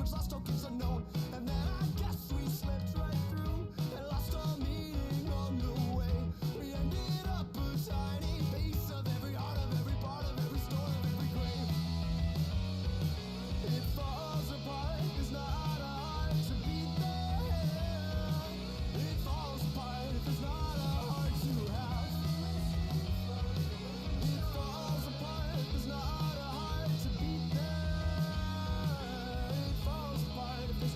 stars, lost tokens unknown. And then I guess we slipped right through and lost all meaning on the way. We ended up a tiny piece of every heart, of every part, of every story, of every grave. It falls apart, there's not a heart to beat there. It falls apart if there's not a heart to have. It falls apart, there's not a heart to beat there. It falls apart if there's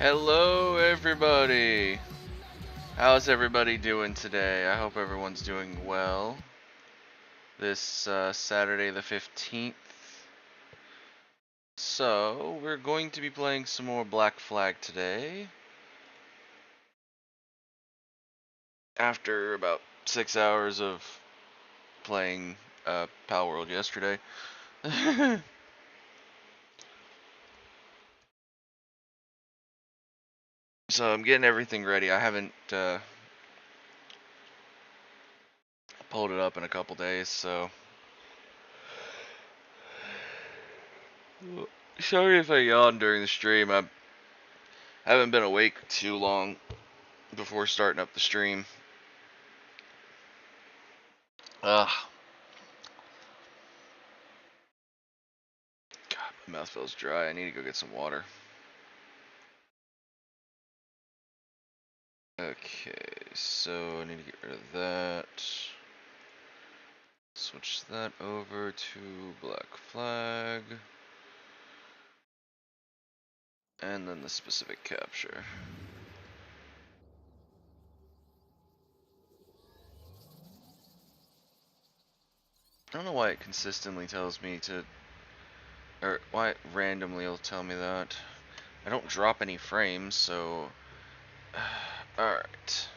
Hello, everybody. How's everybody doing today? I hope everyone's doing well. This Saturday the 15th. So, we're going to be playing some more Black Flag today. After about 6 hours of playing Pal World yesterday. So, I'm getting everything ready. I haven't pulled it up in a couple days, so sorry if I yawned during the stream. I haven't been awake too long before starting up the stream. Ugh. God, my mouth feels dry. I need to go get some water. Okay, so I need to get rid of that. Switch that over to Black Flag. And then the specific capture. I don't know why it consistently tells me to, or why it randomly will tell me that. I don't drop any frames, so alright.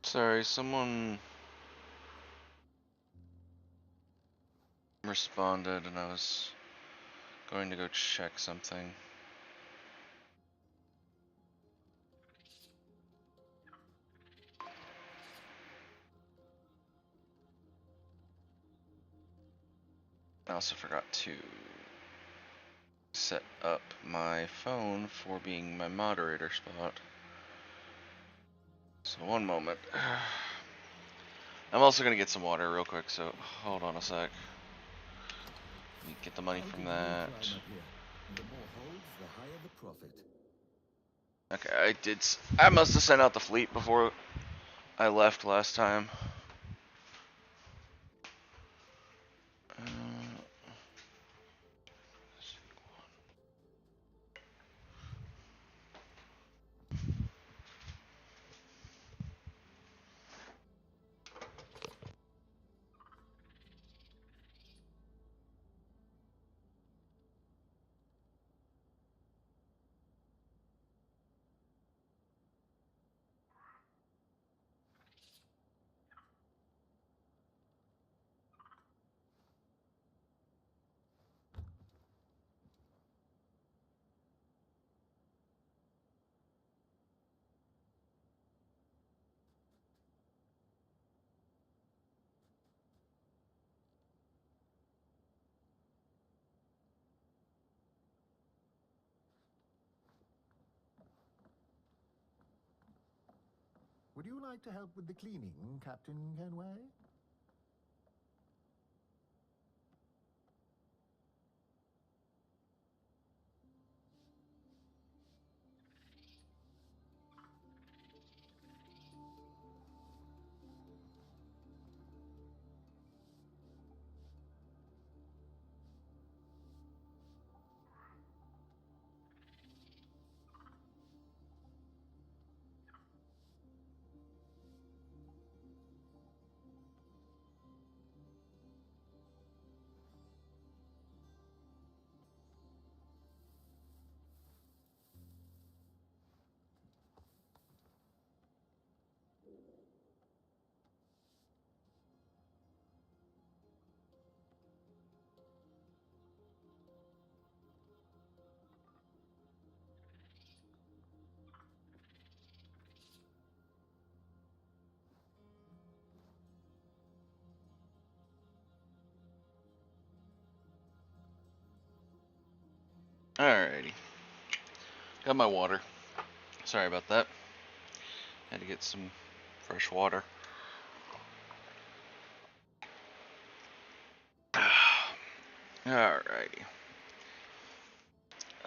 Sorry, someone responded and I was going to go check something. I also forgot to set up my phone for being my moderator spot. So one moment. I'm also gonna get some water real quick, so hold on a sec. Let me get the money from that. Okay, I must have sent out the fleet before I left last time. Uh, Would you like to help with the cleaning, Captain Kenway? Alrighty. Got my water. Sorry about that. Had to get some fresh water. Alrighty.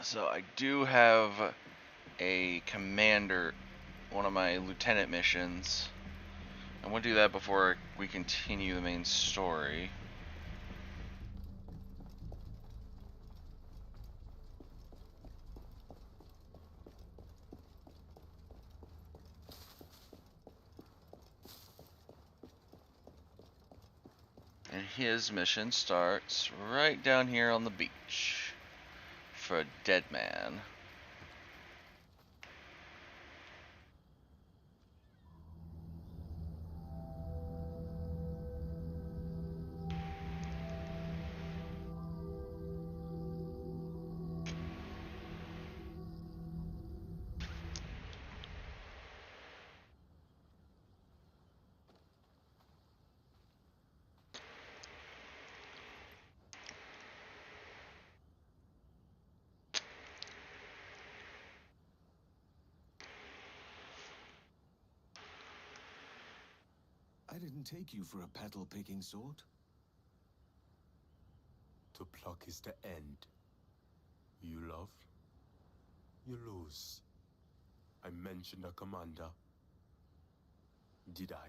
So I do have a commander, one of my lieutenant missions. I want to do that before we continue the main story. And his mission starts right down here on the beach for a dead man. I didn't take you for a petal-picking sort. To pluck is the end. You love, you lose. I mentioned a commander. Did I?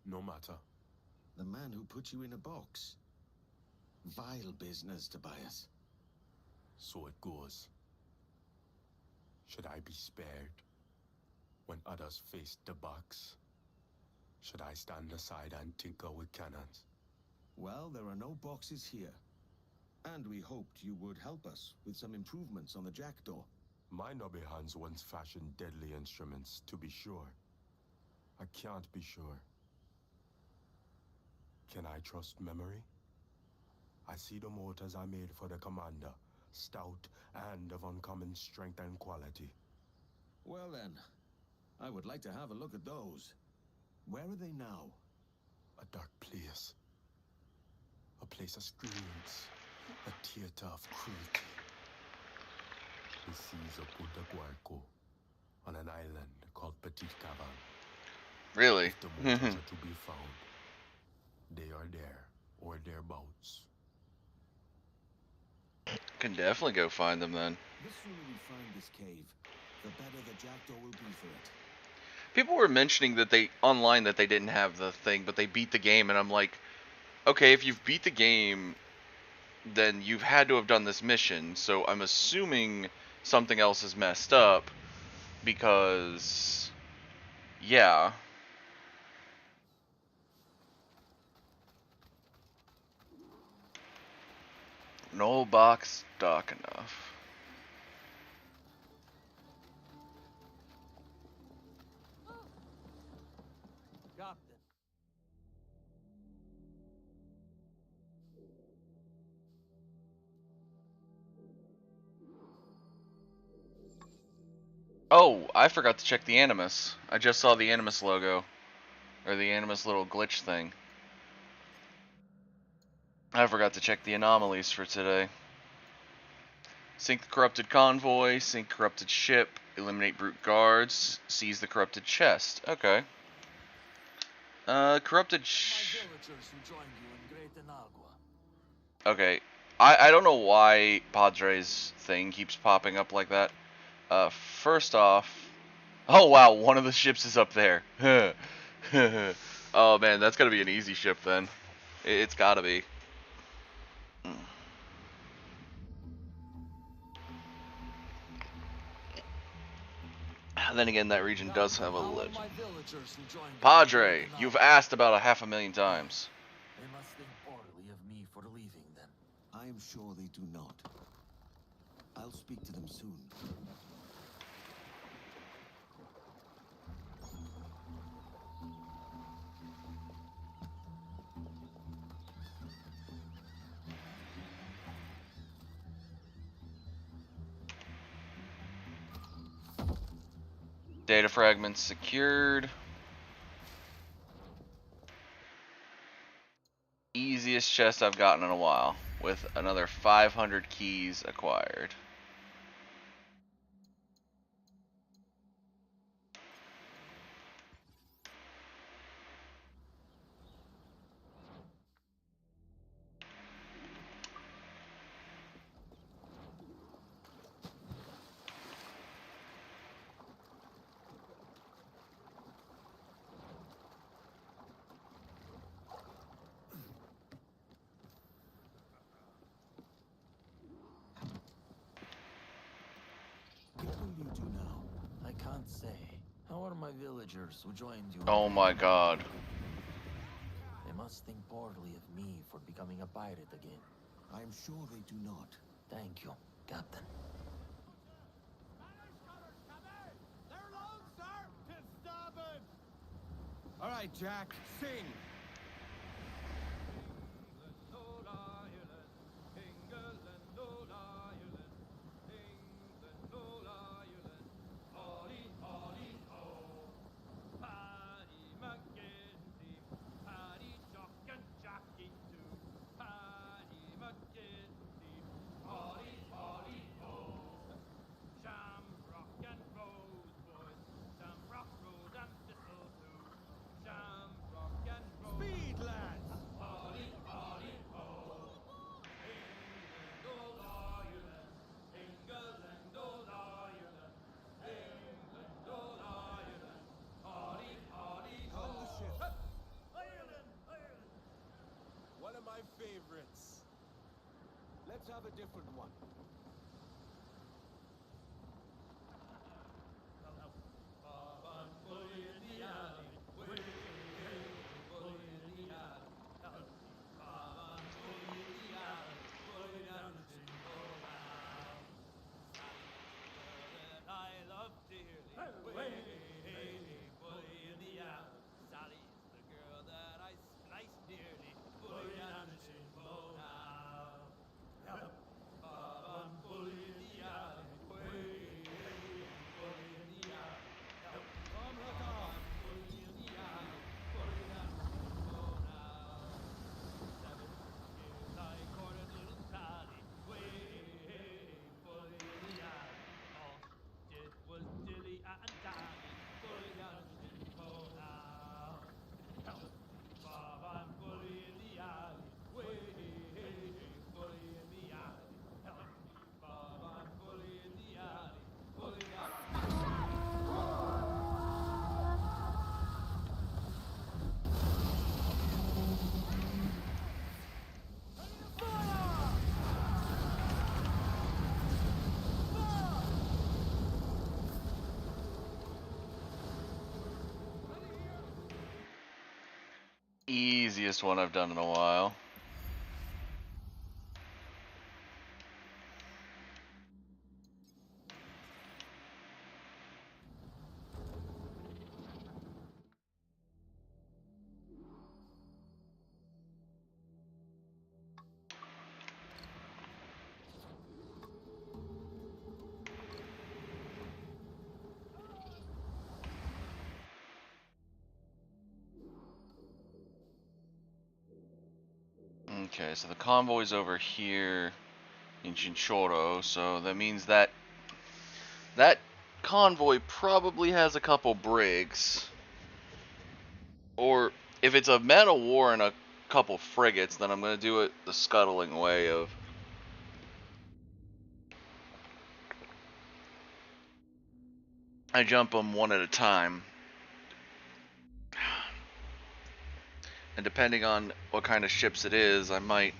No matter. The man who put you in a box. Vile business, Tobias. So it goes. Should I be spared when others face the box? Should I stand aside and tinker with cannons? Well, there are no boxes here. And we hoped you would help us with some improvements on the jackdaw. My knobby hands once fashioned deadly instruments, to be sure. I can't be sure. Can I trust memory? I see the motors I made for the commander, stout and of uncommon strength and quality. Well then, I would like to have a look at those. Where are they now? A dark place. A place of screens. A theater of cruelty. The seas of Punta Guarco, on an island called Petit Cavan. Really? If the motors are to be found, they are there, or thereabouts. Can definitely go find them then. The sooner we find this cave, the better the jackdaw will be for it. People were mentioning that they online that they didn't have the thing, but they beat the game, and I'm like, okay, if you've beat the game, then you've had to have done this mission. So I'm assuming something else is messed up, because yeah. No box dark enough. Captain. Oh, I forgot to check the Animus. I just saw the Animus logo. Or the Animus little glitch thing. I forgot to check the anomalies for today. Sink the corrupted convoy, sink corrupted ship, eliminate brute guards, seize the corrupted chest. Okay. Corrupted My villagers who joined you in Great Inagua. Okay. I don't know why Padre's thing keeps popping up like that. First off... Oh wow, one of the ships is up there. Oh man, that's gotta be an easy ship then. It's gotta be. Then again, that region does have a How are legend. my villagers who joined you in Padre, Great you've Inagua? asked about 500,000 times. They must think poorly of me for leaving them. I am sure they do not. I'll speak to them soon. Data fragments secured. Easiest chest I've gotten in a while. with another 500 keys acquired. What will you do now? I can't say. How are my villagers who joined you? Oh my god. They must think poorly of me for becoming a pirate again. I am sure they do not. Thank you, Captain. All right, Jack, sing. Speed, lads! On the ship. One of my favorites. Let's have a different one. Easiest one I've done in a while. Okay, so the convoy's over here in Chinchorro, so that means that that convoy probably has a couple brigs. Or if it's a man of war and a couple frigates, then I'm going to do it the scuttling way of I jump them one at a time. And depending on what kind of ships it is, I might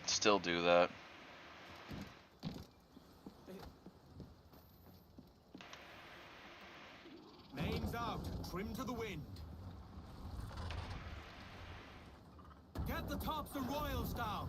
still do that. Names out, trim to the wind. Get the tops of royals down.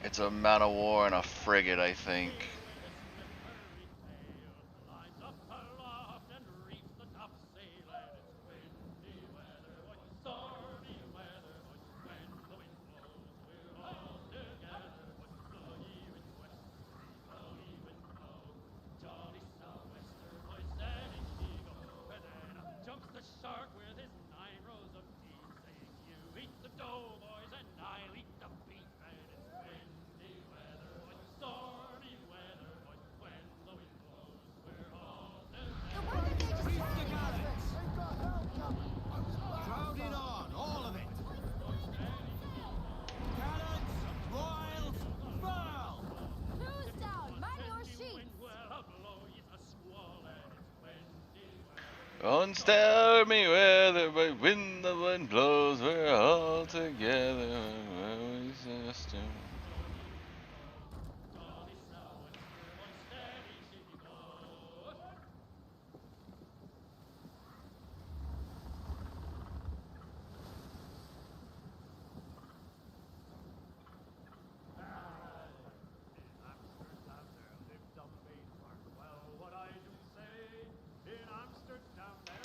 It's a man of war and a frigate, I think. Crowding on, all of it. Cannons, royals, furl! Who's down? Man your sheets! On stormy weather, but when the wind blows, we're all together.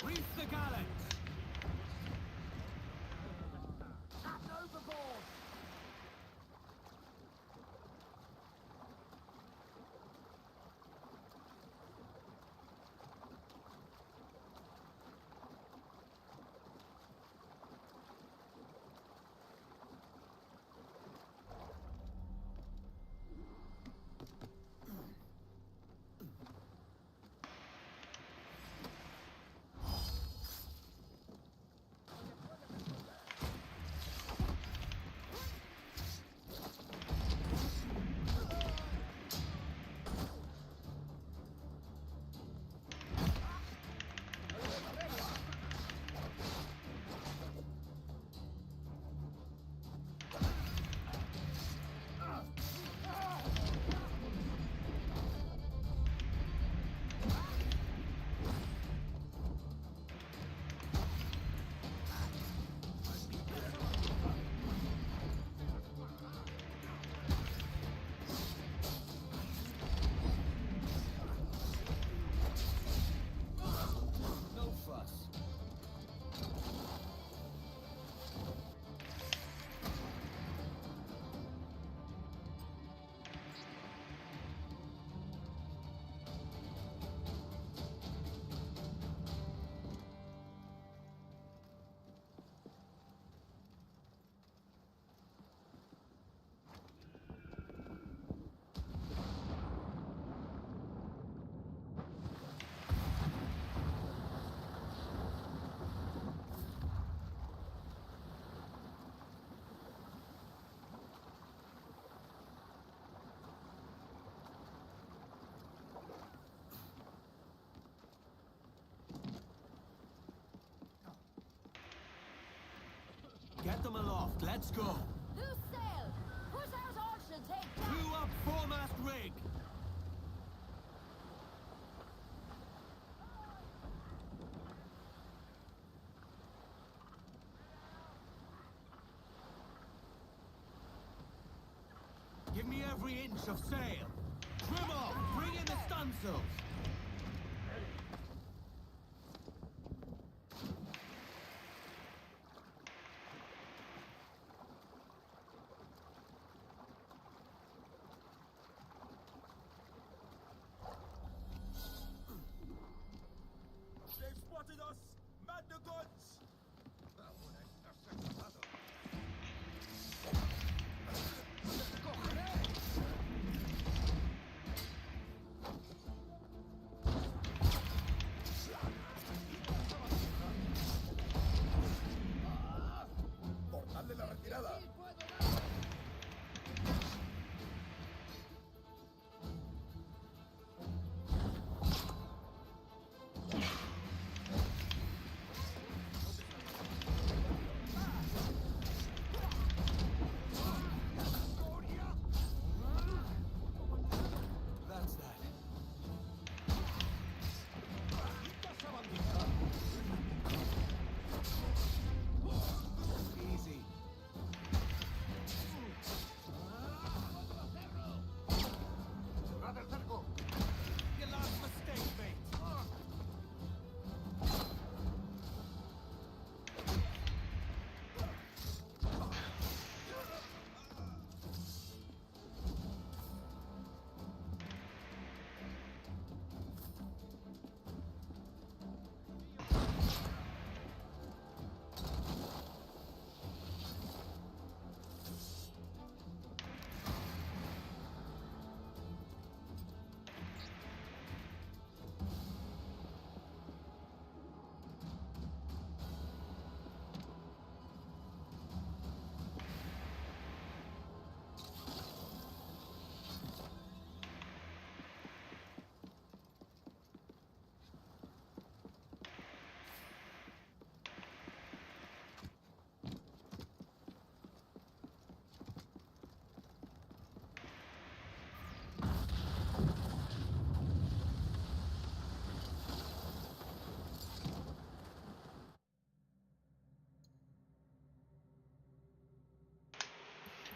Reef the gallants! No fuss. Get them aloft, let's go. Loose sail! Push out all should take that! Crew up foremast rig. Give me every inch of sail. Trim off, bring in the stunsails. They've spotted us! Man the guns! ¡Cortadle la retirada!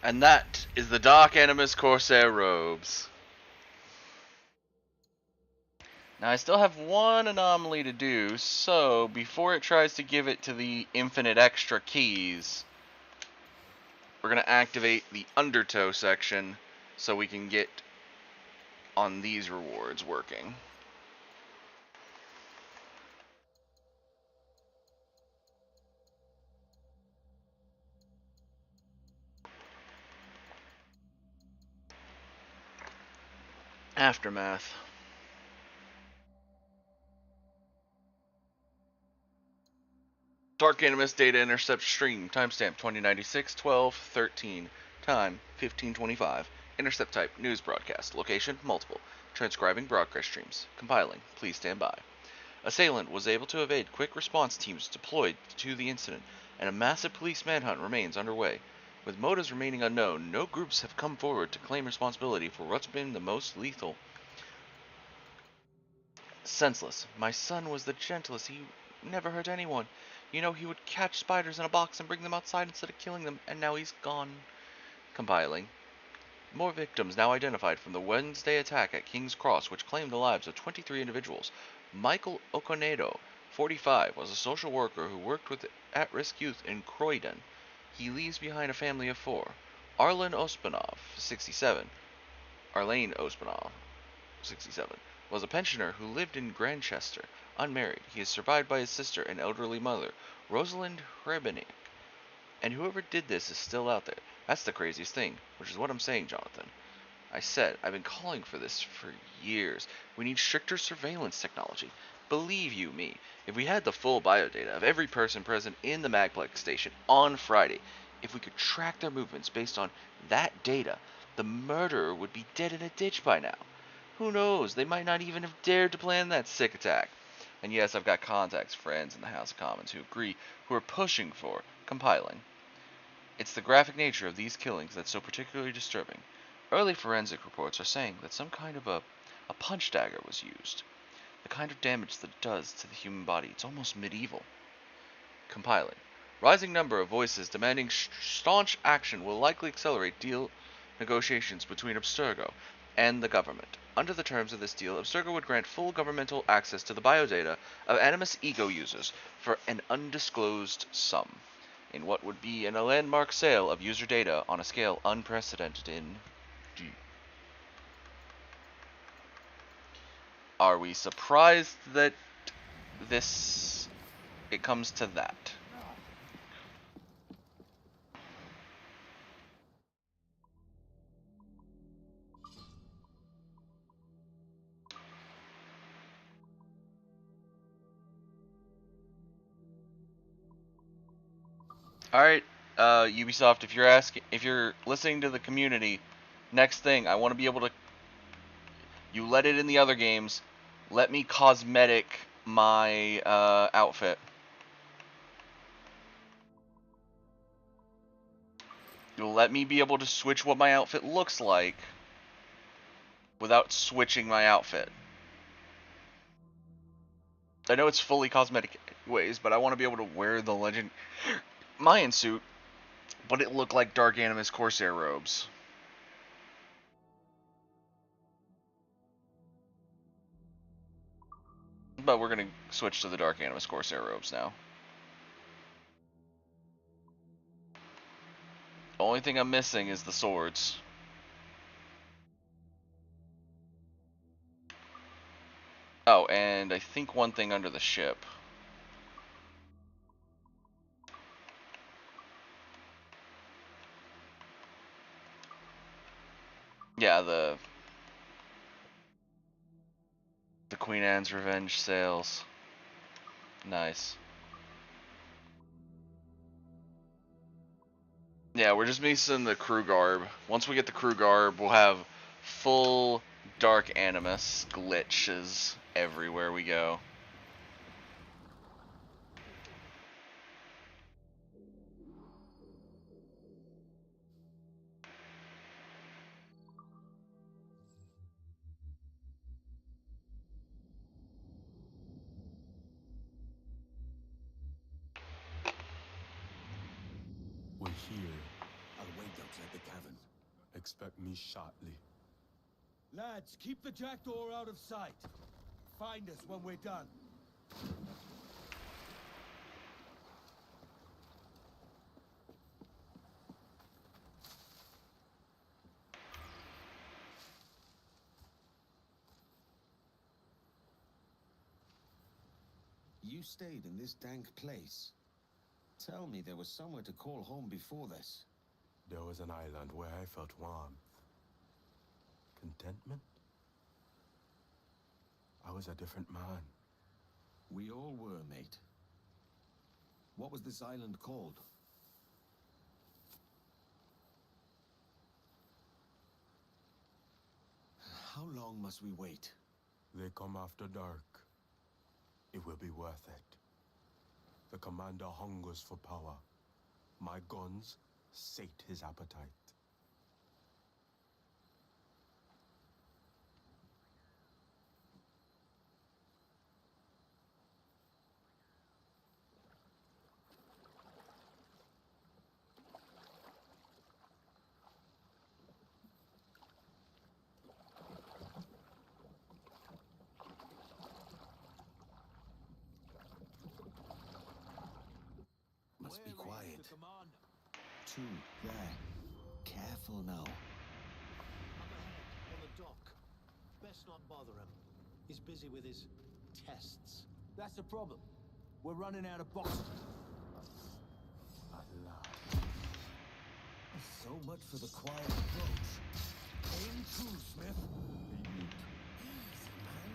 And that is the Dark Animus Corsair robes. Now I still have one anomaly to do, so before it tries to give it to the infinite extra keys, we're going to activate the Undertow section so we can get on these rewards working. Aftermath. Dark Animus data intercept stream. Timestamp 2096-12-13. Time 1525. Intercept type news broadcast. Location multiple. Transcribing broadcast streams. Compiling. Please stand by. Assailant was able to evade quick response teams deployed to the incident, and a massive police manhunt remains underway. With motives remaining unknown, no groups have come forward to claim responsibility for what's been the most lethal. Senseless. My son was the gentlest. He never hurt anyone. You know, he would catch spiders in a box and bring them outside instead of killing them, and now he's gone. Compiling. More victims now identified from the Wednesday attack at King's Cross, which claimed the lives of 23 individuals. Michael Okonedo, 45, was a social worker who worked with at-risk youth in Croydon. He leaves behind a family of 4. Arlen Ospanov, 67. Arlene Ospanov, 67, was a pensioner who lived in Grantchester, unmarried. He is survived by his sister and elderly mother, Rosalind Hrebenik. And whoever did this is still out there. That's the craziest thing, which is what I'm saying, Jonathan. I said, I've been calling for this for years. We need stricter surveillance technology. Believe you me, if we had the full biodata of every person present in the Magplex station on Friday, if we could track their movements based on that data, the murderer would be dead in a ditch by now. Who knows, they might not even have dared to plan that sick attack. And yes, I've got contacts, friends in the House of Commons who agree, who are pushing for compiling. It's the graphic nature of these killings that's so particularly disturbing. Early forensic reports are saying that some kind of a punch dagger was used. The kind of damage that it does to the human body, it's almost medieval. Compiling. Rising number of voices demanding staunch action will likely accelerate deal negotiations between Abstergo and the government. Under the terms of this deal, Abstergo would grant full governmental access to the biodata of Animus Ego users for an undisclosed sum, in what would be a landmark sale of user data on a scale unprecedented in G. Are we surprised that it comes to that? Alright, Ubisoft, if you're listening to the community, next thing, I want to be able to, you let it in the other games, let me cosmetic my, outfit. You'll let me be able to switch what my outfit looks like without switching my outfit. I know it's fully cosmetic ways, but I want to be able to wear the Legend Mayan suit, but it looked like Dark Animus Corsair robes. But we're going to switch to the Dark Animus Corsair robes now. Only thing I'm missing is the swords. Oh, and I think one thing under the ship. Yeah, the Queen Anne's Revenge sails. Nice. Yeah, we're just missing the crew garb. Once we get the crew garb, we'll have full Dark Animus glitches everywhere we go. We're here. I'll wait outside the camp. expect me shortly. Lads, keep the jackdaw out of sight. Find us when we're done. You stayed in this dank place. Tell me there was somewhere to call home before this. There was an island where I felt warmth. Contentment? I was a different man. We all were, mate. What was this island called? How long must we wait? They come after dark. It will be worth it. The commander hungers for power. My guns sate his appetite. Must be quiet. Two, there. Careful now. Up ahead, on the dock. Best not bother him. He's busy with his tests. That's the problem. We're running out of boxes. So much for the quiet approach. Aim true, Smith. Easy, man.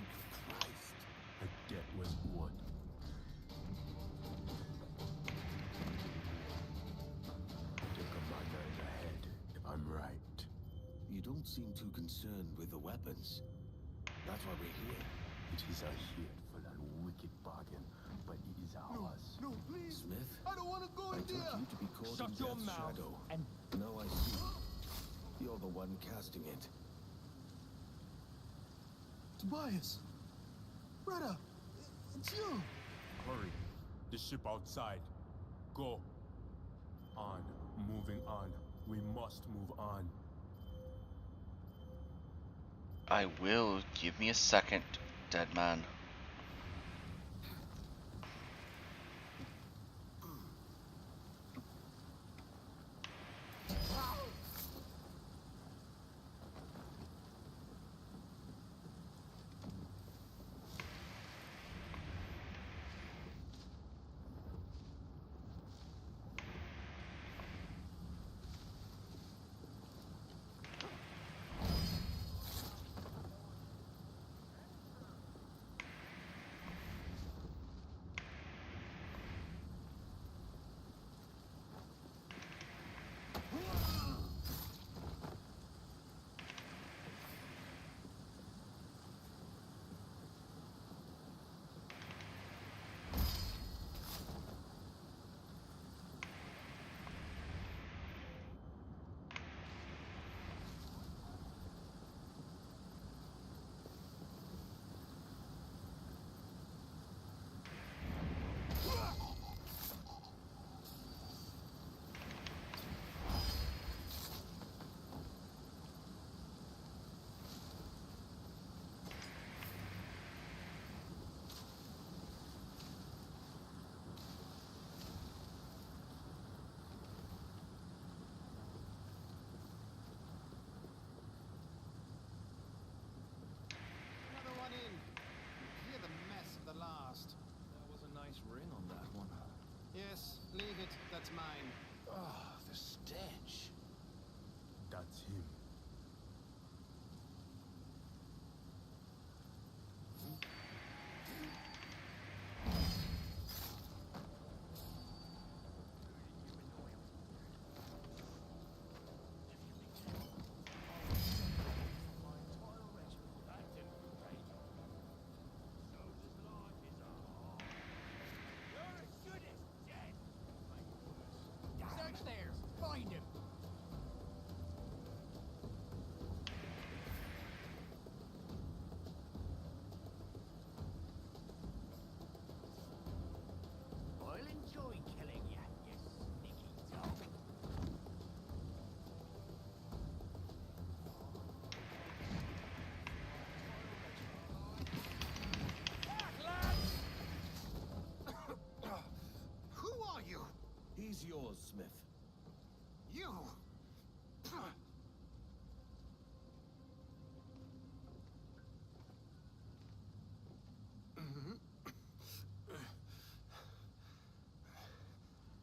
Christ. The debt was wood. The commander in the head, if I'm right. You don't seem too concerned with the weapons. That's why we're here. It is a hateful and wicked bargain, but it is ours. No, please. Smith, I don't want to go I took you to be caught Shut in your Death's mouth shadow. and Now I see. You're the one casting it. Tobias! Retta! It's you! Hurry. The ship outside. Go. On. Moving on. We must move on. I will. Give me a second, dead man. Another one in. Hear the mess of the last. That was a nice ring on that one. Yes, leave it. That's mine. Oh, the stench. That's him. Search there! Find him! Smith? You!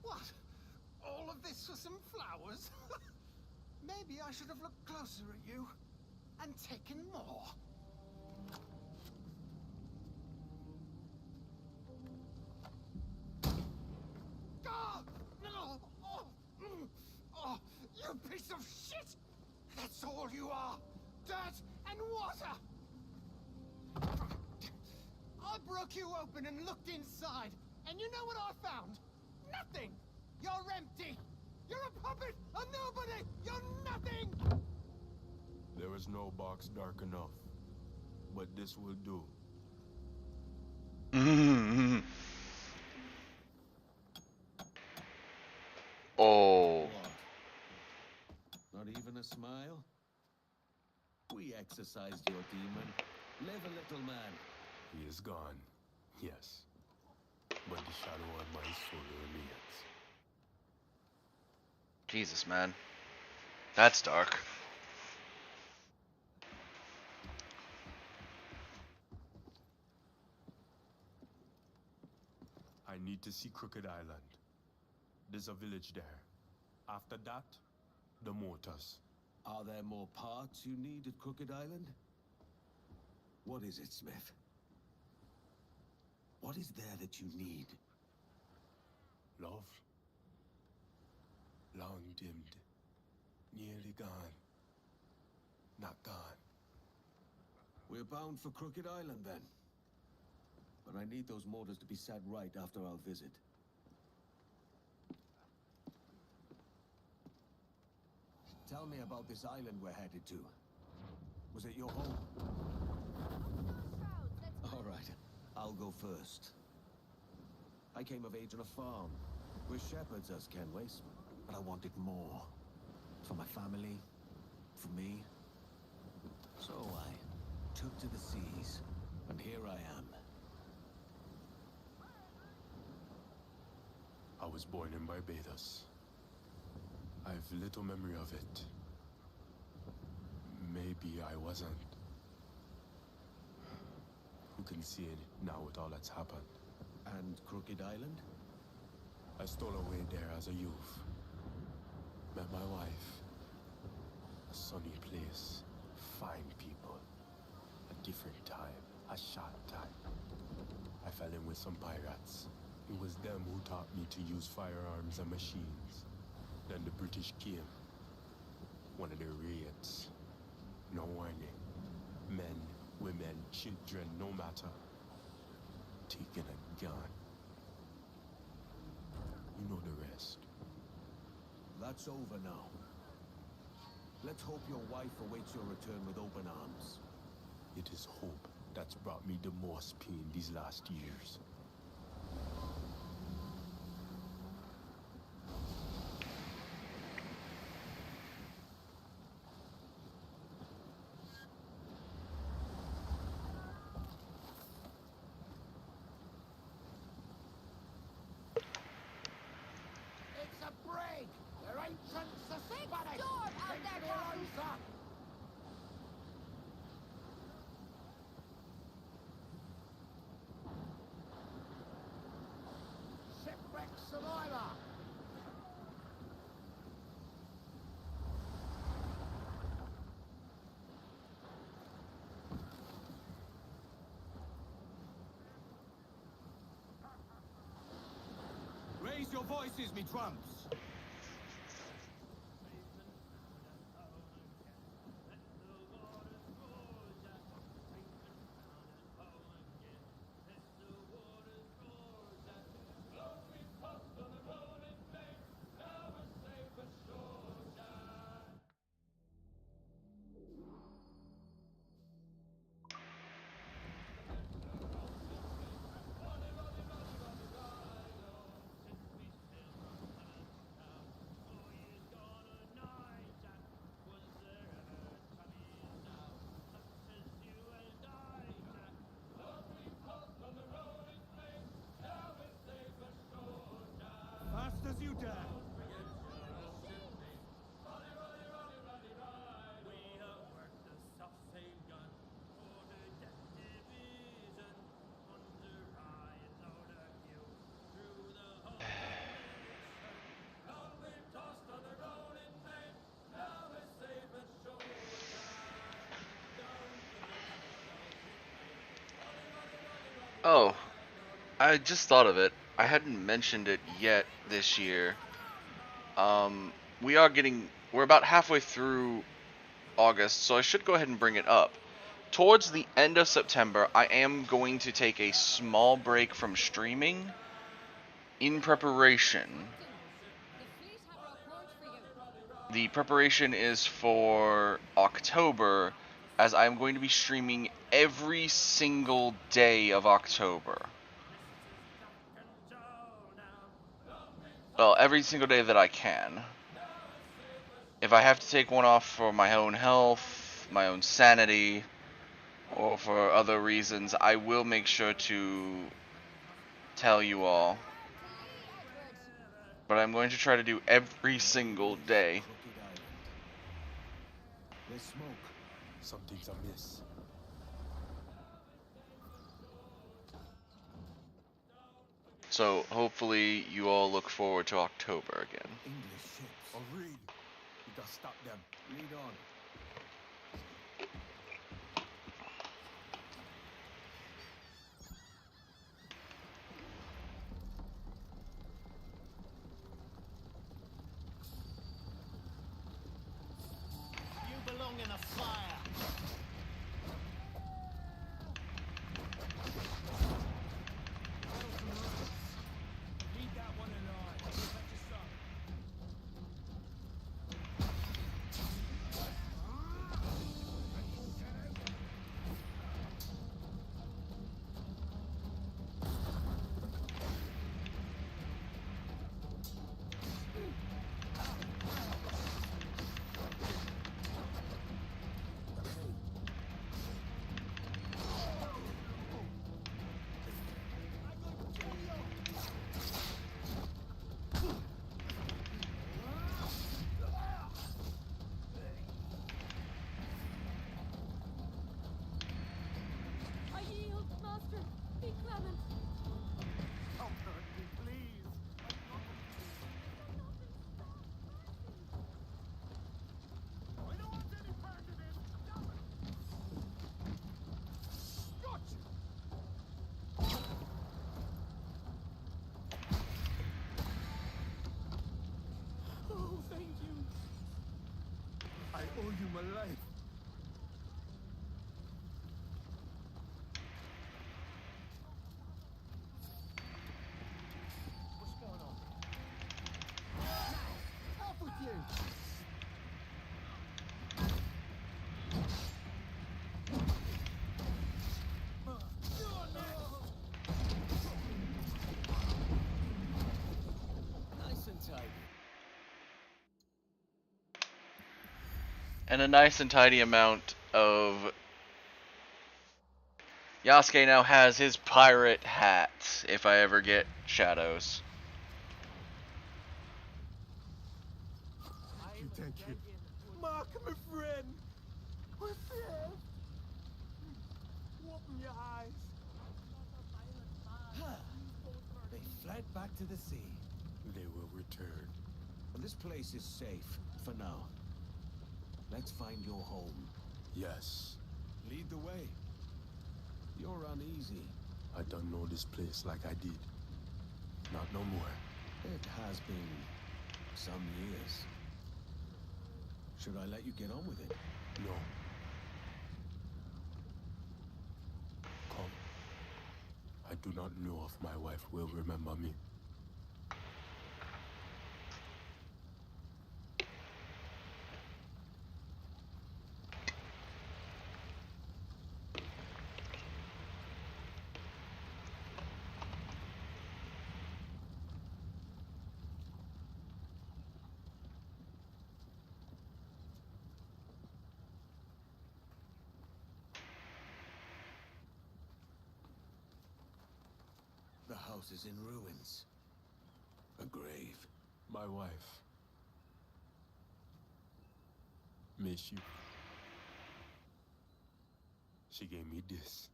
What? All of this for some flowers? Maybe I should have looked closer at you and taken more. Ah! No! Oh! Oh! You piece of shit! That's all you are! Dirt and water! I broke you open and looked inside, and you know what I found? Nothing! You're empty! You're a puppet! A nobody! You're nothing! There is no box dark enough, but this will do. Oh. What? Not even a smile? We exorcised your demon. Live a little man. He is gone, yes. But the shadow on my soul remains. Jesus, man. That's dark. I need to see Crooked Island. There's a village there. After that, the motors. Are there more parts you need at Crooked Island? What is it, Smith? What is there that you need? Love. Long dimmed. Nearly gone. Not gone. We're bound for Crooked Island, then. But I need those motors to be set right after our visit. Tell me about this island we're headed to. Was it your home? All right, I'll go first. I came of age on a farm. We're shepherds, us Kenways, but I wanted more. For my family, for me. So I took to the seas, and here I am. I was born in Barbados. I've little memory of it. Maybe I wasn't. Who can see it now with all that's happened? And Crooked Island? I stole away there as a youth. Met my wife. A sunny place. Fine people. A different time. A short time. I fell in with some pirates. It was them who taught me to use firearms and machines. Then the British came. One of their raids. No warning. Men, women, children, no matter. Taken and gone. You know the rest. That's over now. Let's hope your wife awaits your return with open arms. It is hope that's brought me the most pain these last years. It's a break! Their entrance Big suspect! storm out there, Captain! Shipwreck Survivor! Raise your voices, me trumps! Oh, I just thought of it. I hadn't mentioned it yet this year. We're about halfway through August, so I should go ahead and bring it up. Towards the end of September, I am going to take a small break from streaming in preparation. The fleet have a report for you. The preparation is for October, as I'm going to be streaming every single day of October. Well, every single day that I can. If I have to take one off for my own health, my own sanity, or for other reasons, I will make sure to tell you all. But I'm going to try to do every single day. Crooked Island. There's smoke. Something's amiss. So hopefully you all look forward to October again. English ships. Oh, Reed, you gotta stop them. Lead on. You belong in a fire. Leave that one alive. Let us up. I yield, master. Be clement. Don't hurt me, please. I don't want any part of this. Gotcha. Oh, thank you. I owe you my life. What's going on? Off with you. Nice and tidy. And a nice and tidy amount of... Yasuke now has his pirate hat, if I ever get shadows. Thank you. Mark, my friend. We're saved. Open your eyes. They fled back to the sea. They will return. Well, this place is safe for now. Let's find your home. Yes, Lead the way. You're uneasy. I don't know this place like I did. Not no more. It has been some years. Should I let you get on with it? No. Come. I do not know if my wife will remember me. The house is in ruins. A grave. My wife. May she... She gave me this.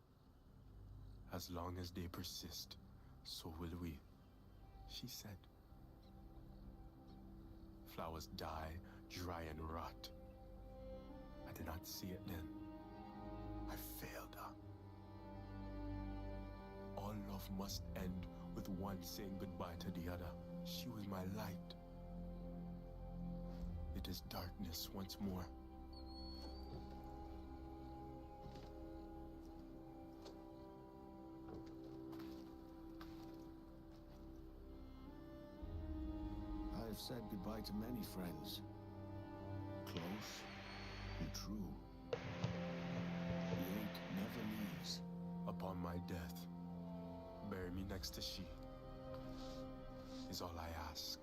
As long as they persist, so will we. She said. Flowers die, dry and rot. I did not see it then. I failed her. life must end with one saying goodbye to the other. She was my light. It is darkness once more. I've said goodbye to many friends. Close and true. The hate never leaves. Upon my death, bury me next to she, is all I ask.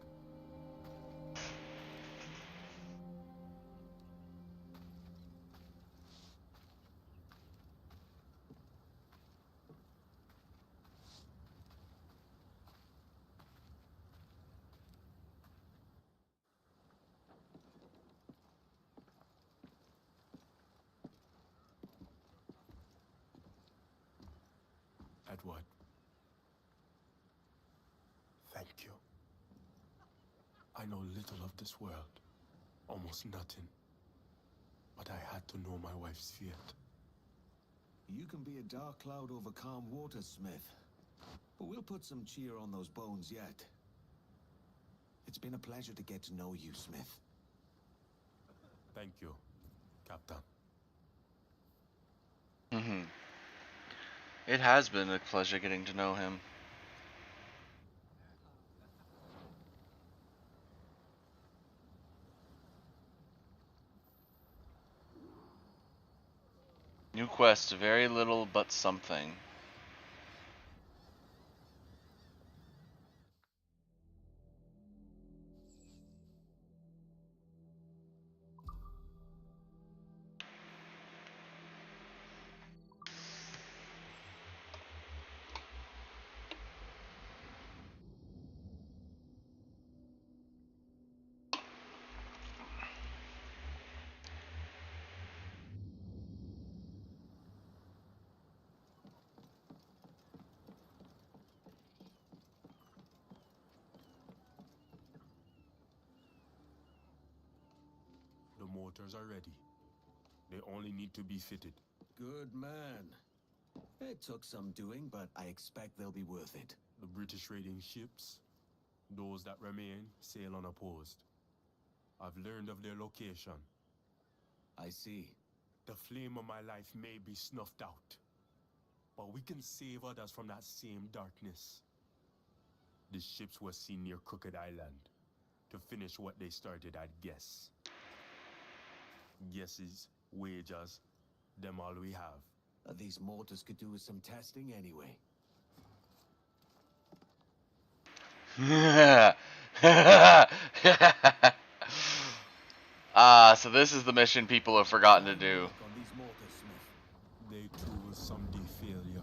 Edward, thank you. I know little of this world, almost nothing. But I had to know my wife's fate. You can be a dark cloud over calm water, Smith. But we'll put some cheer on those bones yet. It's been a pleasure to get to know you, Smith. Thank you, Captain. It has been a pleasure getting to know him. New quest, very little but something. The motors are ready. They only need to be fitted. Good man. It took some doing, but I expect they'll be worth it. The British raiding ships, those that remain, sail unopposed. I've learned of their location. I see. The flame of my life may be snuffed out, but we can save others from that same darkness. The ships were seen near Crooked Island to finish what they started at Guess. Guesses, wagers, them all we have. These mortars could do with some testing anyway. So this is the mission people have forgotten to do. On these mortars, Smith. They too will someday fail you.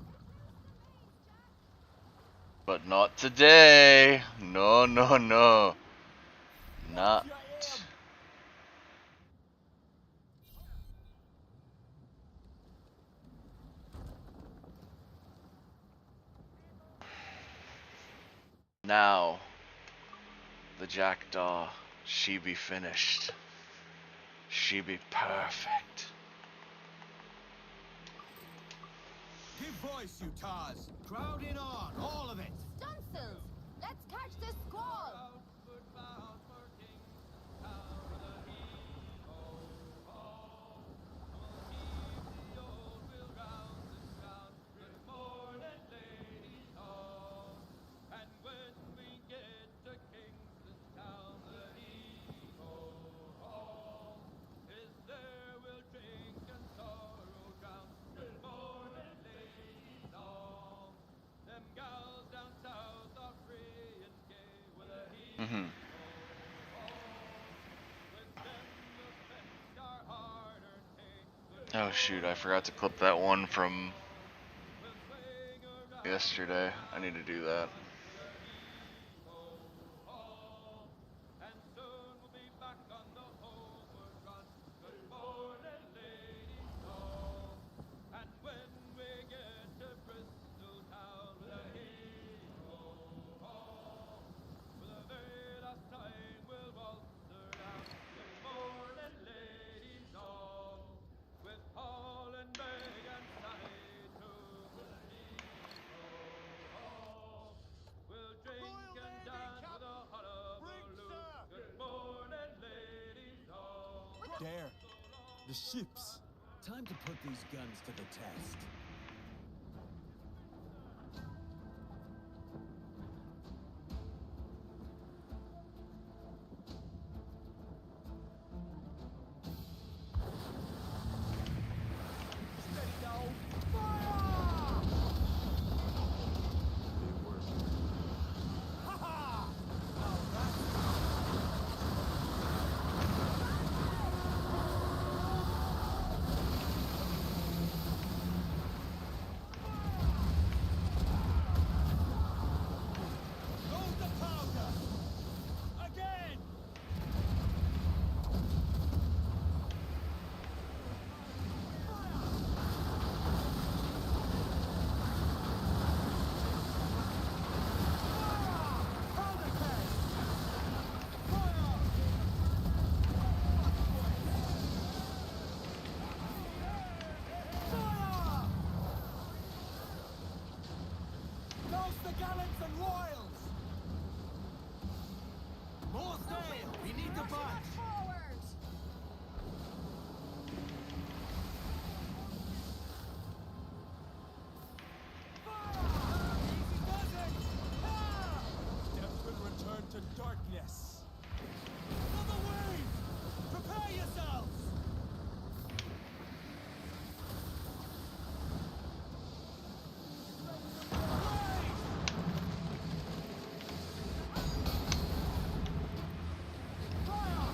But not today. No, no, no. Not. Now, the jackdaw, she be finished. She be perfect. Give voice, you tars! Crowd in on, all of it! Dunces! Let's catch this squall! Oh shoot, I forgot to clip that one from yesterday. I need to do that. There. The ships. Time to put these guns to the test. Steady now! Fire! They work. Ha ha! Now that's load the powder! Again! Powder keg! Fire! Fire! Douse the gallants and royals! More sail! We need to budge! Forward! Easy does it! Ah! Death will return to darkness. Another wave! Prepare yourselves! Wave! Fire!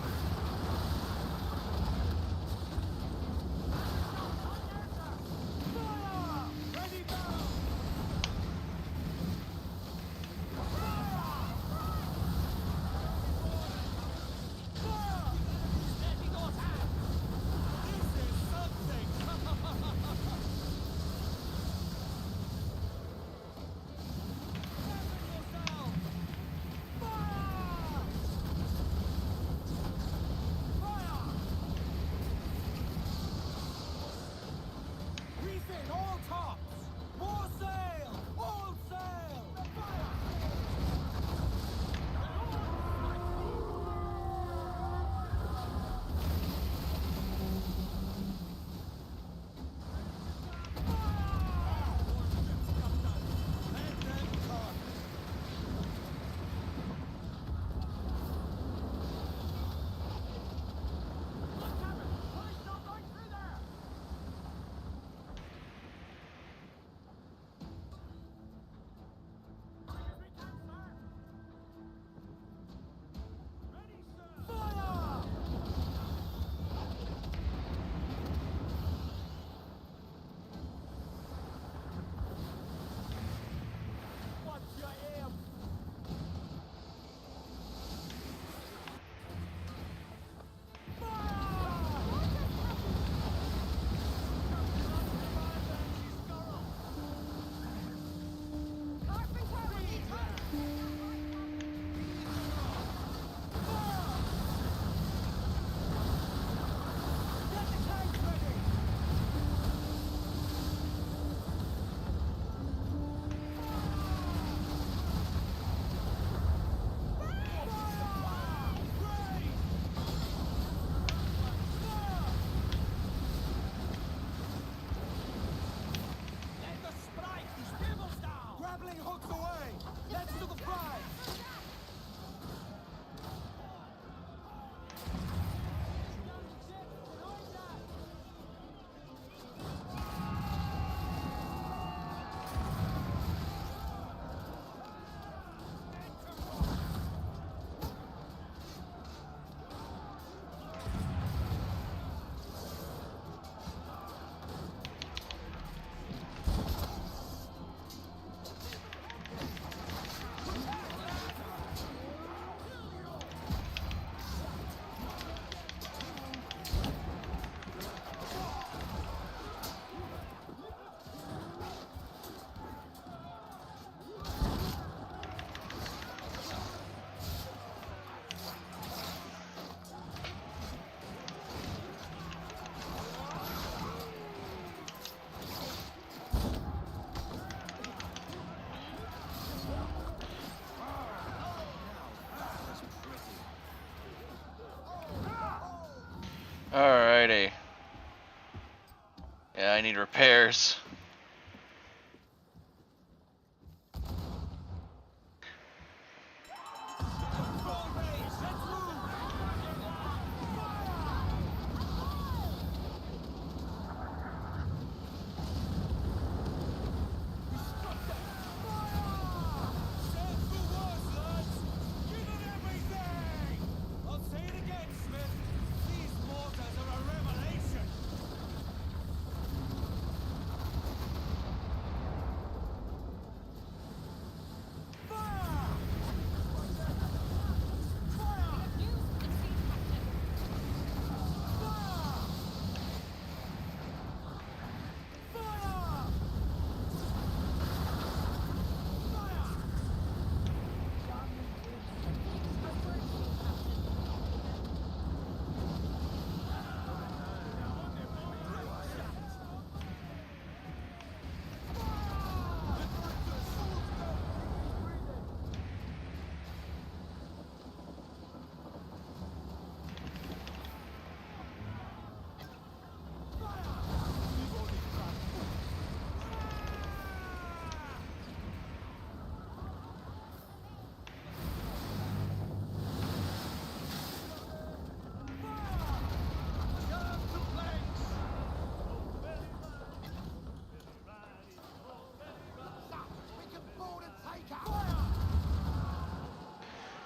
Alrighty. Yeah, I need repairs. I'll say it again, Smith. These mortars are a revelation.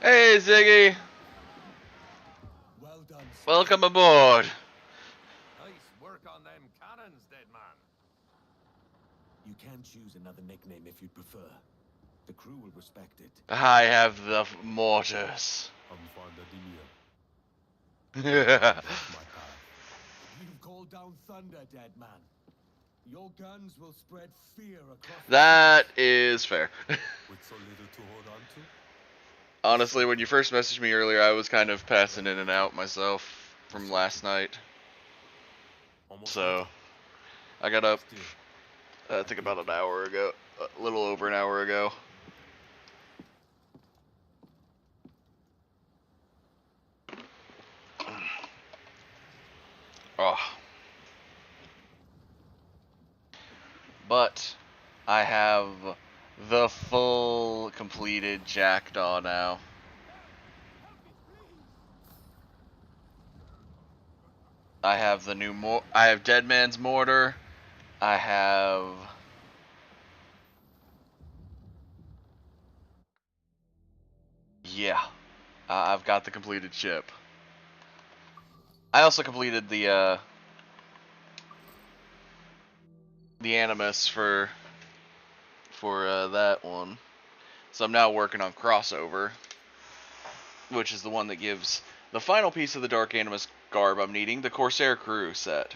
Hey, Ziggy! Well done, Smith. Welcome aboard! Nice work on them cannons, dead man. You can choose another nickname if you'd prefer. The crew will respect it. I have the mortars. I'm Fonda Demir. That's my path. You've called down thunder, dead man. Your guns will spread fear across That is fair. With so little to hold on to, Honestly, when you first messaged me earlier, I was kind of passing in and out myself from last night. almost So, I got up, still. I think about an hour ago. A little over an hour ago. Oh. But I have the full completed Jackdaw now. I have the new I have Dead Man's Mortar. I have yeah. I've got the completed ship. I also completed the Animus for that one. So I'm now working on Crossover, which is the one that gives the final piece of the Dark Animus garb I'm needing, the Corsair crew set.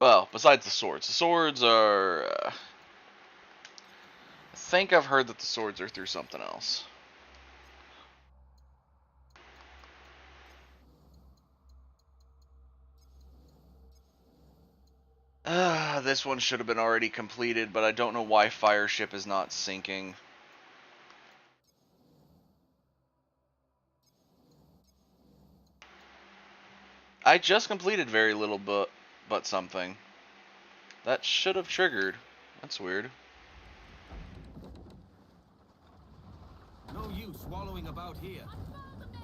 Well, besides the swords. The swords are... I think I've heard that the swords are through something else. This one should have been already completed, but I don't know why Fireship is not syncing. I just completed very little but something. That should have triggered. That's weird. No use wallowing about here. Unfurl the mains.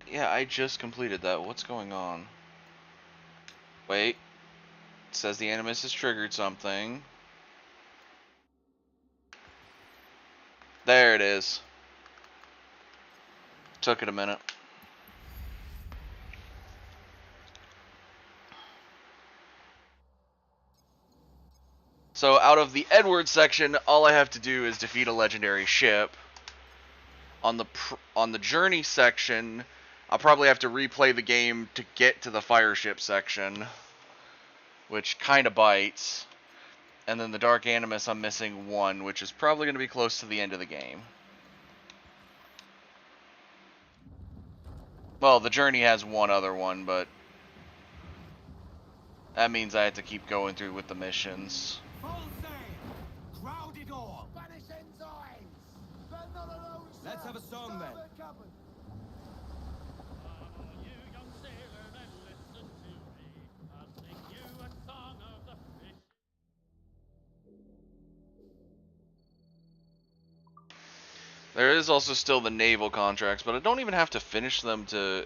Yeah, I just completed that. What's going on? Wait. It says the Animus has triggered something. There it is. Took it a minute. So out of the Edward section, all I have to do is defeat a legendary ship. On the journey section, I'll probably have to replay the game to get to the Fireship section, which kind of bites. And then the Dark Animus, I'm missing one, which is probably going to be close to the end of the game. Well, the journey has one other one, but that means I have to keep going through with the missions. Full sail! Crowd it all! Vanish ensigns! The Let's have a song then. You young sailor, then listen to me. I'll sing you a song of the fish. There is also still the naval contracts, but I don't even have to finish them to...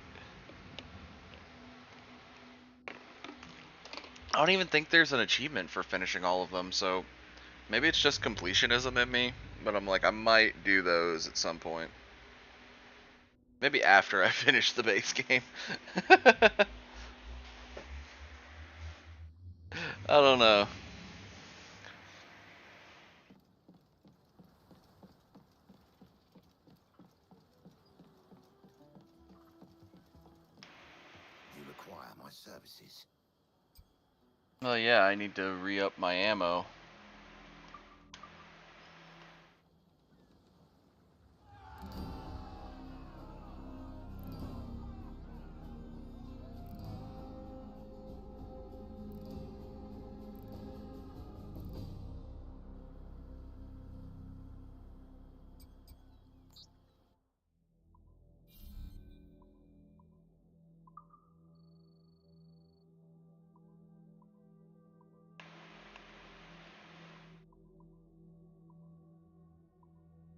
I don't even think there's an achievement for finishing all of them, so maybe it's just completionism in me, but I'm like, I might do those at some point. Maybe after I finish the base game. I don't know. You require my services. Well, yeah, I need to re-up my ammo.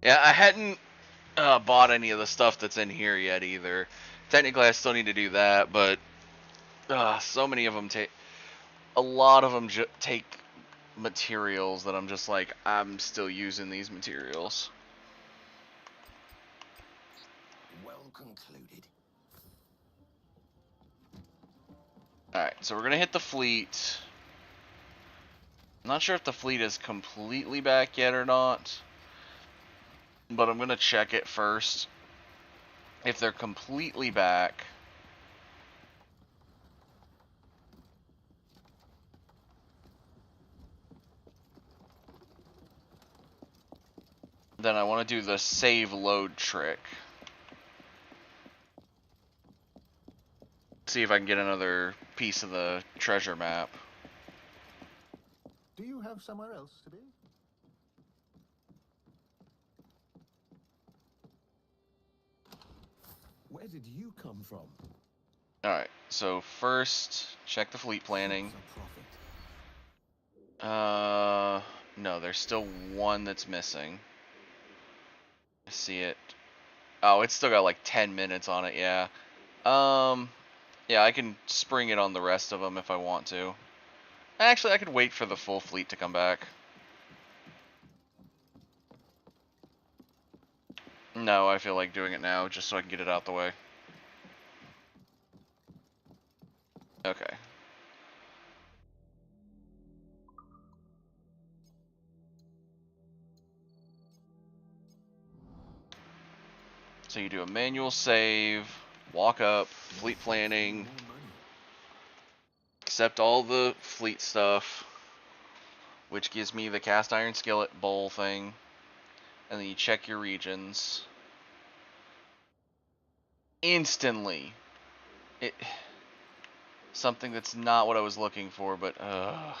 Yeah, I hadn't bought any of the stuff that's in here yet either. Technically, I still need to do that, but so many of them take... A lot of them take materials that I'm just like, I'm still using these materials. Well concluded. Alright, so we're going to hit the fleet. I'm not sure if the fleet is completely back yet or not, but I'm going to check it first. If they're completely back, then I want to do the save load trick. See if I can get another piece of the treasure map. Do you have somewhere else to be? Where did you come from? Alright, so first, check the fleet planning. It's a profit. No, there's still one that's missing. I see it. Oh, it's still got like 10 minutes on it, yeah. Yeah, I can spring it on the rest of them if I want to. Actually, I could wait for the full fleet to come back. No, I feel like doing it now, just so I can get it out the way. Okay. So you do a manual save, walk up, fleet planning, More money. accept all the fleet stuff, which gives me the cast iron skillet bowl thing, and then you check your regions. Instantly. Something that's not what I was looking for, but I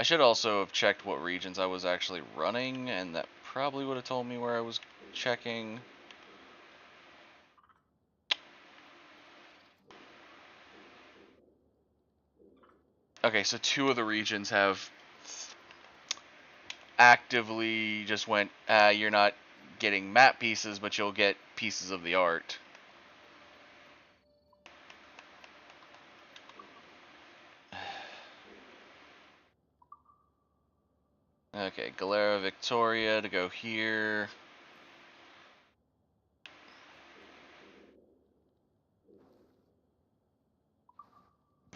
should also have checked what regions I was actually running, and that probably would have told me where I was checking. Okay, so 2 of the regions have actively just went, you're not getting map pieces, but you'll get pieces of the art. Okay, Galera Victoria to go here.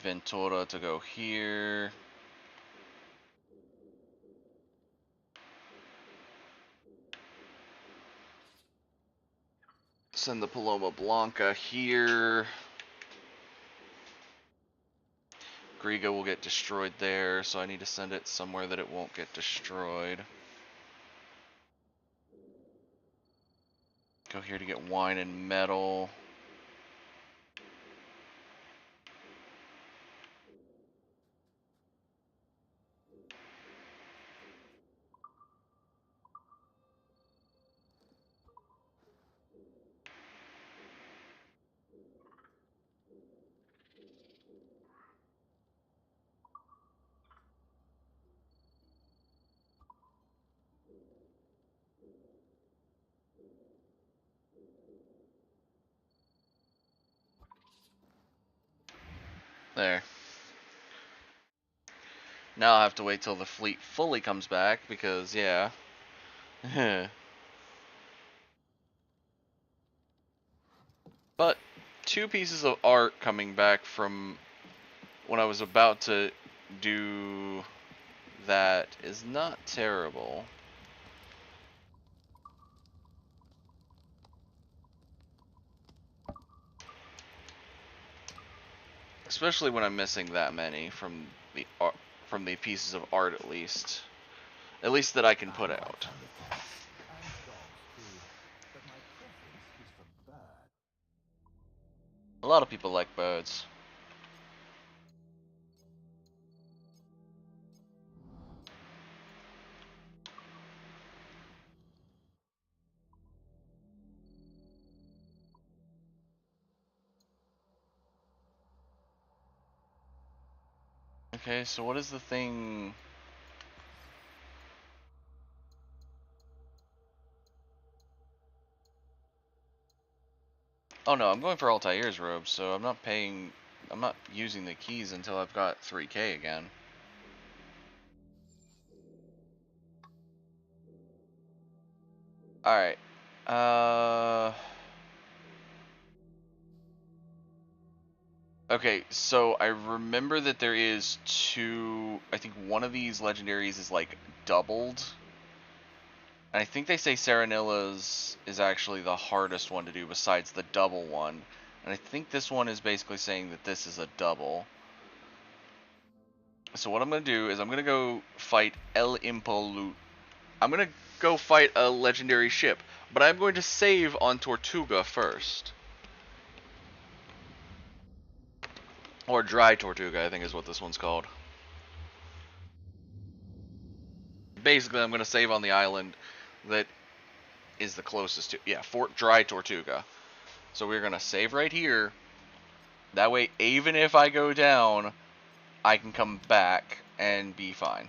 Ventura to go here. Send the Paloma Blanca here. Griga will get destroyed there, so I need to send it somewhere that it won't get destroyed. Go here to get wine and metal. There. Now I'll have to wait till the fleet fully comes back because, yeah. But 2 pieces of art coming back from when I was about to do that is not terrible. Especially when I'm missing that many from the pieces of art at least. At least that I can put out. And dogs too. But my preference is for birds. A lot of people like birds. Okay, so what is the thing? Oh no, I'm going for Altair's robe, so I'm not using the keys until I've got 3K again. Alright. Okay, so I remember that there is 2, I think one of these legendaries is like doubled. And I think they say Serenilla's is actually the hardest one to do besides the double one. And I think this one is basically saying that this is a double. So what I'm going to do is I'm going to go fight El Impolute. I'm going to go fight a legendary ship. But I'm going to save on Tortuga first. Or Dry Tortuga, I think is what this one's called. Basically, I'm going to save on the island that is the closest to... Yeah, Fort Dry Tortuga. So we're going to save right here. That way, even if I go down, I can come back and be fine.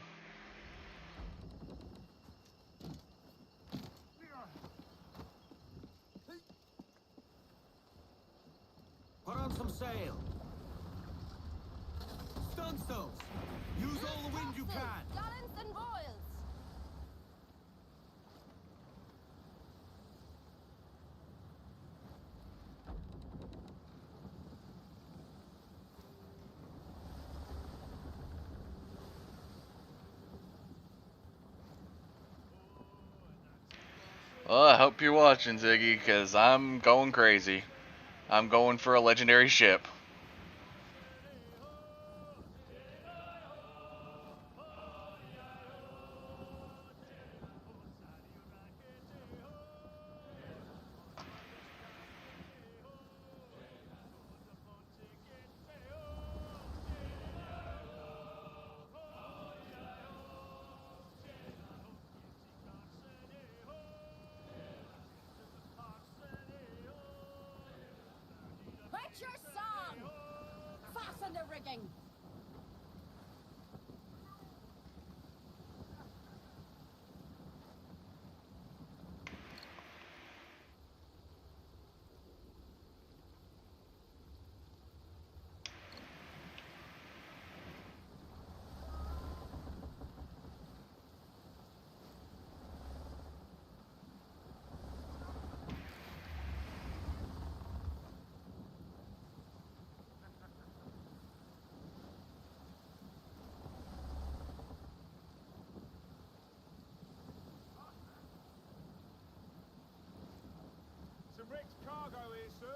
Put on some sail. Stunsails! Use all the wind you can! Gallants and royals! Well, I hope you're watching, Ziggy, because I'm going crazy. I'm going for a legendary ship. What's your song? Fasten the rigging! Some wrecked cargo here, sir.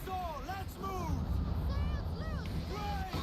Saul, let's move! Brave!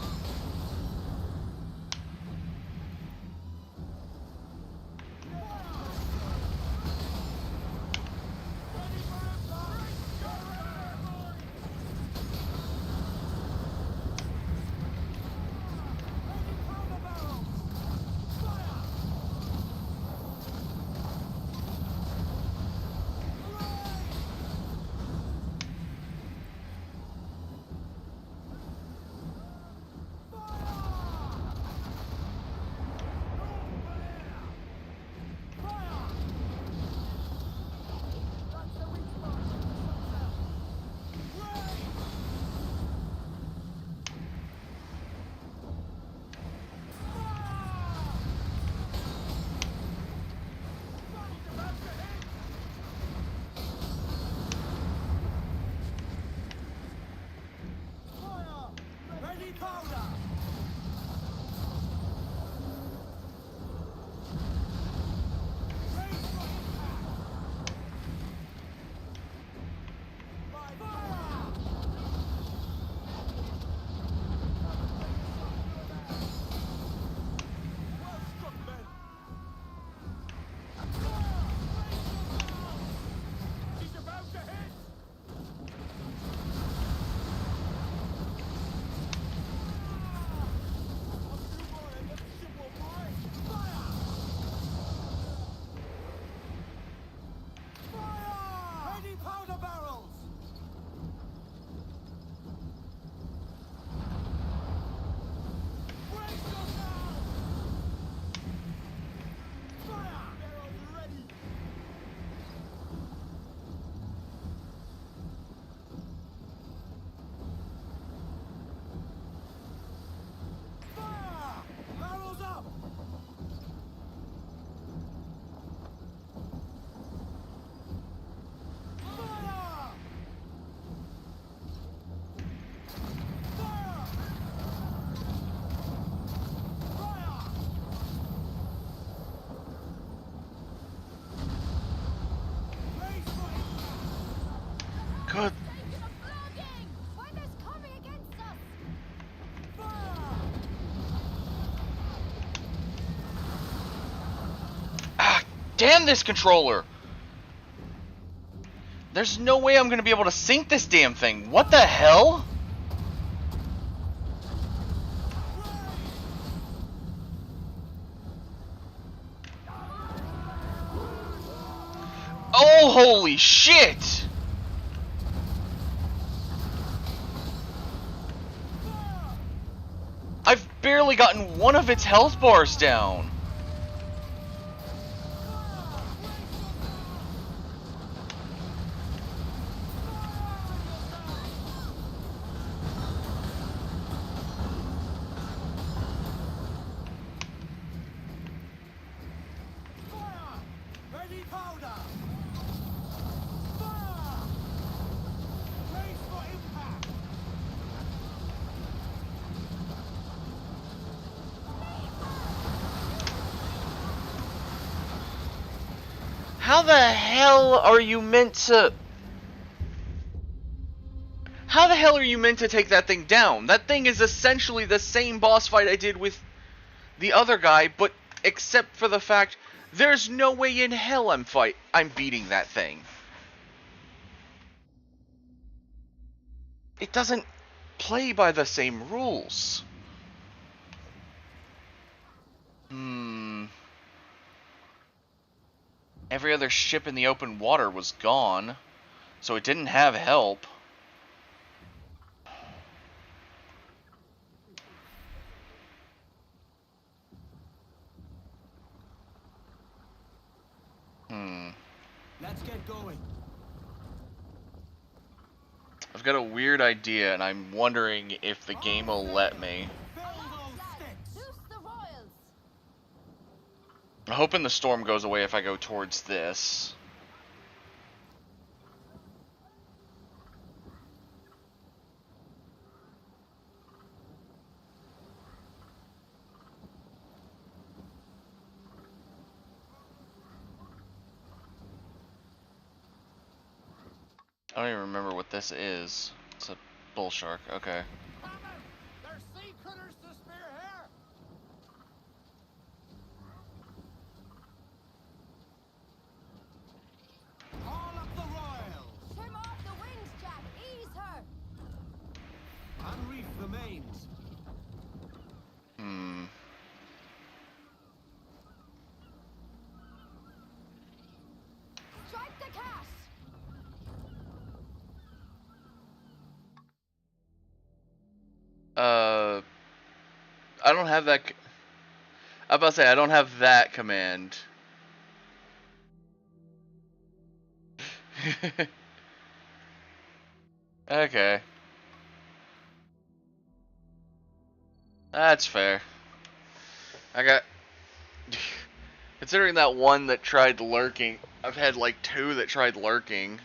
Ready, powder! Raise for impact! Fire! Well struck, men! He's about to hit! Ready, powder barrels! Brace yourself! Fire! Barrels ready! Fire! Barrels up! Fire! Fire! Fire! Raise for impact! Good. Taking a flogging! Weather's coming against us! Fire! Ah, damn this controller! There's no way I'm gonna be able to sync this damn thing. What the hell? Oh, holy shit! I've barely gotten one of its health bars down. Fire! Ready, powder! Fire! Brace for impact! How the hell are you meant to... How the hell are you meant to take that thing down? That thing is essentially the same boss fight I did with the other guy, but except for the fact there's no way in hell I'm beating that thing. It doesn't play by the same rules. Every other ship in the open water was gone, so it didn't have help. Let's get going. I've got a weird idea, and I'm wondering if the game will let me. Fill those sticks! Loose the royals! I'm hoping the storm goes away if I go towards this. I don't even remember what this is. It's a bull shark. Okay. There's sea critters to spear here! All up the royals! Trim off the wings, Jack. Ease her. Unreef the mains. Hmm. Strike the cast. I don't have that. I'm about to say I don't have that command. Okay. That's fair. I got. Considering that one that tried lurking, I've had like 2 that tried lurking.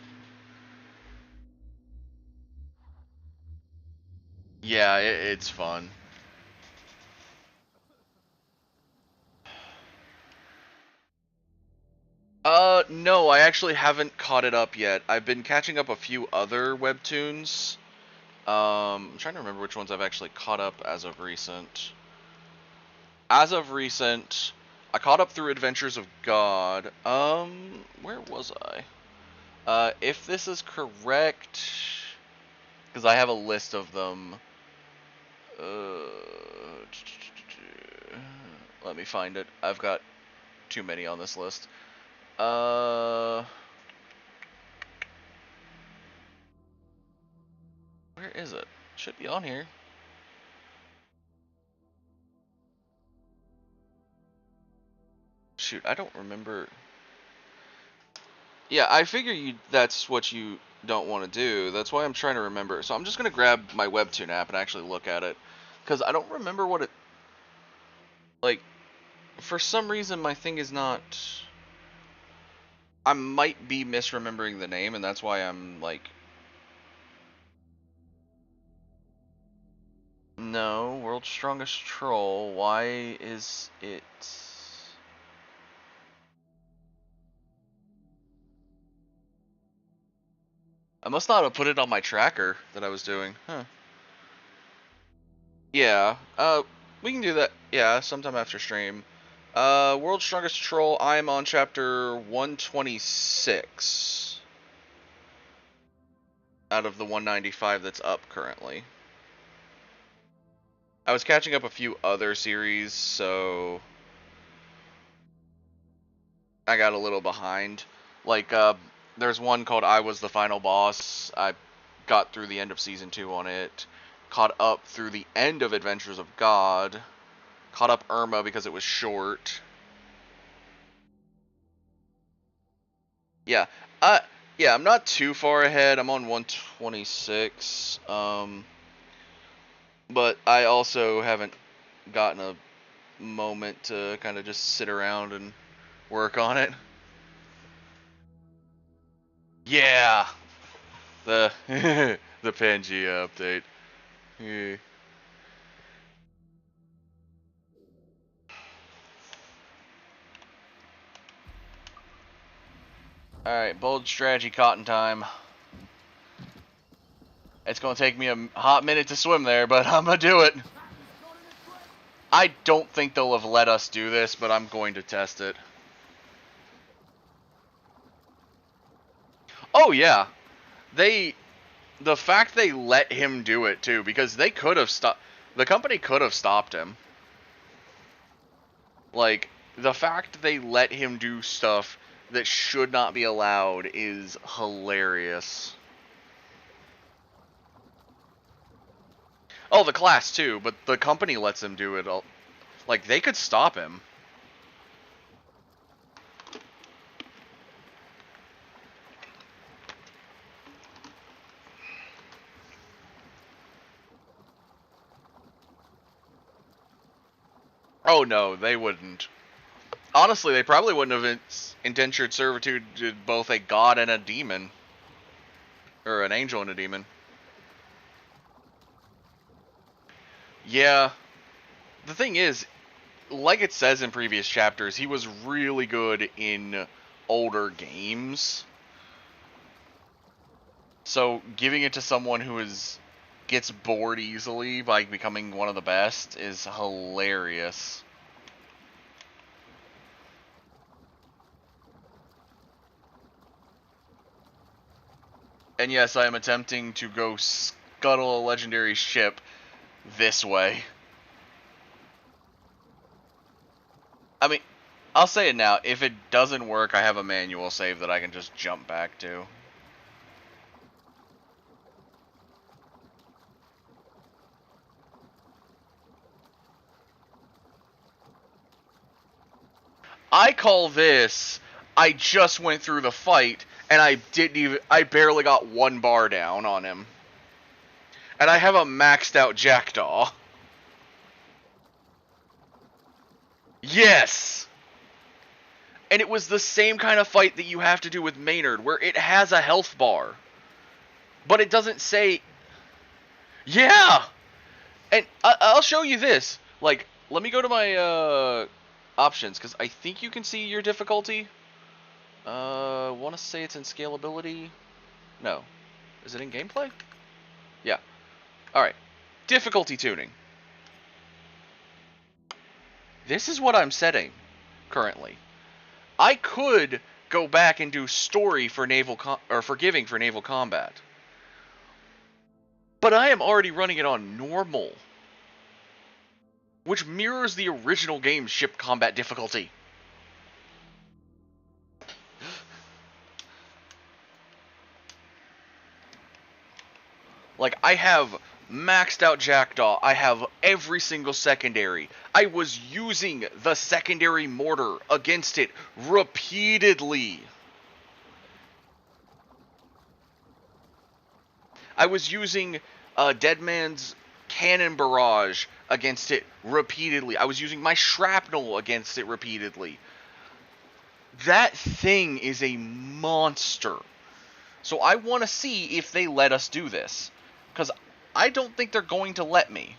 Yeah, it's fun. No, I actually haven't caught it up yet. I've been catching up a few other webtoons. I'm trying to remember which ones I've actually caught up as of recent. As of recent, I caught up through Adventures of God. Where was I? If this is correct, because I have a list of them. Let me find it. I've got too many on this list. Where is it? Should be on here. Shoot, I don't remember. Yeah, I figure that's what you don't want to do. That's why I'm trying to remember. So I'm just going to grab my Webtoon app and actually look at it. Because I don't remember what it... Like, for some reason my thing is not... I might be misremembering the name, and that's why I'm like... No, World's Strongest Troll. Why is it... I must not have put it on my tracker that I was doing. Huh. Yeah, we can do that, yeah, sometime after stream. World's Strongest Troll, I'm on chapter 126. Out of the 195 that's up currently. I was catching up a few other series, so... I got a little behind. Like, there's one called I Was the Final Boss. I got through the end of Season 2 on it. Caught up through the end of Adventures of God. Caught up Irma because it was short. Yeah. Yeah, I'm not too far ahead. I'm on 126. But I also haven't gotten a moment to kind of just sit around and work on it. Yeah! The the Pangea update. Yeah. Alright, bold strategy cotton time. It's gonna take me a hot minute to swim there, but I'm gonna do it. I don't think they'll have let us do this, but I'm going to test it. Oh yeah. The fact they let him do it too, because they could have stopped, the company could have stopped him. Like, the fact they let him do stuff that should not be allowed is hilarious. Oh, the class too, but the company lets him do it all. Like, they could stop him. Oh no, they wouldn't. Honestly, they probably wouldn't have indentured servitude to both a god and a demon. Or an angel and a demon. Yeah. The thing is, like it says in previous chapters, he was really good in older games. So giving it to someone who gets bored easily by becoming one of the best is hilarious. And yes, I am attempting to go scuttle a legendary ship this way. I mean, I'll say it now. If it doesn't work, I have a manual save that I can just jump back to. I call this, I just went through the fight, and I barely got 1 bar down on him. And I have a maxed out Jackdaw. Yes! And it was the same kind of fight that you have to do with Maynard, where it has a health bar. But it doesn't say... Yeah! And I'll show you this. Like, let me go to my, options, because I think you can see your difficulty. Want to say it's in scalability? No. Is it in gameplay? Yeah. Alright. Difficulty tuning. This is what I'm setting currently. I could go back and do story for forgiving for naval combat. But I am already running it on normal, which mirrors the original game's ship combat difficulty. Like, I have maxed out Jackdaw. I have every single secondary. I was using the secondary mortar against it repeatedly. I was using Deadman's cannon barrage against it repeatedly. I was using my shrapnel against it repeatedly. That thing is a monster. So I want to see if they let us do this. Because I don't think they're going to let me.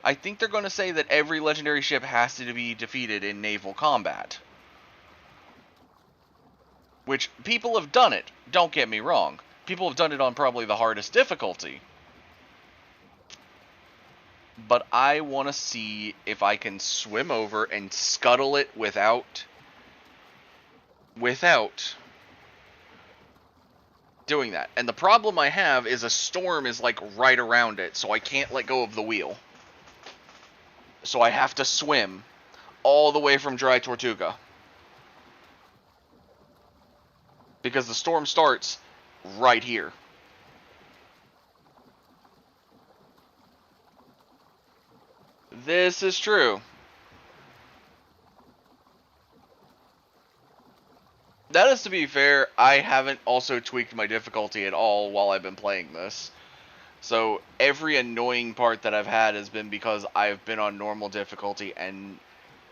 I think they're going to say that every legendary ship has to be defeated in naval combat. Which, people have done it. Don't get me wrong. People have done it on probably the hardest difficulty. But I want to see if I can swim over and scuttle it without doing that. And the problem I have is a storm is like right around it, so I can't let go of the wheel. So I have to swim all the way from Dry Tortuga. Because the storm starts right here. This is true. That is to be fair, I haven't also tweaked my difficulty at all while I've been playing this. So every annoying part that I've had has been because I've been on normal difficulty and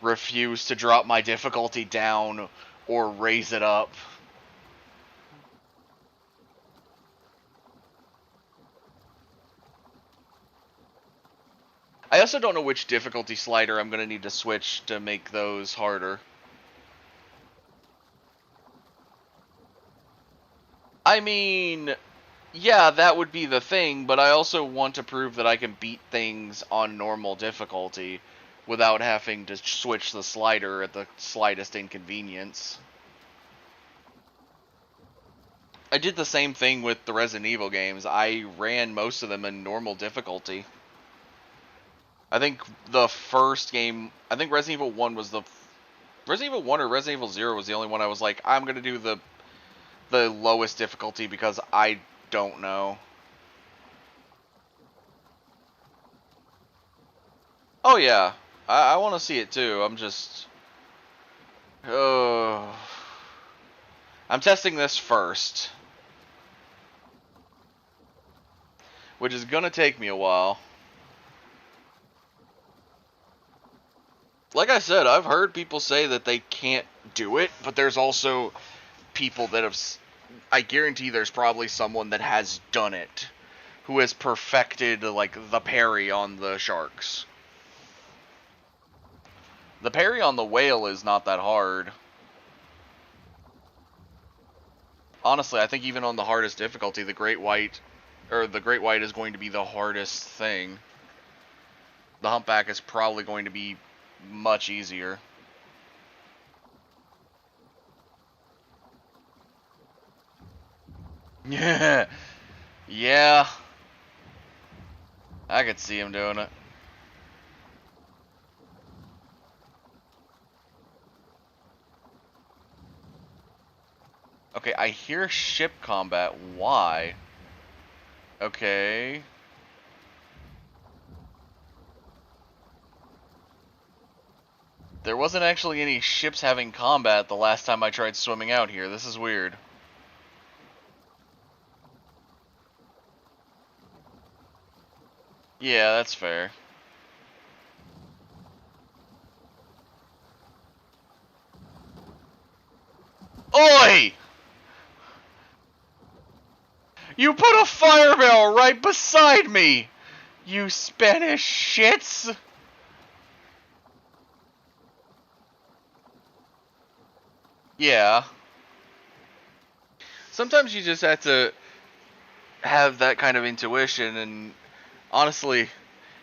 refused to drop my difficulty down or raise it up. I also don't know which difficulty slider I'm going to need to switch to make those harder. I mean, yeah, that would be the thing, but I also want to prove that I can beat things on normal difficulty without having to switch the slider at the slightest inconvenience. I did the same thing with the Resident Evil games. I ran most of them in normal difficulty. I think the first game, I think Resident Evil 1 was the... Resident Evil 1 or Resident Evil 0 was the only one I was like, I'm going to do the lowest difficulty because I don't know. Oh yeah, I want to see it too. I'm just... I'm testing this first. Which is going to take me a while. Like I said, I've heard people say that they can't do it, but there's also people that have... I guarantee there's probably someone that has done it, who has perfected, like, the parry on the sharks. The parry on the whale is not that hard. honestly, I think even on the hardest difficulty, the Great White is going to be the hardest thing. The Humpback is probably going to be much easier. Yeah. Yeah. I could see him doing it. Okay, I hear ship combat. Why? Okay. There wasn't actually any ships having combat the last time I tried swimming out here. This is weird. Yeah, that's fair. Oi! You put a fire barrel right beside me! You Spanish shits! Yeah. Sometimes you just have to have that kind of intuition, and honestly,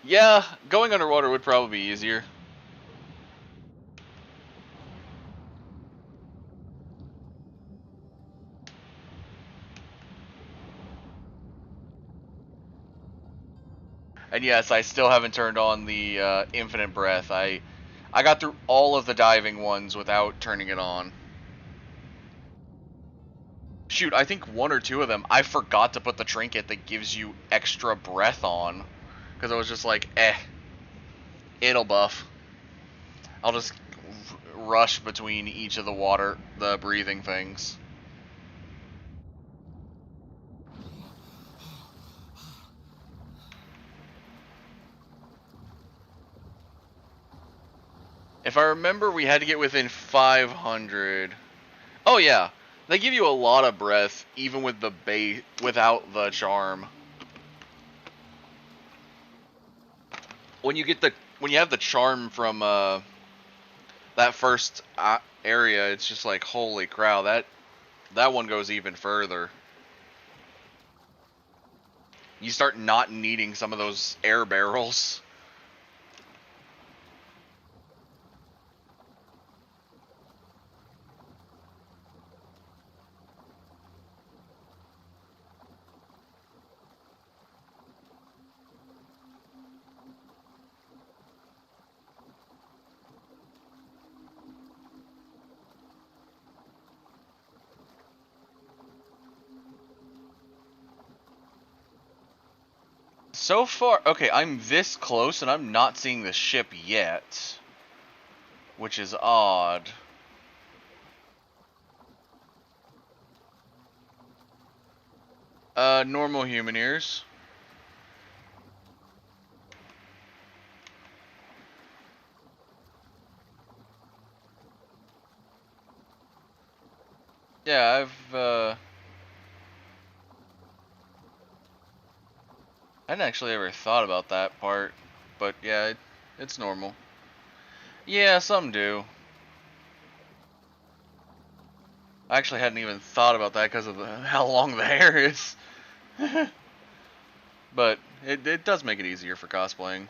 yeah, going underwater would probably be easier. And yes, I still haven't turned on the infinite breath. I got through all of the diving ones without turning it on. Shoot, I think one or two of them, I forgot to put the trinket that gives you extra breath on. Because I was just like, it'll buff. I'll just rush between each of the breathing things. If I remember, we had to get within 500. Oh yeah, they give you a lot of breath, even with the without the charm. When you have the charm from that first area, it's just like, holy crow, that one goes even further. You start not needing some of those air barrels. So far, okay, I'm this close and I'm not seeing the ship yet, which is odd. Normal human ears. Yeah, I hadn't actually ever thought about that part, but yeah, it's normal. Yeah, some do. I actually hadn't even thought about that because of how long the hair is. But it does make it easier for cosplaying.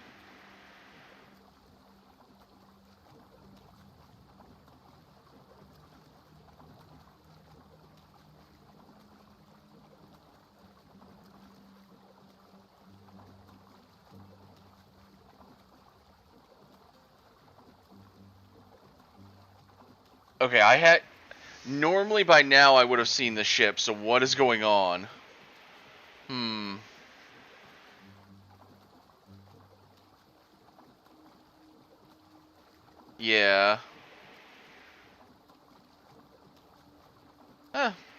Okay, normally by now I would have seen the ship, so what is going on? Yeah.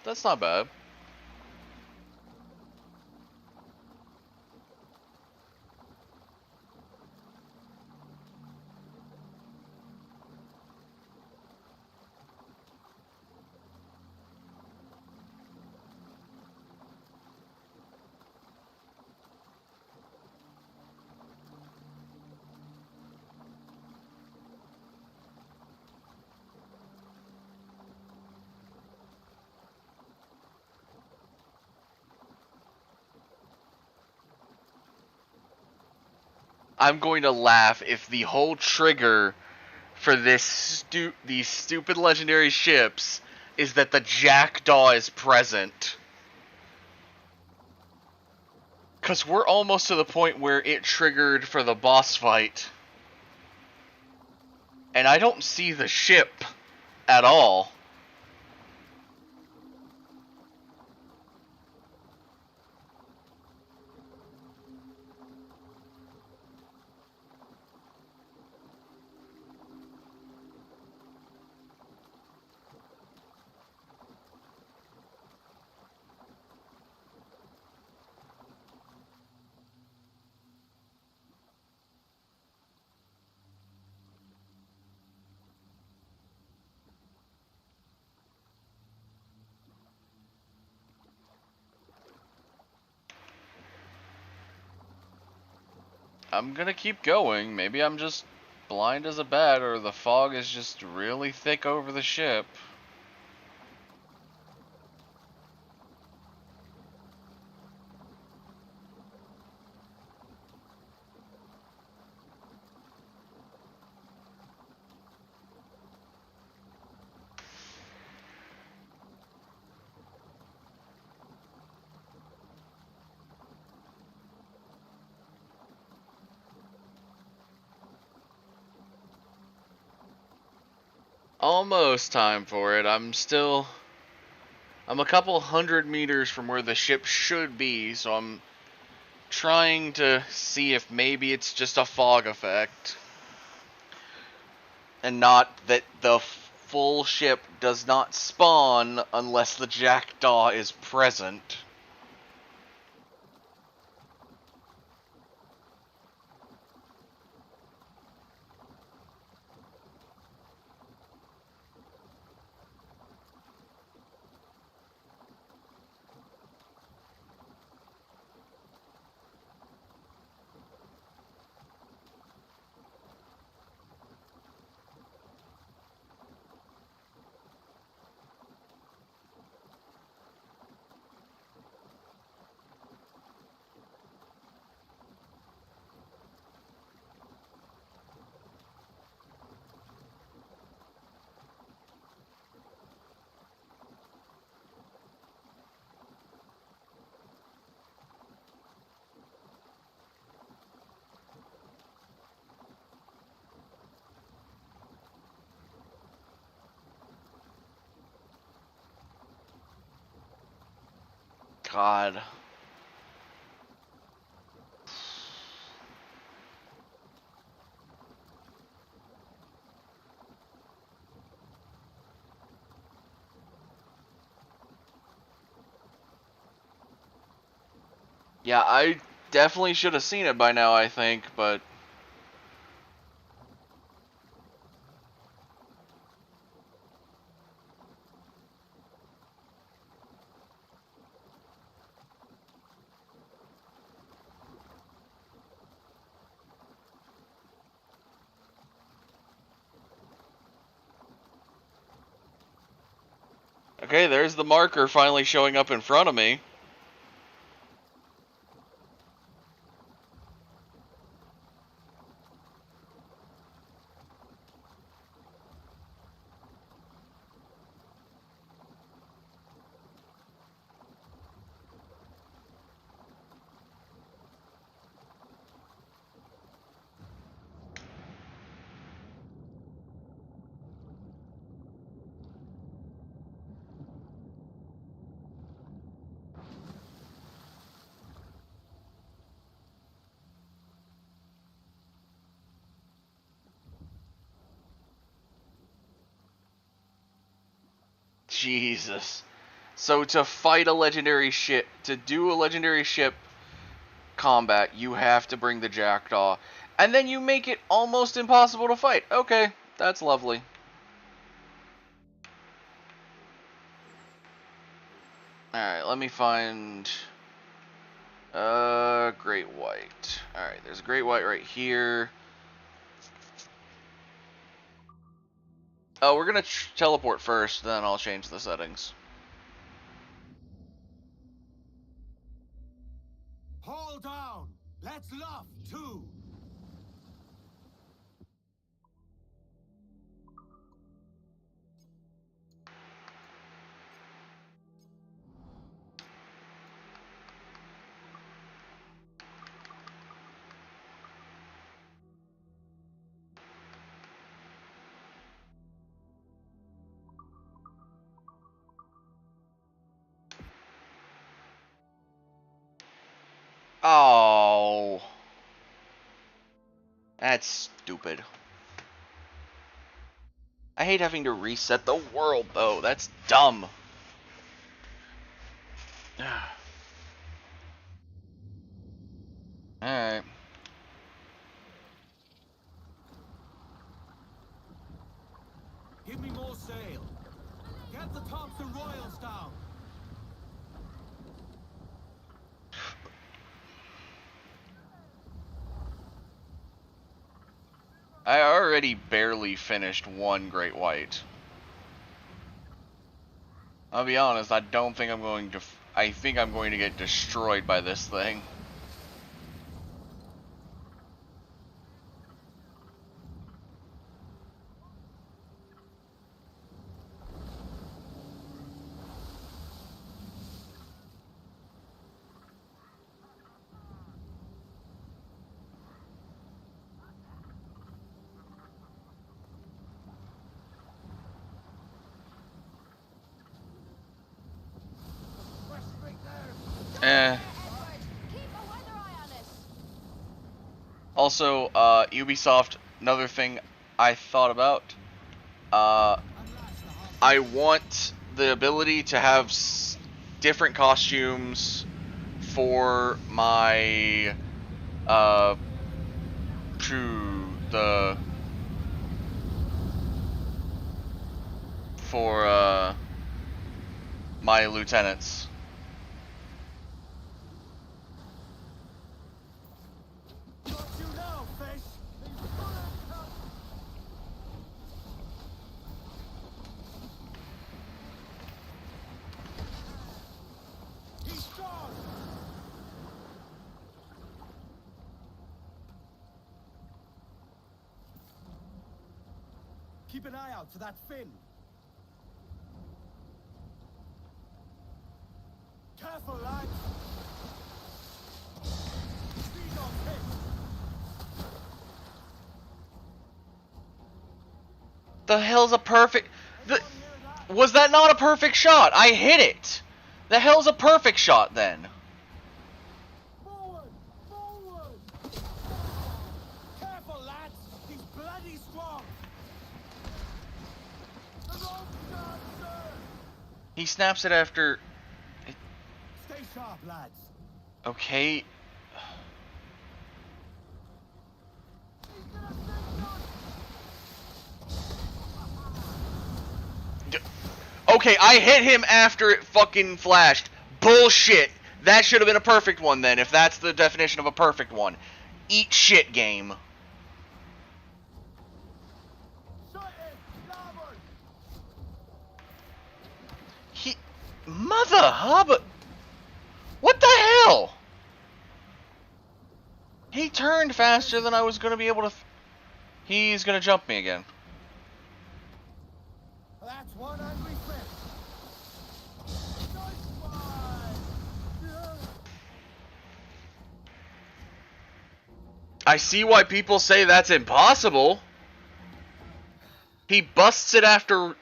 That's not bad. I'm going to laugh if the whole trigger for these stupid legendary ships is that the Jackdaw is present. Because we're almost to the point where it triggered for the boss fight. And I don't see the ship at all. I'm gonna keep going. Maybe I'm just blind as a bat, or the fog is just really thick over the ship. Almost time for it. I'm a couple hundred meters from where the ship should be, so I'm trying to see if maybe it's just a fog effect. And not that the full ship does not spawn unless the Jackdaw is present. God. Yeah, I definitely should have seen it by now, I think, but... Okay, there's the marker finally showing up in front of me. Jesus. So to fight a legendary ship, to do a legendary ship combat, you have to bring the Jackdaw. And then you make it almost impossible to fight. Okay, that's lovely. Alright, let me find... Great White. Alright, there's a Great White right here. Oh, we're gonna teleport first, then I'll change the settings. Hold down! Let's luff, too! That's stupid. I hate having to reset the world, though. That's dumb. Alright. Give me more sail. Get the Thompson Royals down. I already barely finished one Great White. I'll be honest, I don't think I'm going to... I think I'm going to get destroyed by this thing. Also, Ubisoft, another thing I thought about, I want the ability to have different costumes for my, my lieutenants. Got you now, fish. He's gone. Keep an eye out for that fin. Careful, lads. Speed on him. The hell's a perfect... Was that not a perfect shot? I hit it! The hell's a perfect shot, then? Forward! Forward! Careful, lads! He's bloody strong! The rope's down, sir! He snaps it after... Stay sharp, lads! Okay. Okay, I hit him after it fucking flashed. Bullshit. That should have been a perfect one then, if that's the definition of a perfect one. Eat shit, game. He... Mother hubba... What the hell? He turned faster than I was going to be able to... He's going to jump me again. That's one angry fish. Nice one. Yeah. I see why people say that's impossible. He busts it after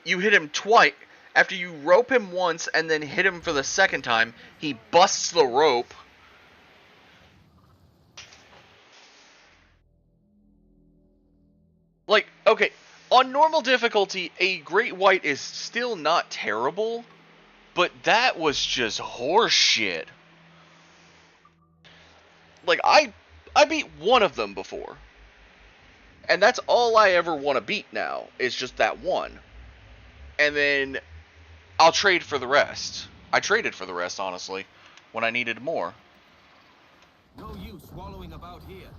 you hit him twice. After you rope him once and then hit him for the second time, he busts the rope. Like, okay, on normal difficulty, a Great White is still not terrible, but that was just horseshit. Like, I beat one of them before. And that's all I ever want to beat now, is just that one. And then I'll trade for the rest. I traded for the rest, honestly, when I needed more. No use wallowing about here.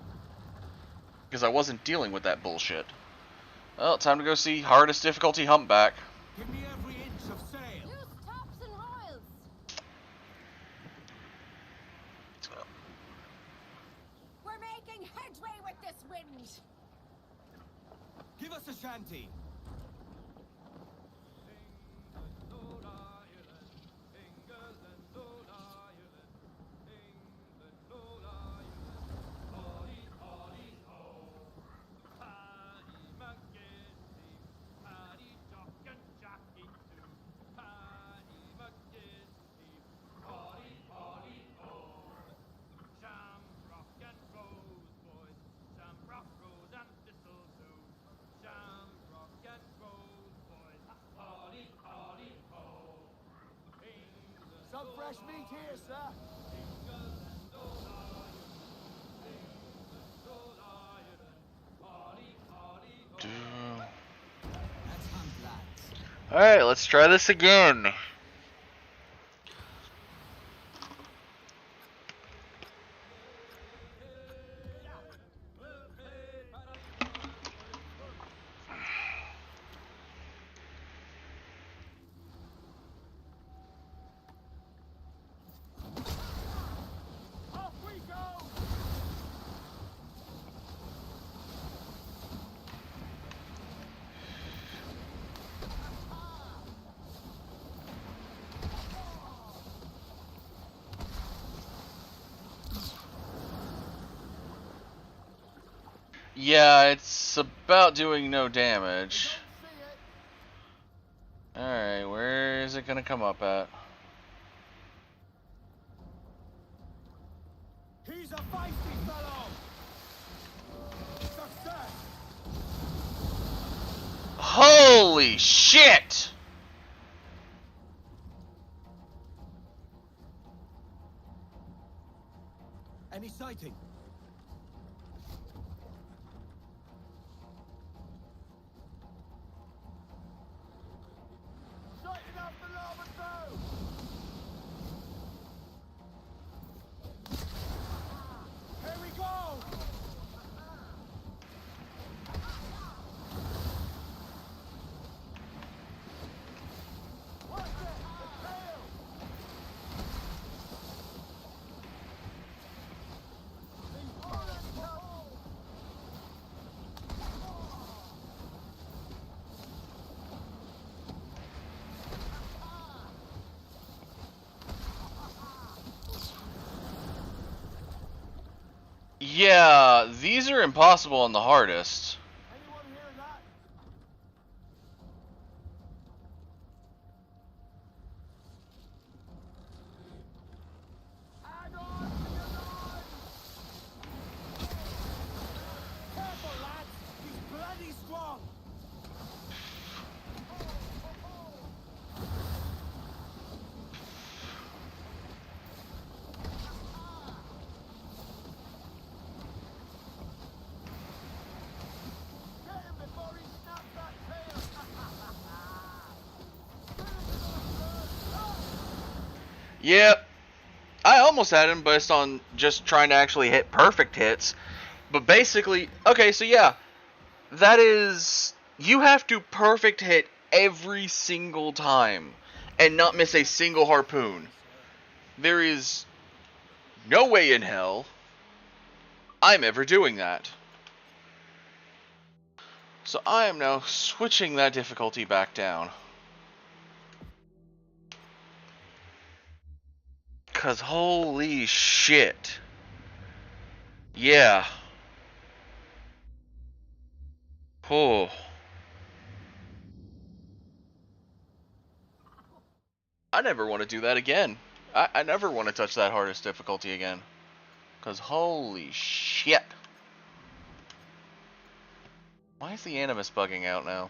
Because I wasn't dealing with that bullshit. Well, time to go see hardest difficulty humpback. Give me every inch of sail. Use tops and royals. We're making headway with this wind. Give us a shanty. fresh meat here, sir. Let's hunt, lads. Alright, let's try this again. Off we go! Yeah, it's about doing no damage. Alright, where is it gonna come up at? He's a feisty fellow. Success. Holy shit! Any sighting? Straighten up the larboard bow. Here we go. What's it? The tail. These bullets go. Yeah, these are impossible on the hardest. Anyone hear that? Hang on to your line! Careful, lads! He's bloody strong! Get him before he snaps that tail! Yep. I almost had him based on just trying to actually hit perfect hits. But basically, okay, so yeah. That is, you have to perfect hit every single time and not miss a single harpoon. There is no way in hell I'm ever doing that. So I am now switching that difficulty back down. Cause holy shit. Yeah. Oh. I never want to do that again. I never want to touch that hardest difficulty again. Cause holy shit. Why is the Animus bugging out now?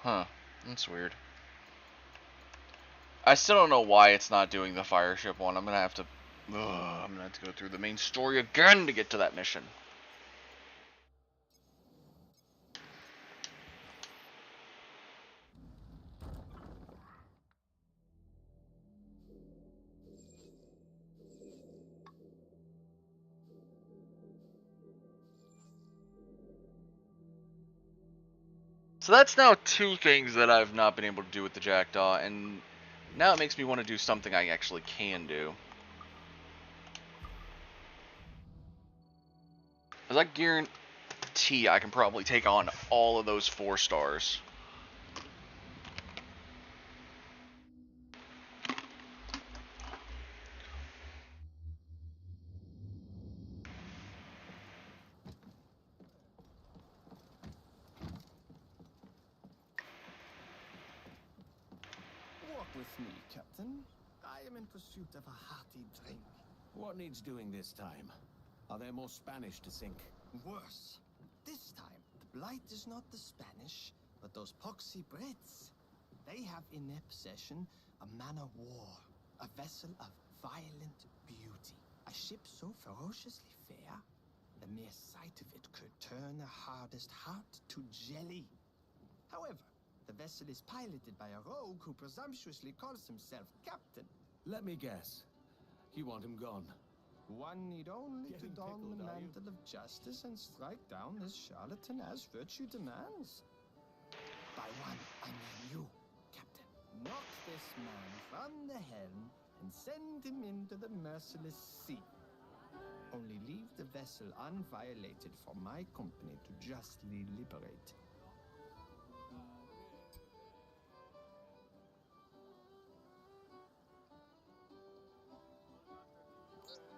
Huh. That's weird. I still don't know why it's not doing the fire ship one. I'm gonna have to go through the main story again to get to that mission. So that's now two things that I've not been able to do with the Jackdaw, and now it makes me want to do something I actually can do. Because I guarantee I can probably take on all of those 4 stars. with me, Captain. I am in pursuit of a hearty drink. What needs doing this time? Are there more Spanish to sink? Worse. This time, the blight is not the Spanish, but those poxy Brits. They have in their possession a man of war, a vessel of violent beauty, a ship so ferociously fair, the mere sight of it could turn the hardest heart to jelly. However, the vessel is piloted by a rogue who presumptuously calls himself captain. Let me guess. You want him gone? One need only to Getting don pickled, the are you? mantle of justice and strike down this charlatan as virtue demands. By one, I mean you, Captain. Knock this man from the helm and send him into the merciless sea. Only leave the vessel unviolated for my company to justly liberate.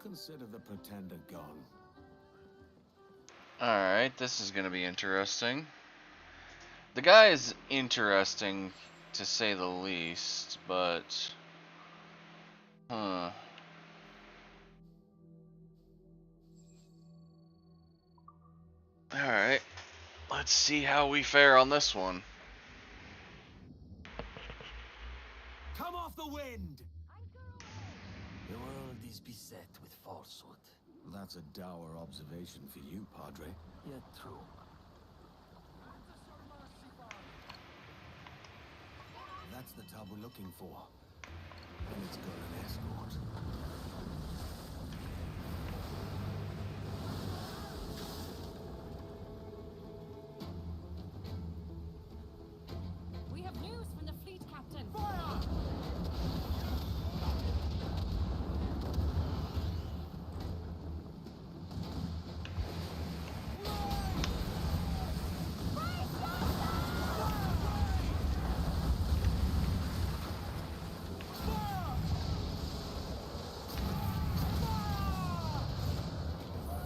Consider the pretender gone. Alright, this is gonna be interesting. The guy is interesting, to say the least, but... Alright, let's see how we fare on this one. Come off the wind! The world is beset with falsehood. That's a dour observation for you, Padre. Yet true. That's the tub we're looking for. And it's got an escort. We have news from the fleet, Captain.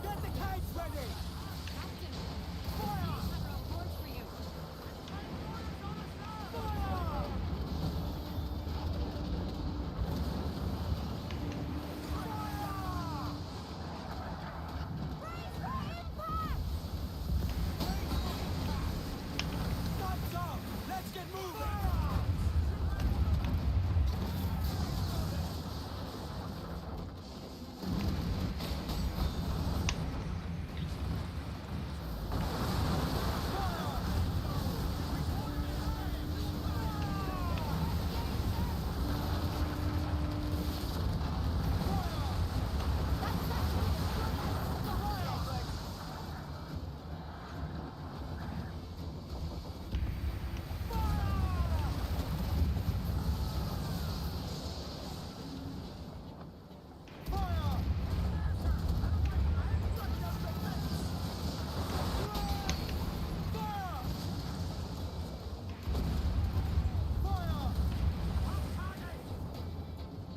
Get the kites ready! Captain, we have a report for you. Guns up! Let's get moving!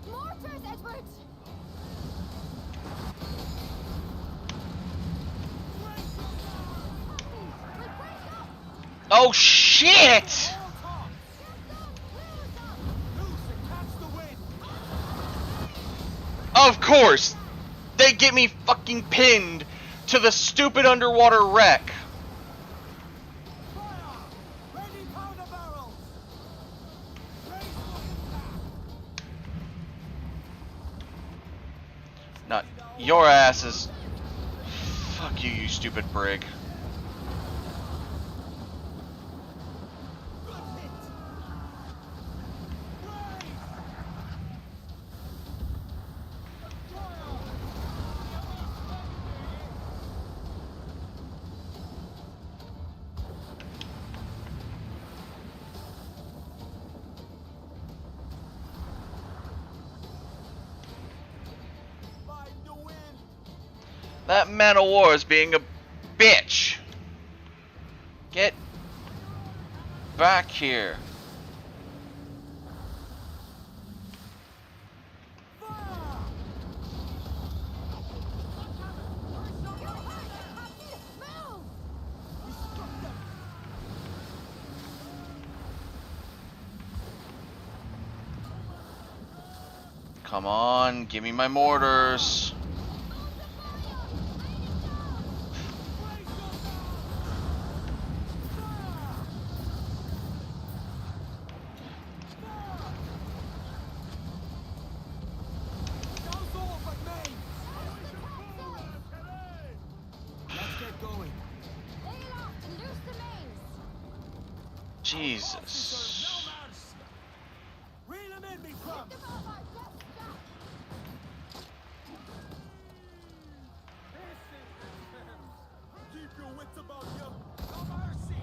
Mortars, Edward! Oh shit! Of course! They get me fucking pinned to the stupid underwater wreck. Ready powder barrels! Not your asses. Fuck you, you stupid brig. Find the wind! That man of war is being a bitch. Get back here. Come on, give me my mortars. Let's get going. Lay aloft and loose the mains. Jesus. Reel him in, me crumb. Them off our death trap. Keep your wits about you. No mercy.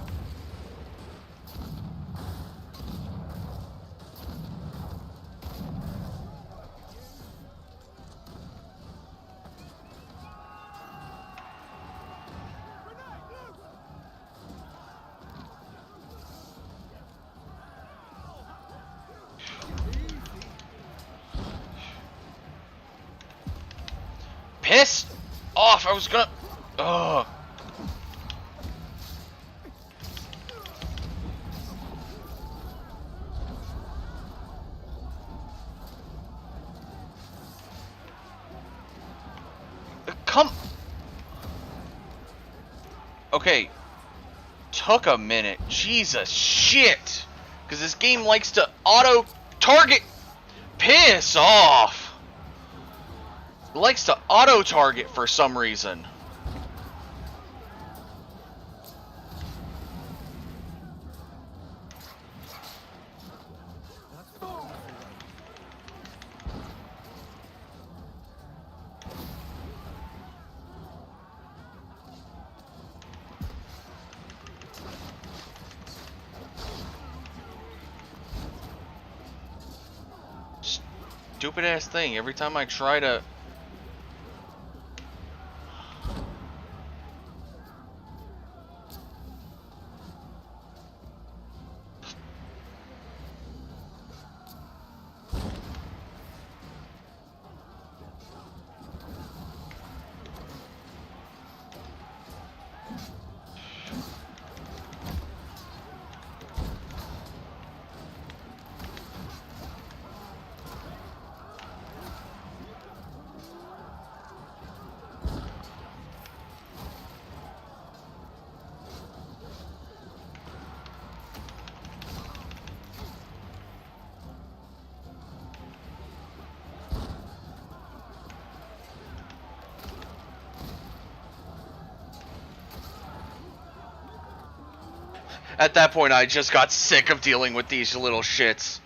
Pissed off. I was gonna. Ugh. Come. Okay. Took a minute. Jesus shit. Because this game likes to auto target. Piss off. It likes to auto target for some reason. Stupid ass thing. Every time I try to. At that point, I just got sick of dealing with these little shits.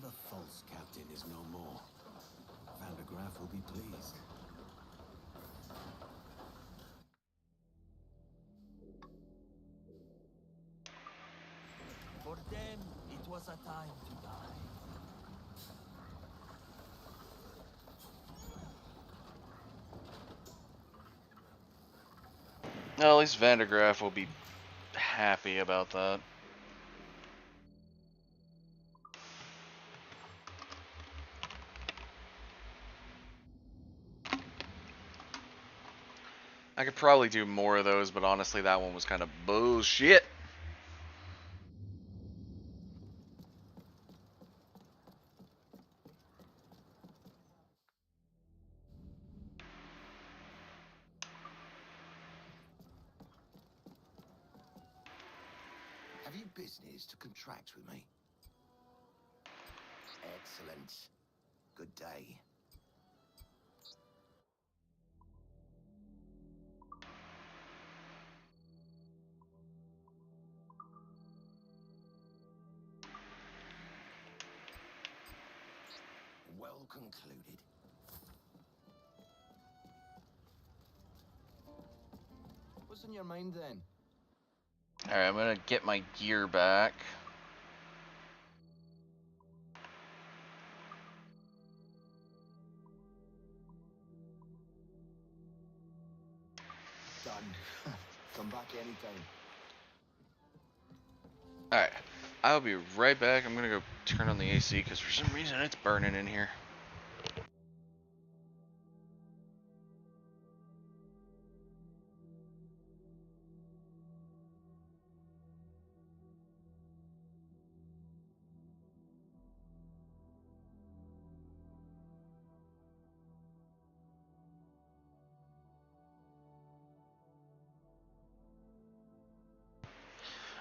The false captain is no more. Van der Graaf will be pleased. For them, it was a time to die. Well, at least Van der Graaf will be happy about that. I could probably do more of those, but honestly, that one was kind of bullshit. Have you business to contract with me? Excellent. Good day. Well concluded. What's on your mind then? Alright, I'm gonna get my gear back. Done. Come back anytime. Alright. I'll be right back. I'm gonna go turn on the AC because for some reason it's burning in here.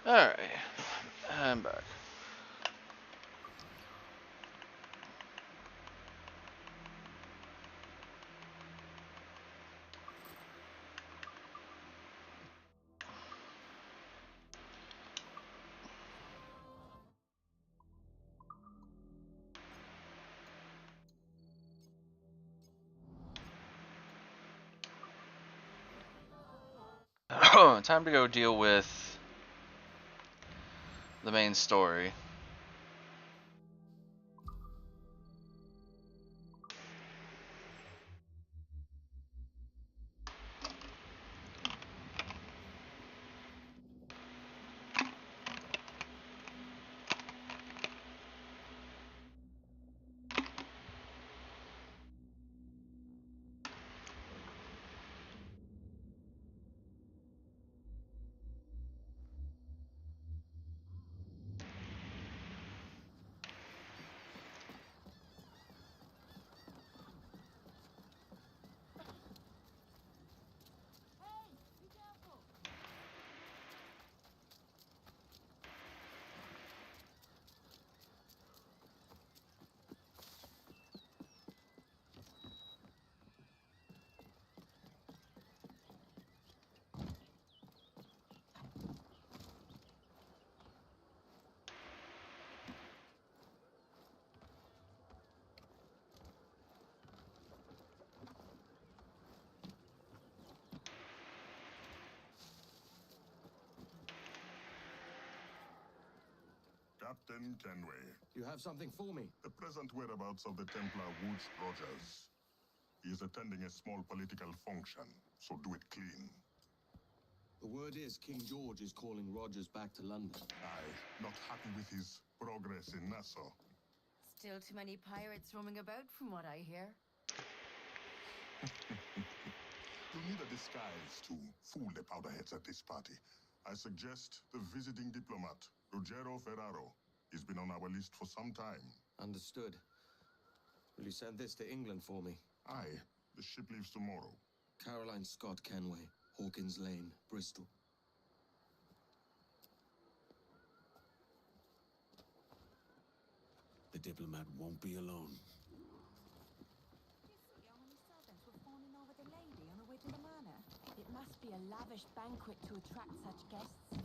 Alright, I'm back. Time to go deal with the main story. Hey, be careful. Captain Kenway, You have something for me? the present whereabouts of the Templar Woods Rogers. He is attending a small political function, so do it clean. The word is King George is calling Rogers back to London. Aye, not happy with his progress in Nassau. Still too many pirates roaming about, from what I hear. You'll need a disguise to fool the powderheads at this party. I suggest the visiting diplomat, Ruggiero Ferraro. He's been on our list for some time. Understood. Will you send this to England for me? Aye, the ship leaves tomorrow. Caroline Scott Kenway, Hawkins Lane, Bristol. The diplomat won't be alone. You see how many servants were fawning over the lady on her way to the manor? It must be a lavish banquet to attract such guests.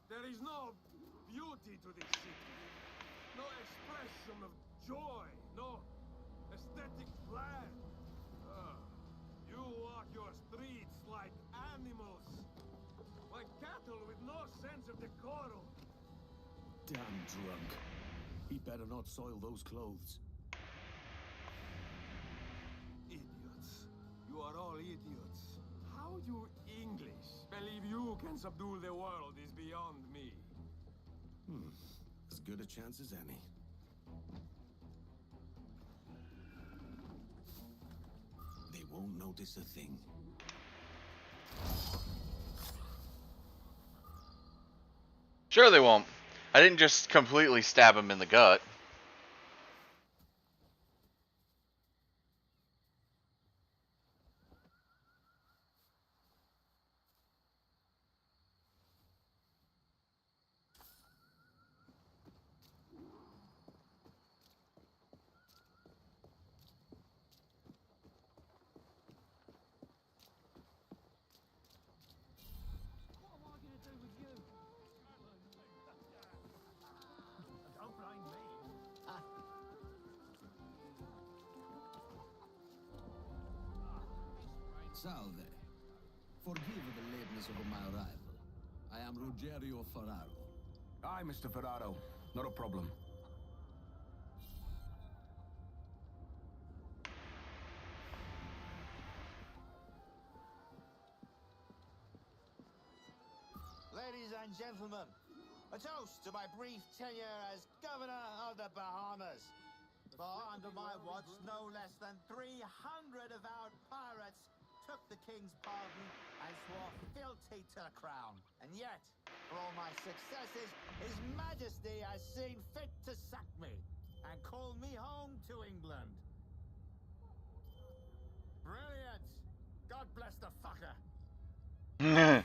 There is no beauty to this city. No expression of joy. No aesthetic plan. You walk your streets like animals. Like cattle with no sense of decorum. Damn drunk. He'd better not soil those clothes. Idiots. You are all idiots. How you English believe you can subdue the world is beyond me. As good a chance as any. They won't notice a thing. Sure they won't. I didn't just completely stab him in the gut. Salve. Forgive the lateness of my arrival. I am Ruggiero Ferraro. Aye, Mr. Ferraro. Not a problem. Ladies and gentlemen, a toast to my brief tenure as Governor of the Bahamas. For under my watch, no less than 300 avowed pirates took the king's pardon and swore fealty to the crown. And yet, for all my successes, His Majesty has seen fit to sack me and call me home to England. Brilliant! God bless the fucker! Hooray!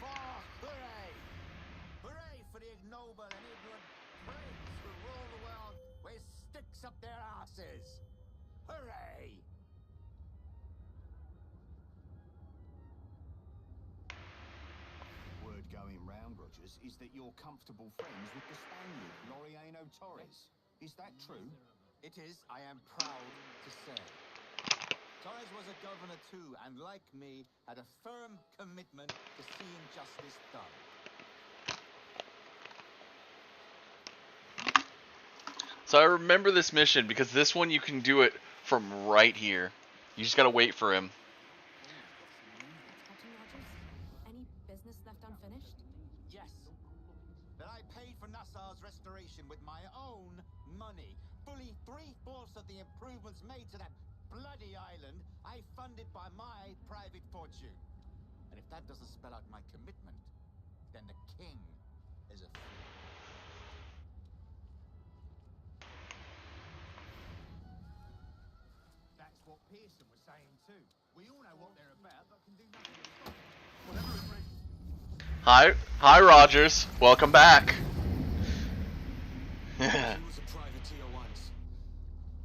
Hooray for the ignoble and ignorant prigs who rule the world with sticks up their asses! Hooray! Word going round, Rogers, is that you're comfortable friends with the Spaniard, Laureano Torres. Is that true? It is, I am proud to say. Torres was a governor too, and like me, had a firm commitment to seeing justice done. So I remember this mission because this one you can do it from right here. You just gotta wait for him. Captain Rogers, any business left unfinished? Yes, that I paid for Nassau's restoration with my own money. Fully 3/4 of the improvements made to that bloody island, I funded by my private fortune. And if that doesn't spell out my commitment, then the king is a fool. That's what Pearson was saying too. We all know what they're about, but can do nothing to stop it. Whatever it brings. Hi Rogers. Welcome back. He was a privateer once.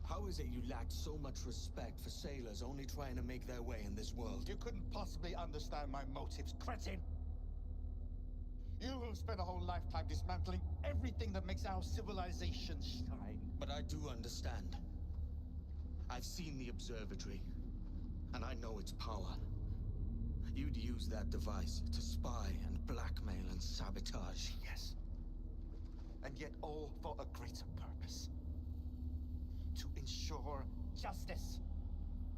How is it you lack so much respect for sailors only trying to make their way in this world? You couldn't possibly understand my motives, cretin! You will spend a whole lifetime dismantling everything that makes our civilization shine. But I do understand. I've seen the observatory, and I know its power. You'd use that device to spy and blackmail and sabotage. Yes. And yet all for a greater purpose. To ensure justice.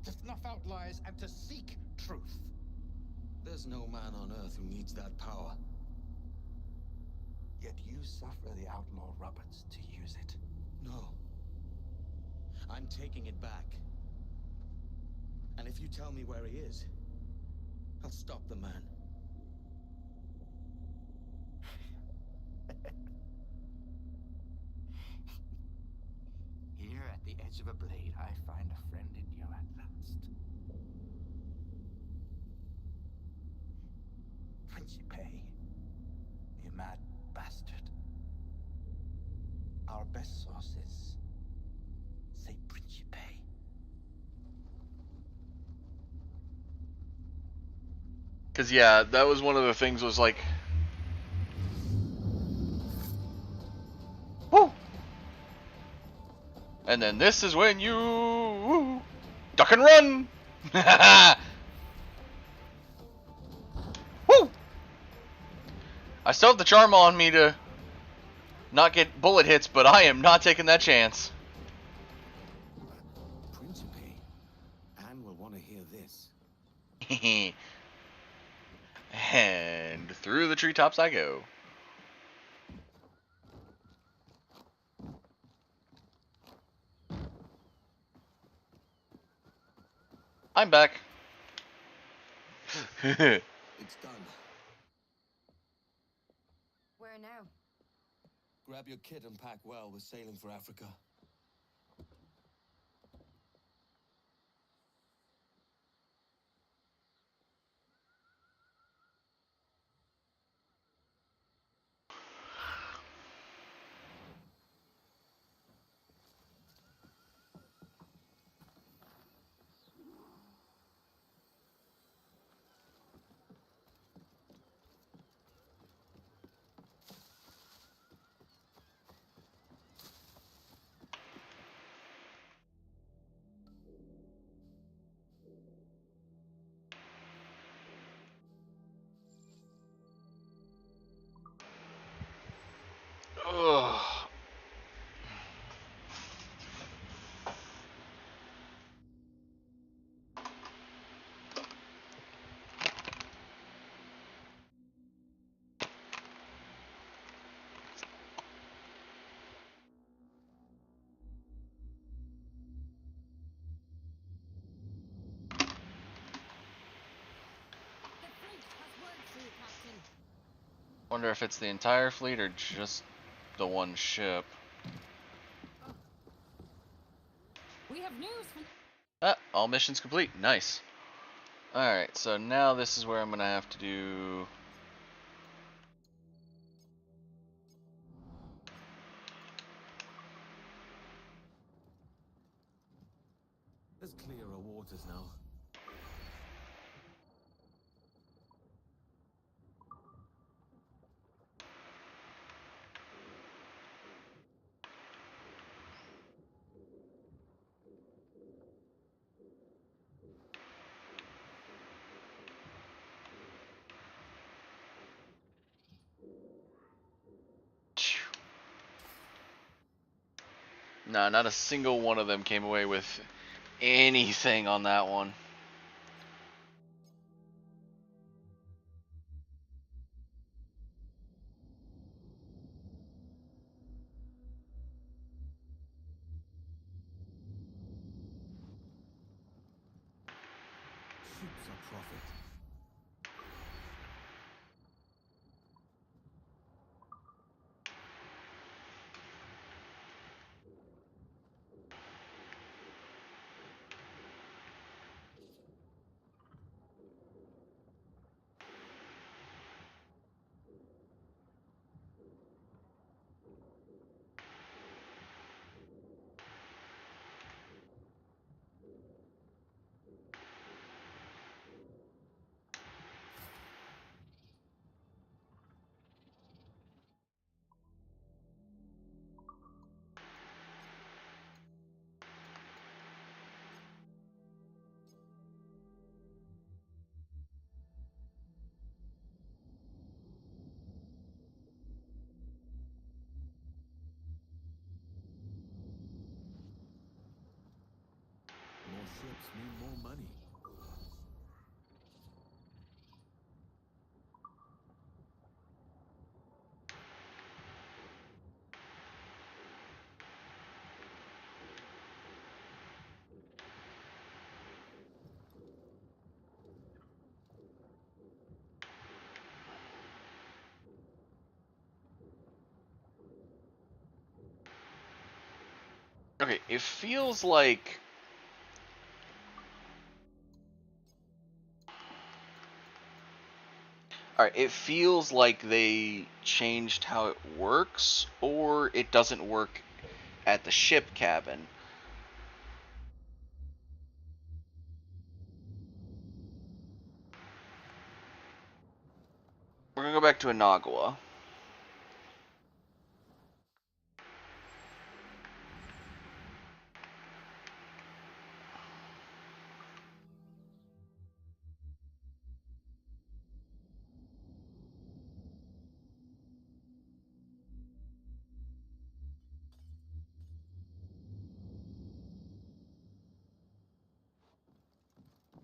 To snuff out lies and to seek truth. There's no man on Earth who needs that power. Yet you suffer the outlaw Roberts to use it. No. I'm taking it back. And if you tell me where he is, I'll stop the man. Here at the edge of a blade, I find a friend in you at last. Principe, you mad bastard. Our best sources say Principe. Cause yeah, that was one of the things was like, woo! And then this is when you duck and run! Woo! I still have the charm on me to not get bullet hits, but I am not taking that chance. Principe? Anne will want to hear this. And through the treetops I go. I'm back. It's done. Where now? Grab your kit and pack well. We're sailing for Africa. Wonder if it's the entire fleet or just the one ship. We have news from. Ah, all missions complete. Nice. Alright, so now this is where I'm gonna have to do... There's clearer waters now. Nah, not a single one of them came away with anything on that one. Ships are profit. More ships mean more money. Okay, it feels like... Alright, it feels like they changed how it works, or it doesn't work at the ship cabin. We're gonna go back to Inagua.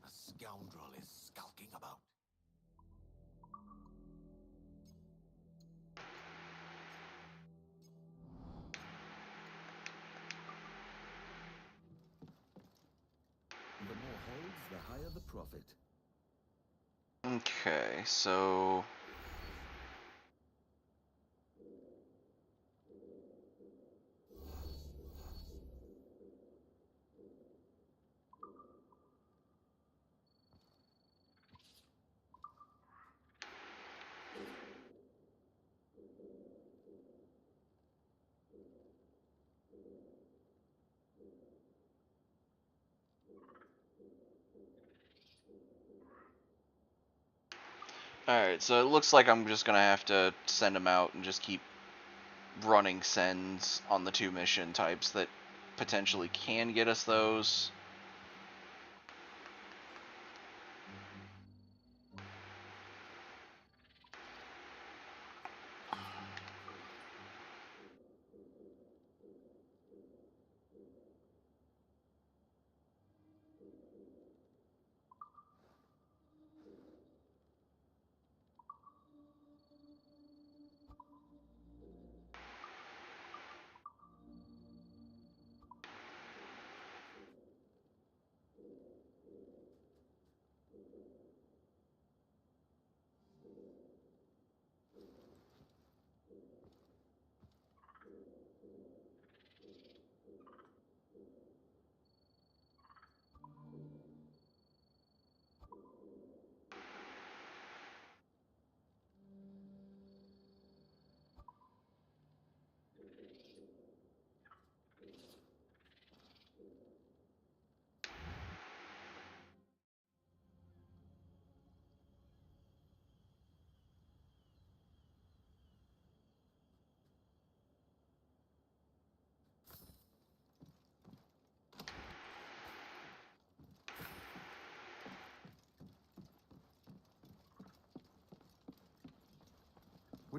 A scoundrel is skulking about. The more holds, the higher the profit. Okay, so... Alright, so it looks like I'm just gonna have to send them out and just keep running sends on the two mission types that potentially can get us those.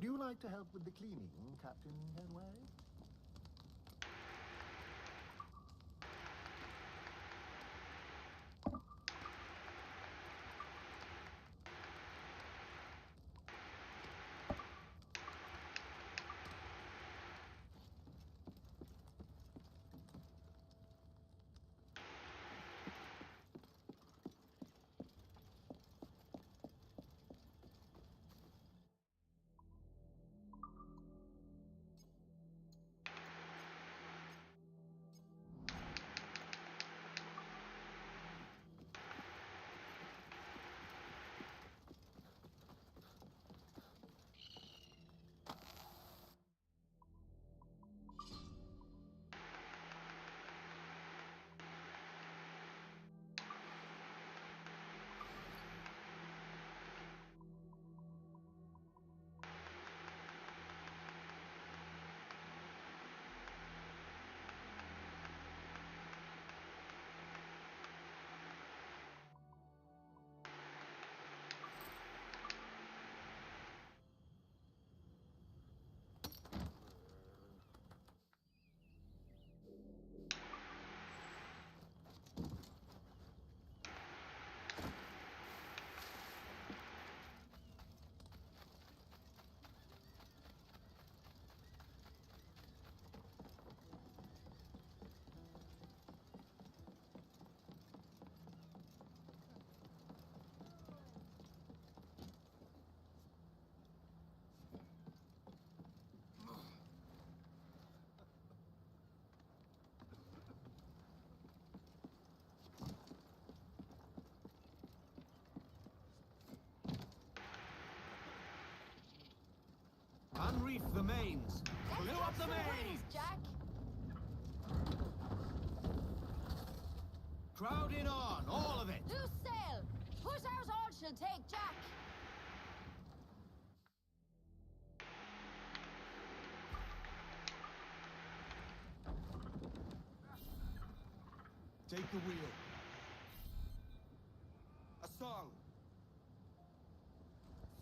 Would you like to help with the cleaning, Captain Kenway? Unreef the mains! Blew up the mains! Jack! Crowd in on, all of it! Loose sail! Put out all she'll take, Jack! Take the wheel. A song.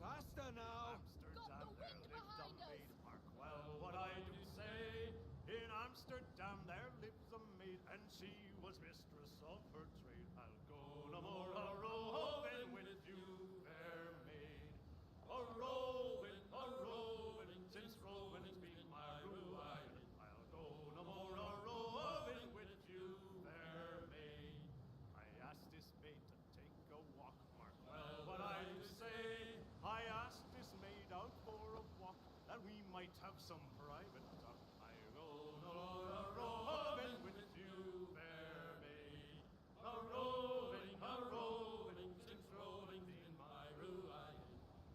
Faster now! Amsterdam, there lives a maid, mark well what I do say. In Amsterdam there lives a maid, and she was mistress of her trade. I'll go no more a-rowing with you, fair maid. A-rowing, since rowing's been my ruin. I'll go no more a-rowing with you, fair maid. I asked this maid to take a walk, mark well what I do say. I asked this maid out for a walk, that we might have some private talk. I go no more a-rowing with you, fair maid. A-rowing, since rowing's been my ruin.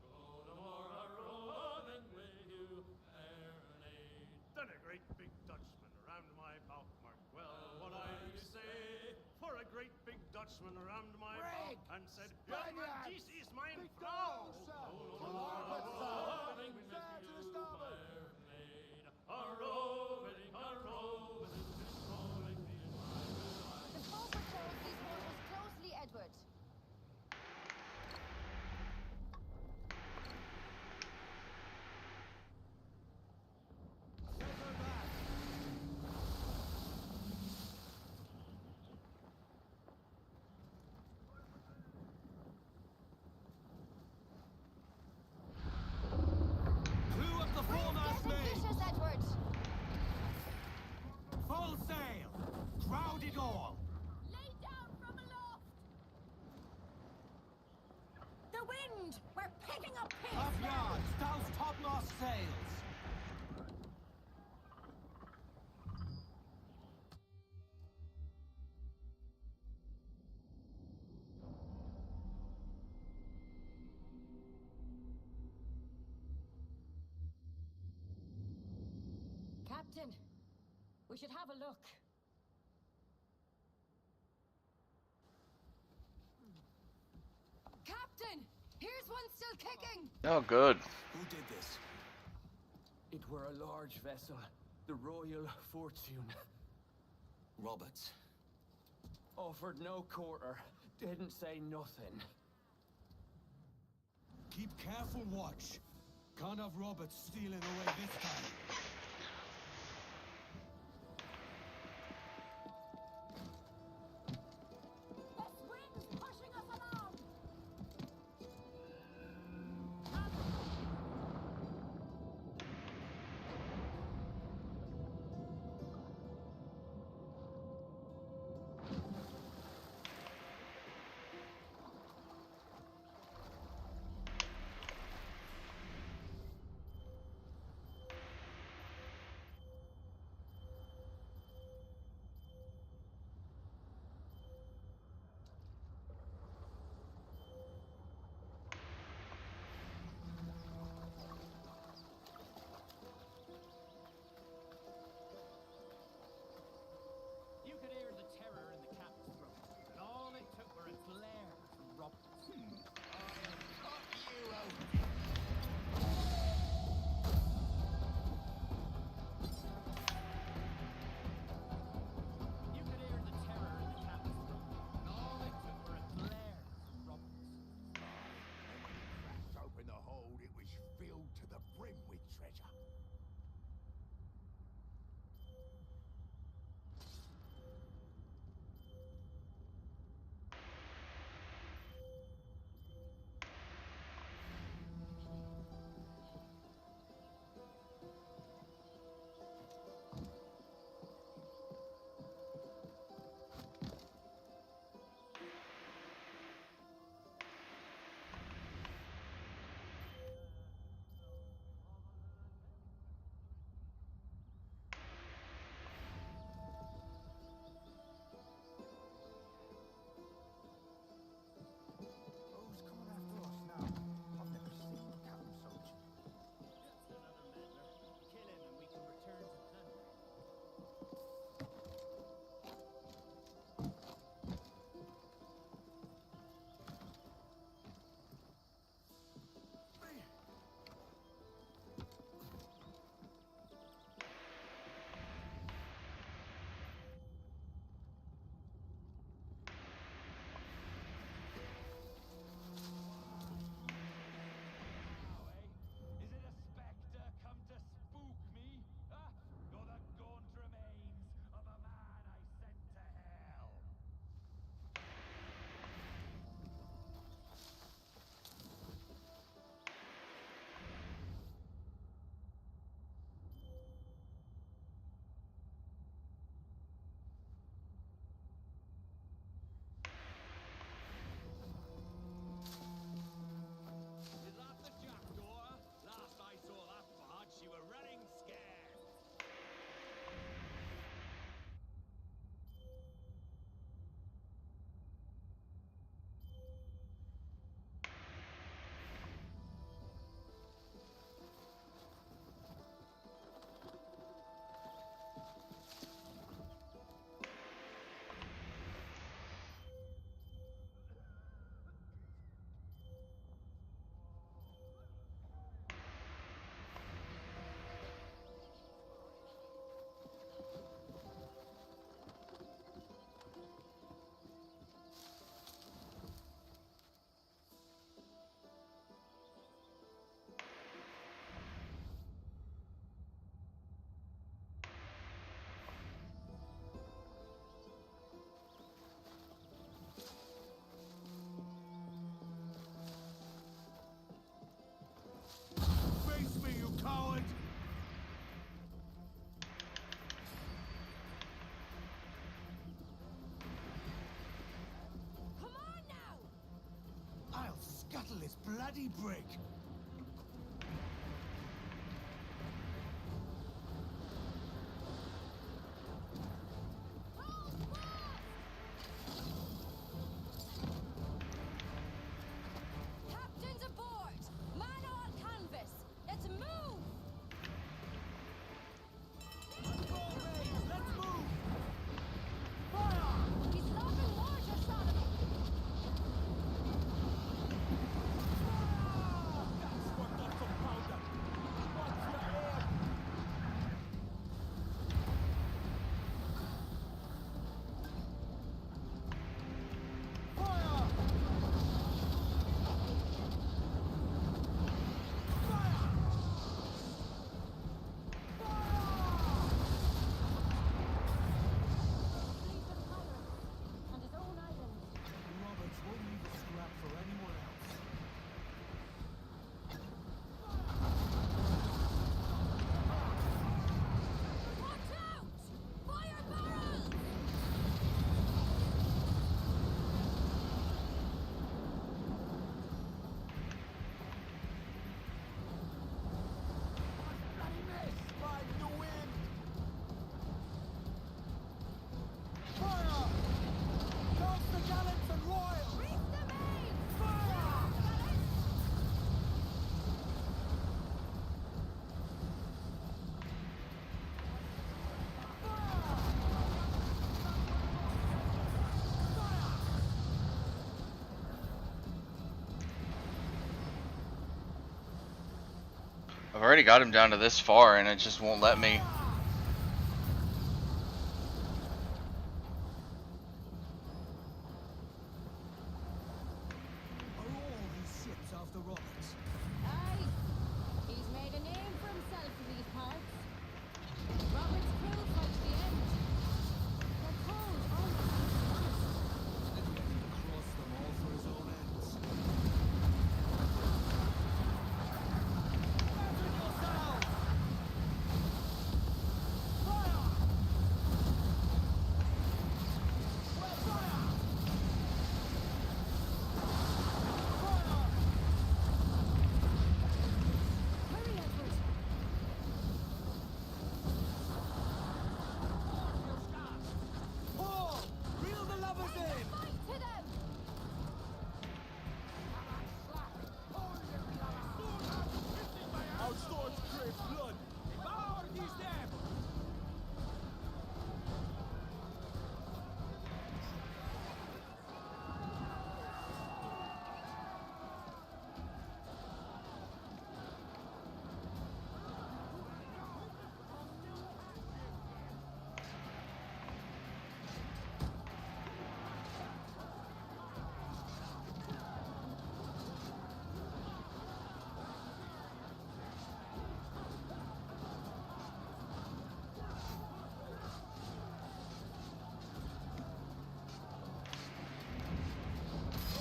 Go no more a-rowing with you, fair maid. Then a great big Dutchman round my bow, mark well what I do say. For a great big Dutchman round my bow, and said, "Ja, this is mein Frau." Go no more a-rowing with you, fair maid. A-rowing, since rowing's been my ruin. The forward towards these waters closely, Edward. Blew up the foremast main! Vicious, Edward! Full sail! Crowd it all! Lay down from aloft! The wind! We're picking up pace! Up yards! Douse topmast sails! Captain, we should have a look. Captain! Here's one still kicking! Oh, good. Who did this? It were a large vessel, the Royal Fortune. Roberts. Offered no quarter, didn't say nothing. Keep careful watch. Can't have Roberts stealing away this time. This wind's pushing us along! You could hear the terror in the cat's throat, and all it took were a glare from Roberts. You could hear the terror in the cat's throat, and all it took were a glare from Roberts. And when he cracked open the hold, it was filled to the brim with treasure. Who's coming after us now? I've never seen Captain so cheap. That's another meddler. Kill him and we can return to plunder. Is it a spectre come to spook me? Ah, you're the gaunt remains of a man I sent to hell. Is that the jackdaw? Last I saw that barge, she were running scared. Face me, you coward! Come on now! I'll scuttle his bloody brig! Captains aboard! Man on canvas! Let's move! Let's move! He's lobbing water, son of a... I've already got him down to this far, and it just won't let me. Are all these ships after Roberts? Aye. He's made a name for himself in these parts. Robert's crew fight to the end. They're called almost And yet he crossed them all for his own ends. Imagine yourselves! Fire! Well, fire! Hurry, Edward. Paul! Reel the lovers in! Fight to them! Our swords crave blood. Devour these them.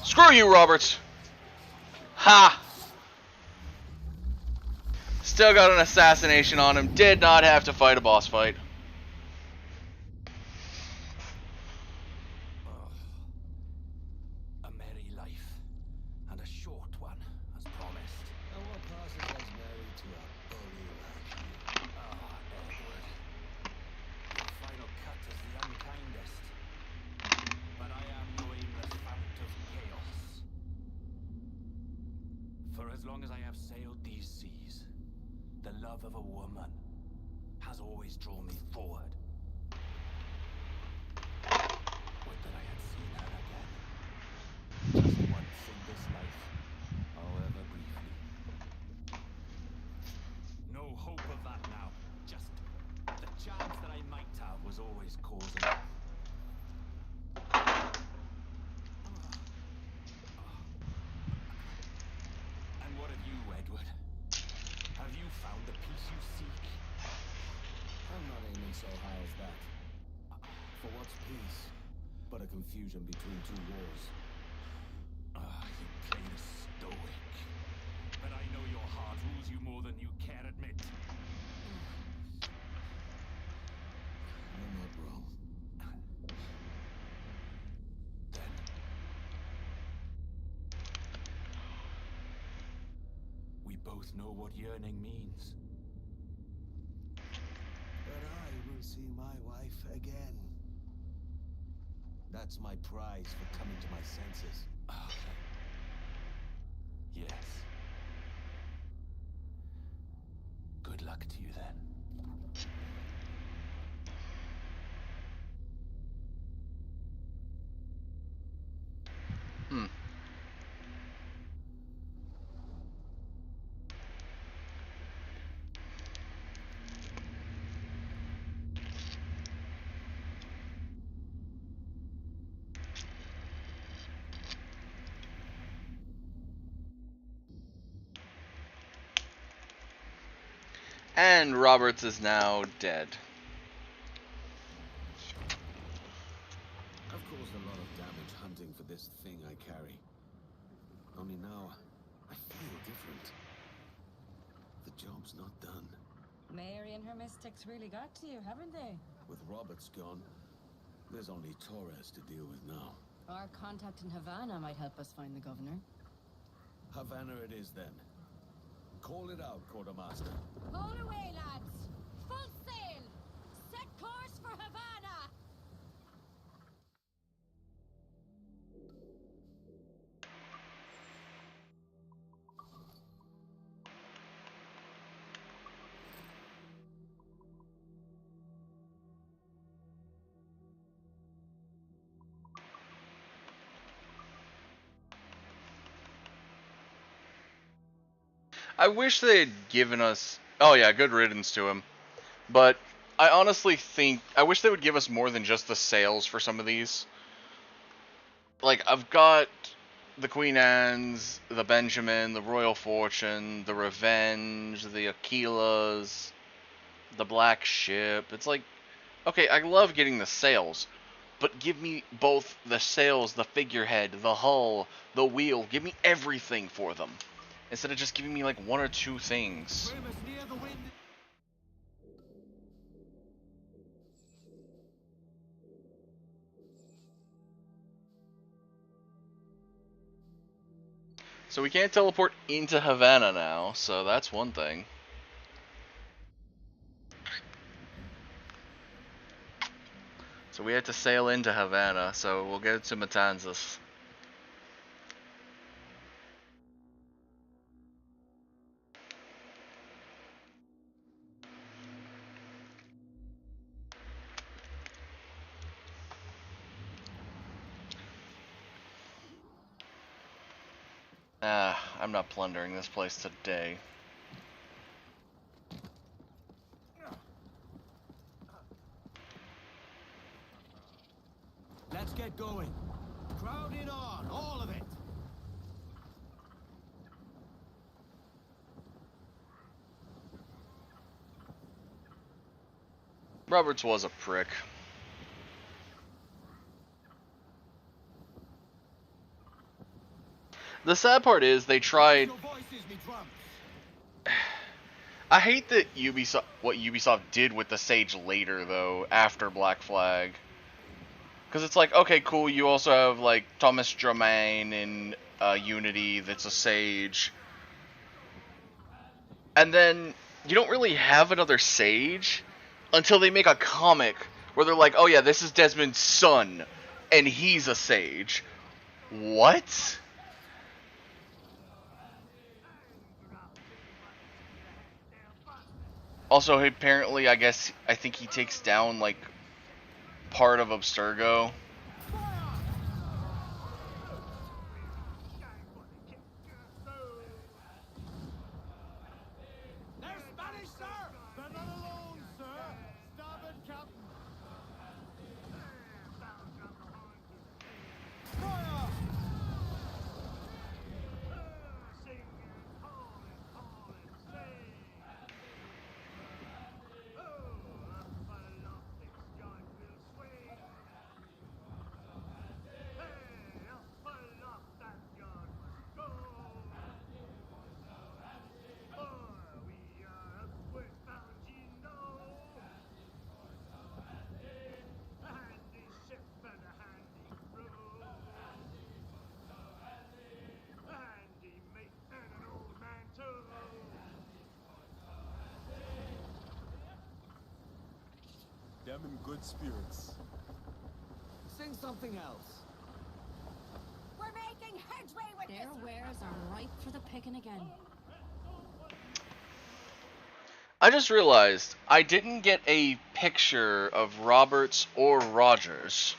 Screw you, Roberts! Ha! Still got an assassination on him. Did not have to fight a boss fight. A merry life, and a short one, as promised. And what passes as married to a bully like you? Ah, Edward. Your final cut is the unkindest. But I am no aimless fount of chaos. For as long as I have sailed these seas, the love of a woman has always drawn me forward. Would that I had seen her again. Just once in this life, however briefly. No hope of that now. Just the chance that I might have was always causing. And what of you, Edward? Have you found the peace you seek? I'm not aiming so high as that. For what's peace? But a confusion between two wars. You play the stoic. But I know your heart rules you more than you care admit. You're not wrong. Then we both know what yearning means. But I will see my wife again. That's my prize for coming to my senses. Yes. Good luck to you then. Hmm. And Roberts is now dead. I've caused a lot of damage hunting for this thing I carry. Only now, I feel different. The job's not done. Mary and her mystics really got to you, haven't they? With Roberts gone, there's only Torres to deal with now. Our contact in Havana might help us find the governor. Havana it is then. Call it out, Quartermaster. Hold away, lads! Full sail! Set course for Havana! I wish they had given us. Oh yeah, good riddance to him. But I honestly think I wish they would give us more than just the sails for some of these. Like I've got the Queen Anne's, the Benjamin, the Royal Fortune, the Revenge, the Aquilas, the Black Ship. It's like, okay, I love getting the sails, but give me both the sails, the figurehead, the hull, the wheel. Give me everything for them. Instead of just giving me like one or two things. So we can't teleport into Havana now, so that's one thing. So we had to sail into Havana, so we'll get to Matanzas. I'm not plundering this place today. Let's get going. Crowd in on, all of it. Roberts was a prick. The sad part is they tried. I hate that what Ubisoft did with the Sage later though, after Black Flag. Because it's like, okay, cool, you also have like Thomas Germain in Unity that's a Sage. And then you don't really have another Sage until they make a comic where they're like, oh yeah, this is Desmond's son, and he's a Sage. What? Also, apparently, I think he takes down, like, part of Abstergo. They're Spanish, sir! They're not alone, sir! Starboard, Captain! Fire! Them in good spirits. Sing something else. We're making headway with their wares are ripe for the picking again. I just realized I didn't get a picture of Roberts or Rogers.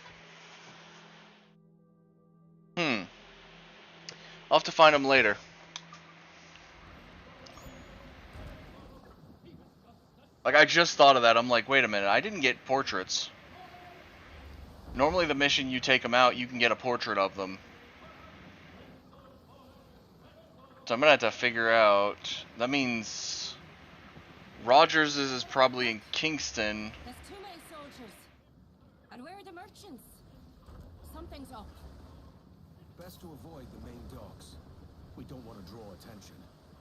I'll have to find them later. Like, I just thought of that. I'm like, wait a minute, I didn't get portraits. Normally the mission, you take them out, you can get a portrait of them. So I'm gonna have to figure out. That means Rogers is probably in Kingston. There's too many soldiers. And where are the merchants? Something's up. Best to avoid the main docks. We don't want to draw attention.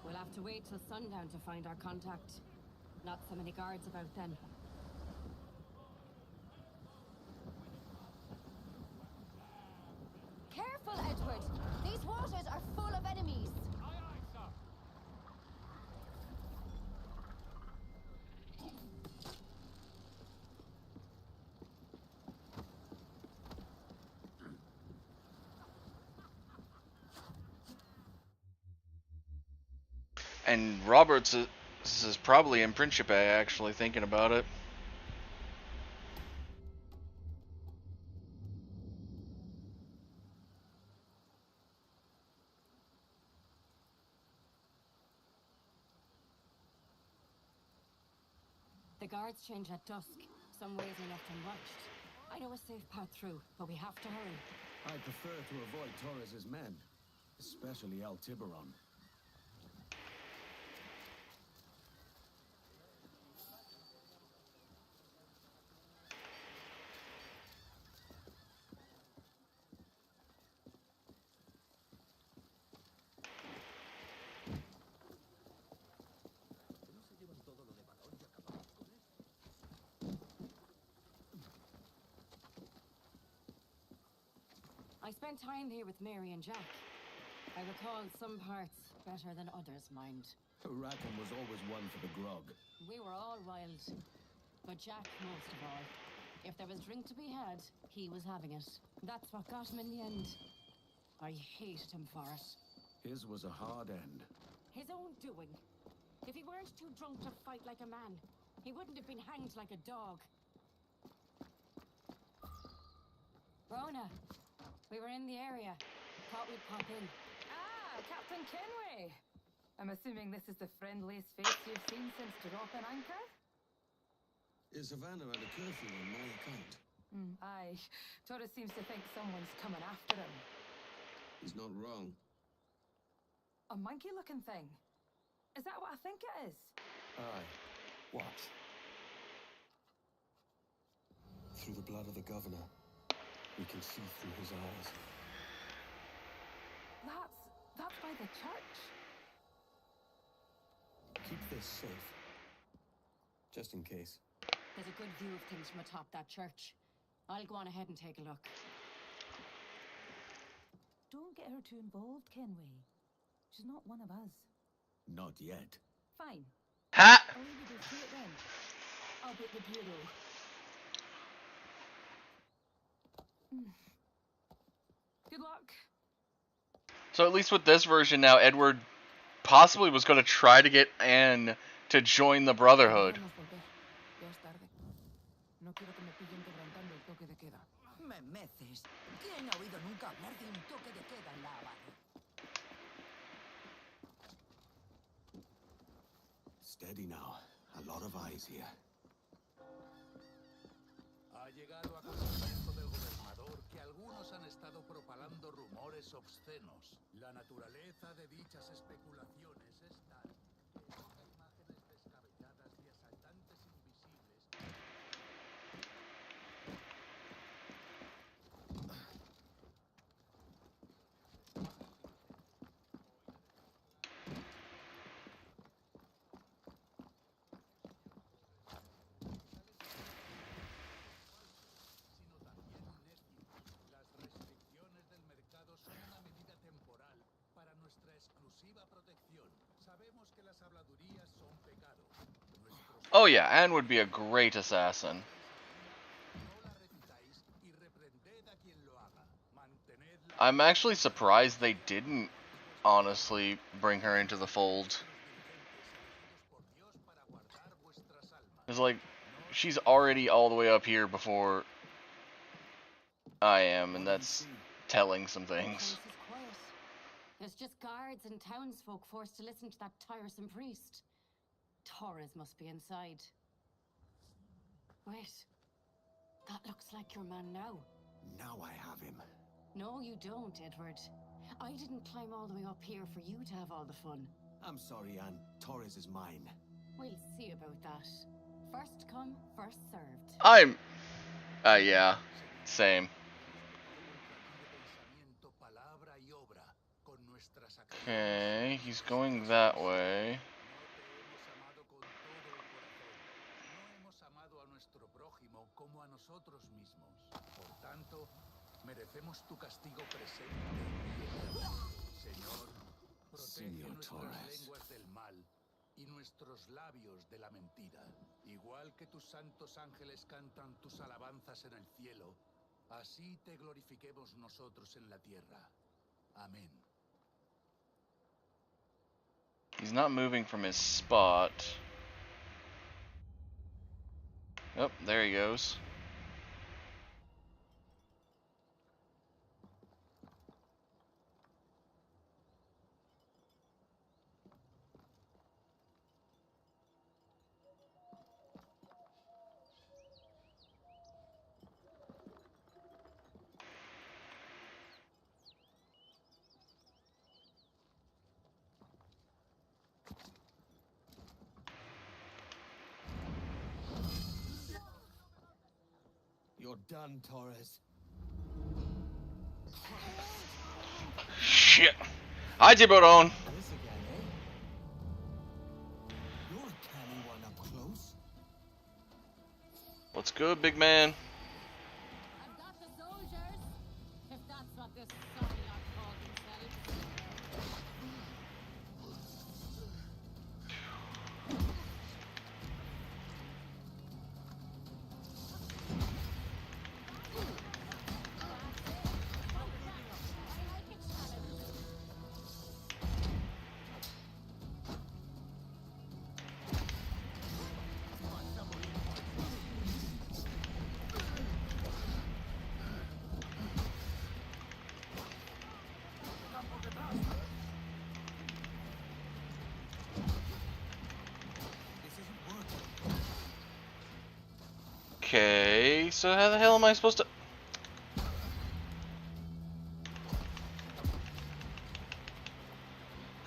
We'll have to wait till sundown to find our contact. Not so many guards about then. Careful, Edward! These waters are full of enemies! Aye, aye, sir. And Roberts is probably in Principe, actually, thinking about it. The guards change at dusk. Some ways are left unwatched. I know a safe path through, but we have to hurry. I prefer to avoid Torres's men, especially El Tiburon. I spent time here with Mary and Jack. I recall some parts better than others, mind. Rackham was always one for the grog. We were all wild, but Jack most of all. If there was drink to be had, he was having it. That's what got him in the end. I hated him for it. His was a hard end. His own doing. If he weren't too drunk to fight like a man, he wouldn't have been hanged like a dog. Rona, we were in the area. Thought we'd pop in. Ah, Captain Kenway. I'm assuming this is the friendliest face you've seen since dropping anchor? Is Havana at a curfew on my account? Aye. Torres seems to think someone's coming after him. He's not wrong. A monkey-looking thing. Is that what I think it is? Aye. Watch. Through the blood of the governor, we can see through his eyes. That's by the church. Keep this safe. Just in case. There's a good view of things from atop that church. I'll go on ahead and take a look. Don't get her too involved, Kenway. She's not one of us. Not yet. Fine. Ha! I'll leave you to see it then. I'll be at the bureau. Good luck. So at least with this version now, Edward possibly was going to try to get Anne to join the Brotherhood. Me meces. ¿Quién ha oído nunca hablar de un toque de queda en La Habana? Steady now. A lot of eyes here. Ha llegado a conocimiento del gobernador que algunos han estado propalando rumores obscenos. La naturaleza de dichas especulaciones es tal que estas imágenes descabelladas de asaltantes invisibles. Oh yeah, Anne would be a great assassin. I'm actually surprised they didn't, honestly, bring her into the fold. It's like, she's already all the way up here before I am, and that's telling some things. There's just guards and townsfolk forced to listen to that tiresome priest. Torres must be inside. Wait. That looks like your man now. Now I have him. No, you don't, Edward. I didn't climb all the way up here for you to have all the fun. I'm sorry, Anne. Torres is mine. We'll see about that. First come, first served. Yeah. Same. Okay, he's going that way. Merecemos tu castigo presente. Señor, protege nuestras lenguas del mal y nuestros labios de la mentira. Igual que tus santos ángeles cantan tus alabanzas en el cielo, así te glorifiquemos nosotros en la tierra. Amén. He's not moving from his spot. Oh, there he goes. You're done, Torres. Shit. Hi, Tiburon. This again, eh? You're a canny one up close. What's good, big man? I've got the soldiers, if that's what this sorry lot call themselves. Okay, so how the hell am I supposed to...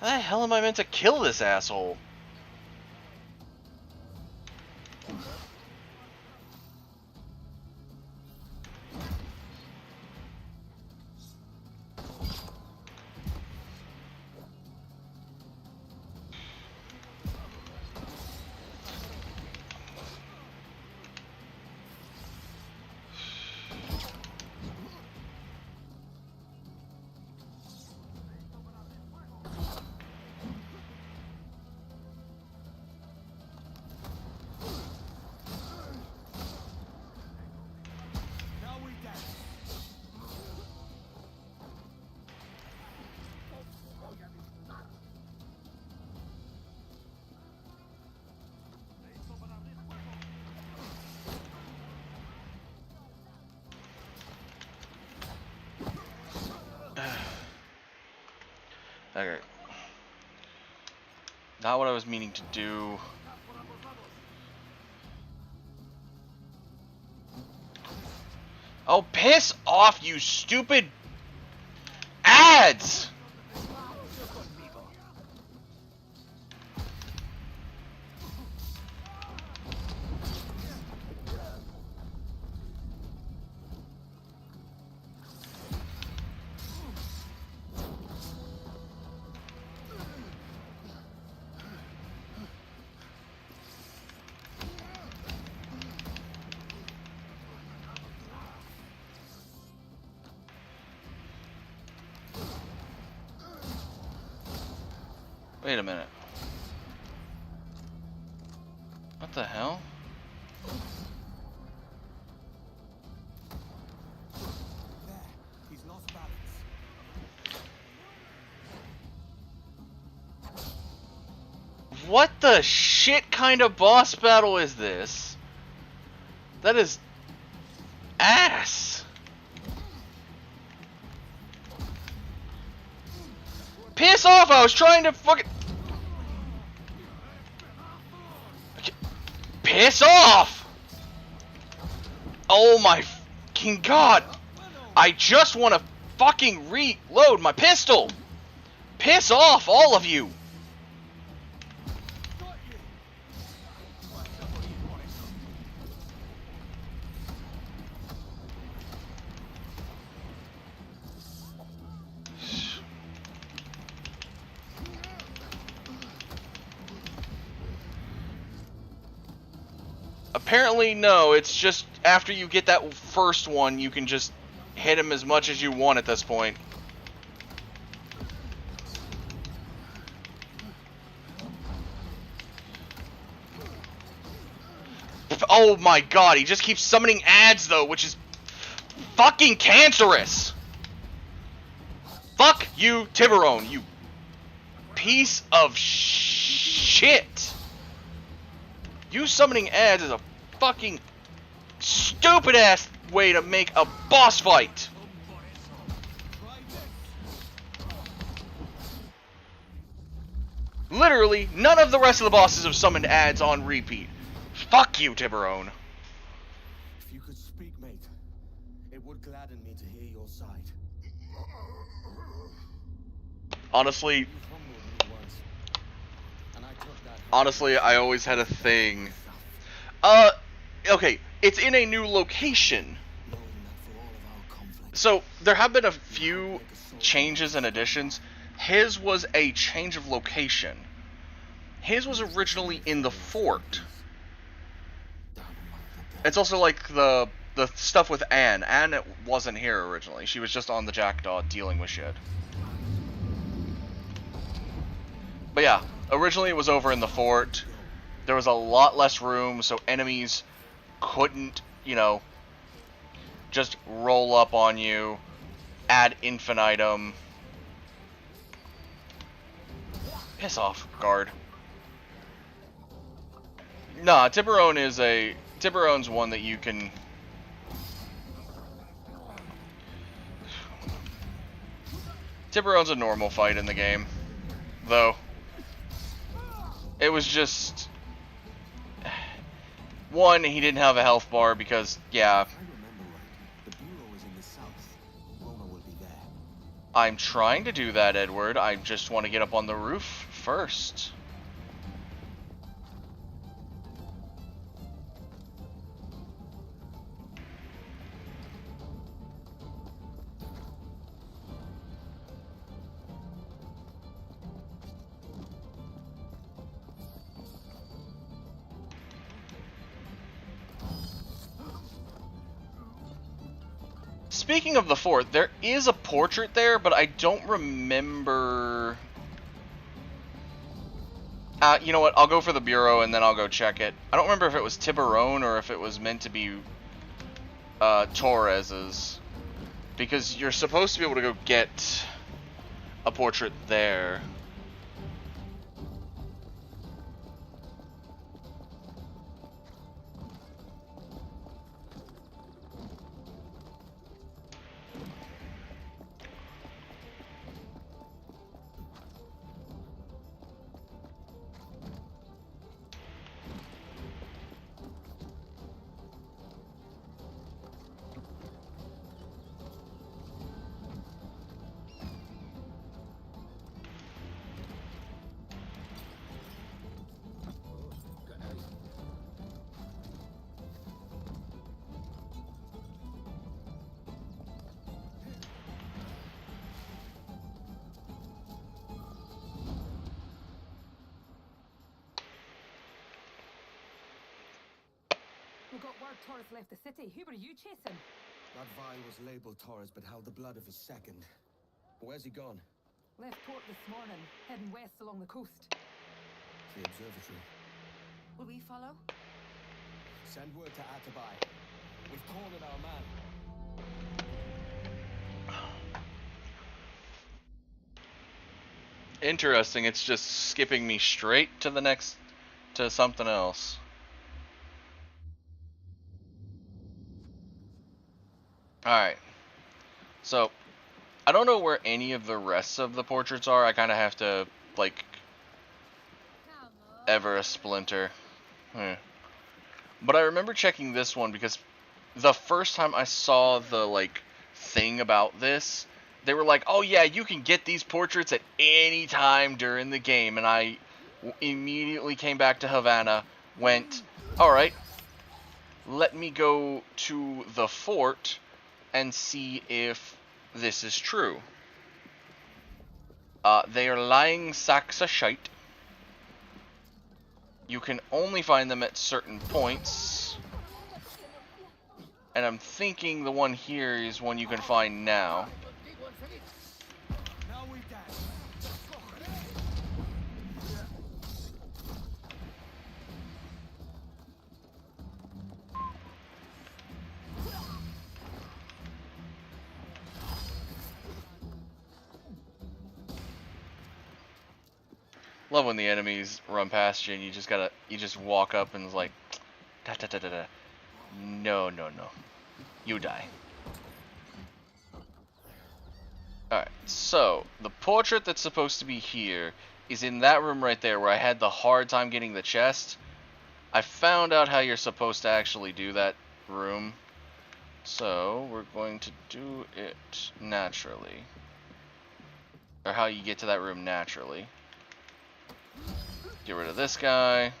How the hell am I meant to kill this asshole? Okay. Not what I was meaning to do. Oh, piss off, you stupid ads! Wait a minute. What the hell? There, he's lost balance. What the shit kind of boss battle is this? That is ass. Piss off! I was trying to fucking... Piss off! Oh my fucking god! I just want to fucking reload my pistol! Piss off, all of you! Apparently, no, it's just after you get that first one, you can just hit him as much as you want at this point. Oh my god, he just keeps summoning ads though, which is fucking cancerous! Fuck you, Tiburon, you piece of shit! You summoning ads is a fucking stupid ass way to make a boss fight. Literally, none of the rest of the bosses have summoned ads on repeat. Fuck you, Tiburon. If you could speak, mate, it would gladden me to hear your side. Honestly, I always had a thing. Okay, it's in a new location, So there have been a few changes and additions. His was a change of location. His was originally in the fort. It's also like the stuff with Anne. Anne wasn't here originally. She was just on the Jackdaw dealing with shit. But yeah, originally it was over in the fort. There was a lot less room, so enemies couldn't, you know, just roll up on you ad infinitum. Piss off, guard. Nah, Tiburon's one that you can... Tiburon's a normal fight in the game, though. It was just... One, he didn't have a health bar because, yeah... I'm trying to do that, Edward. I just want to get up on the roof first. Speaking of the fort, there is a portrait there, but I don't remember... you know what, I'll go for the bureau and then I'll go check it. I don't remember if it was Tiburon or if it was meant to be Torres's. Because you're supposed to be able to go get a portrait there. We got word Torres left the city. Who were you chasing? That vial was labeled Torres, but held the blood of his second. Where's he gone? Left port this morning, heading west along the coast. The observatory. Will we follow? Send word to Atabai. We've cornered our man. Interesting, it's just skipping me straight to the next... to something else. Alright. So, I don't know where any of the rest of the portraits are. I kind of have to, like... Everest Splinter. But I remember checking this one because the first time I saw the, like, thing about this, they were like, oh yeah, you can get these portraits at any time during the game. And I immediately came back to Havana, went, alright, let me go to the fort and see if this is true. They are lying sacks of shite. You can only find them at certain points. And I'm thinking the one here is one you can find now. Love when the enemies run past you and you just walk up and it's like, da da da da da. No, no, no. You die. Alright, so the portrait that's supposed to be here is in that room right there where I had the hard time getting the chest. I found out how you're supposed to actually do that room. So we're going to do it naturally. Or how you get to that room naturally. Get rid of this guy.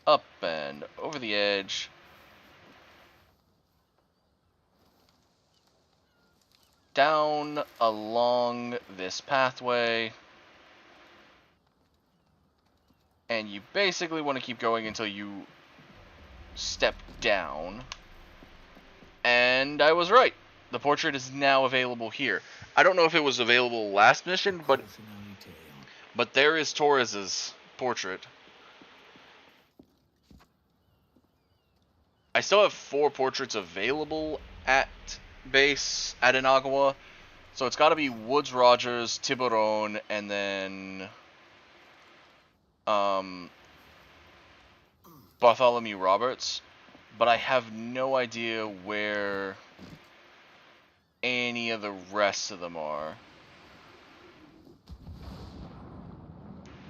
Up and over the edge. down along this pathway. And you basically want to keep going until you step down. And I was right. The portrait is now available here. I don't know if it was available last mission, but there is Torres's portrait. I still have 4 portraits available at base at Inagua. So it's got to be Woodes Rogers, Tiburon, and then Bartholomew Roberts. But I have no idea where any of the rest of them are.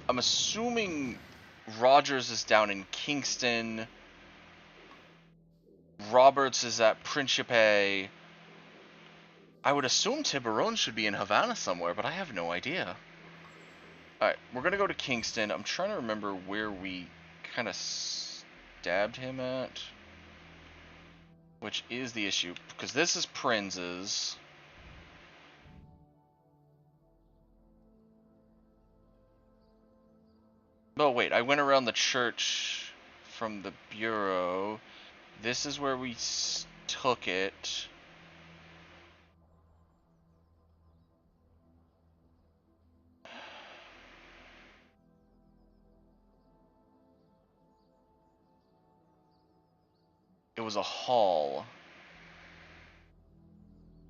I'm assuming Rogers is down in Kingston. Roberts is at Principe. I would assume Tiburon should be in Havana somewhere, but I have no idea. Alright, we're gonna go to Kingston. I'm trying to remember where we kind of stabbed him at. Which is the issue, because this is Prince's. Oh wait, I went around the church from the bureau. This is where we took it. It was a hall.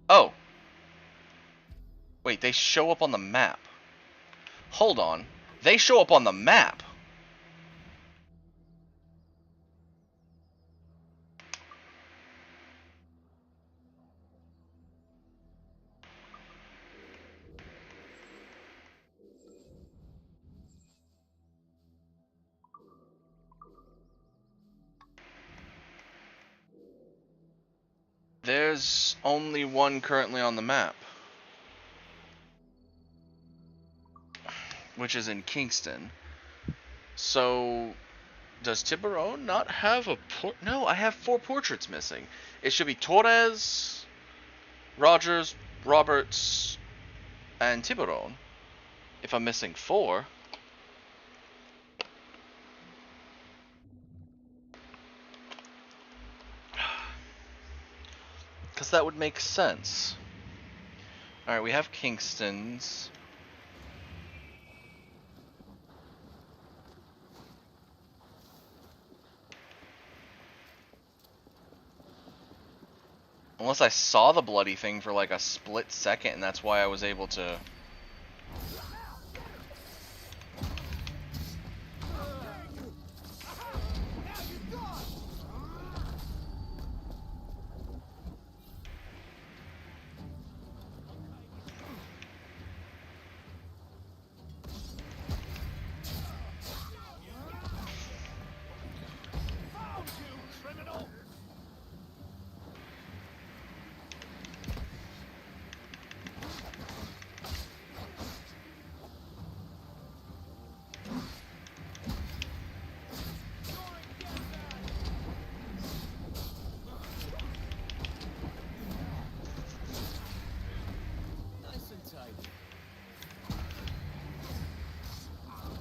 Oh. Wait, they show up on the map. Hold on. They show up on the map. There's only one currently on the map, which is in Kingston. So, does Tiburon not have a No, I have 4 portraits missing. It should be Torres, Rogers, Roberts, and Tiburon. If I'm missing 4. Because that would make sense. Alright, we have Kingston's. Unless I saw the bloody thing for like a split second and that's why I was able to...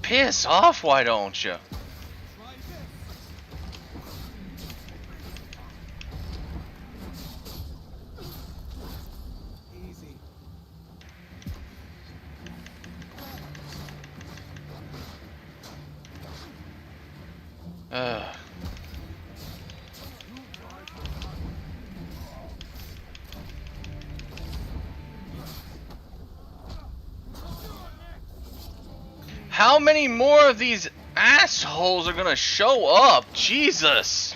Piss off, why don't you? Easy. How many more of these assholes are gonna show up? Jesus!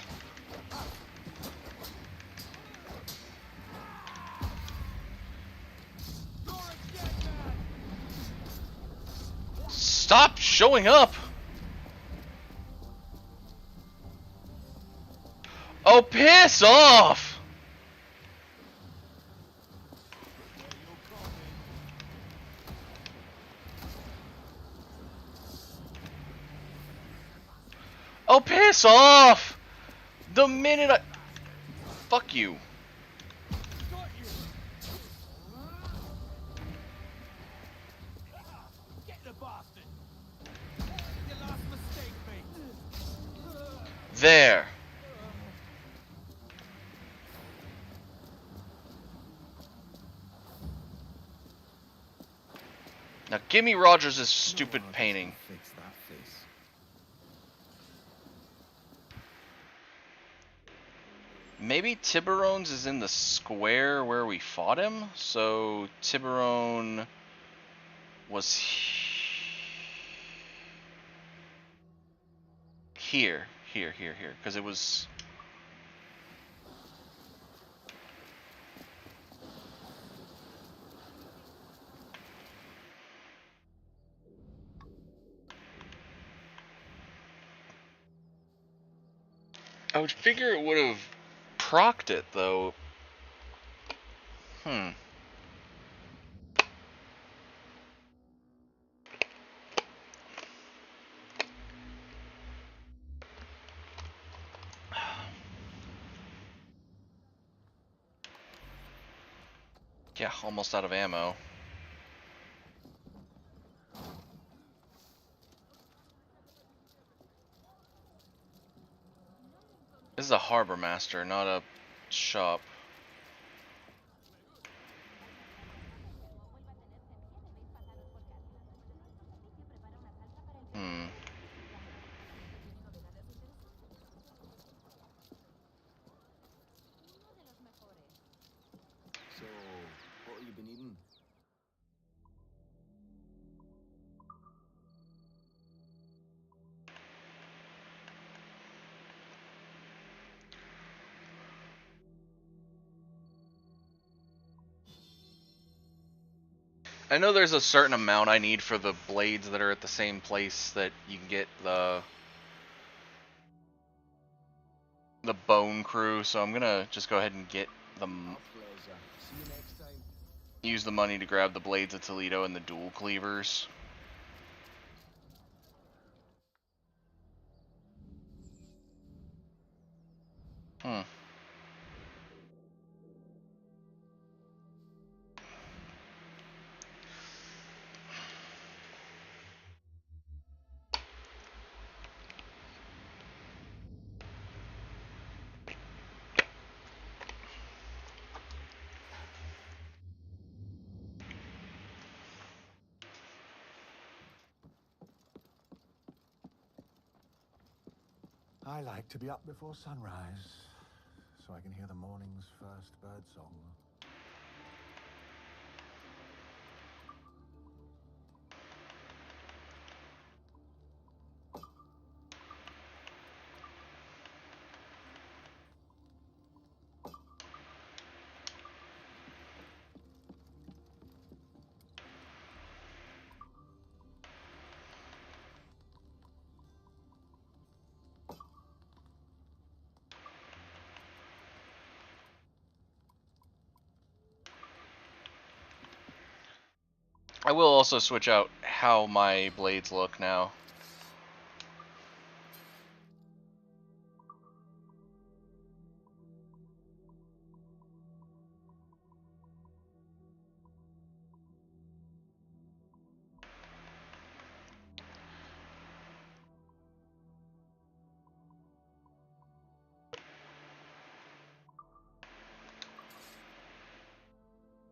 Stop showing up! Oh, piss off! Oh, piss off! The minute I... Fuck you. There. Now give me Rogers' stupid No artist painting. can fix that face. Maybe Tiburones is in the square where we fought him? So Tiburone was here, because it was... I would figure it would have procced it, though. Yeah, almost out of ammo. This is a harbor master, not a shop. So, what have you been eating? I know there's a certain amount I need for the blades that are at the same place that you can get the bone crew, so I'm gonna just go ahead and get them. Our pleasure. See you next time. Use the money to grab the blades of Toledo and the dual cleavers. I like to be up before sunrise, so I can hear the morning's first bird song. I will also switch out how my blades look now.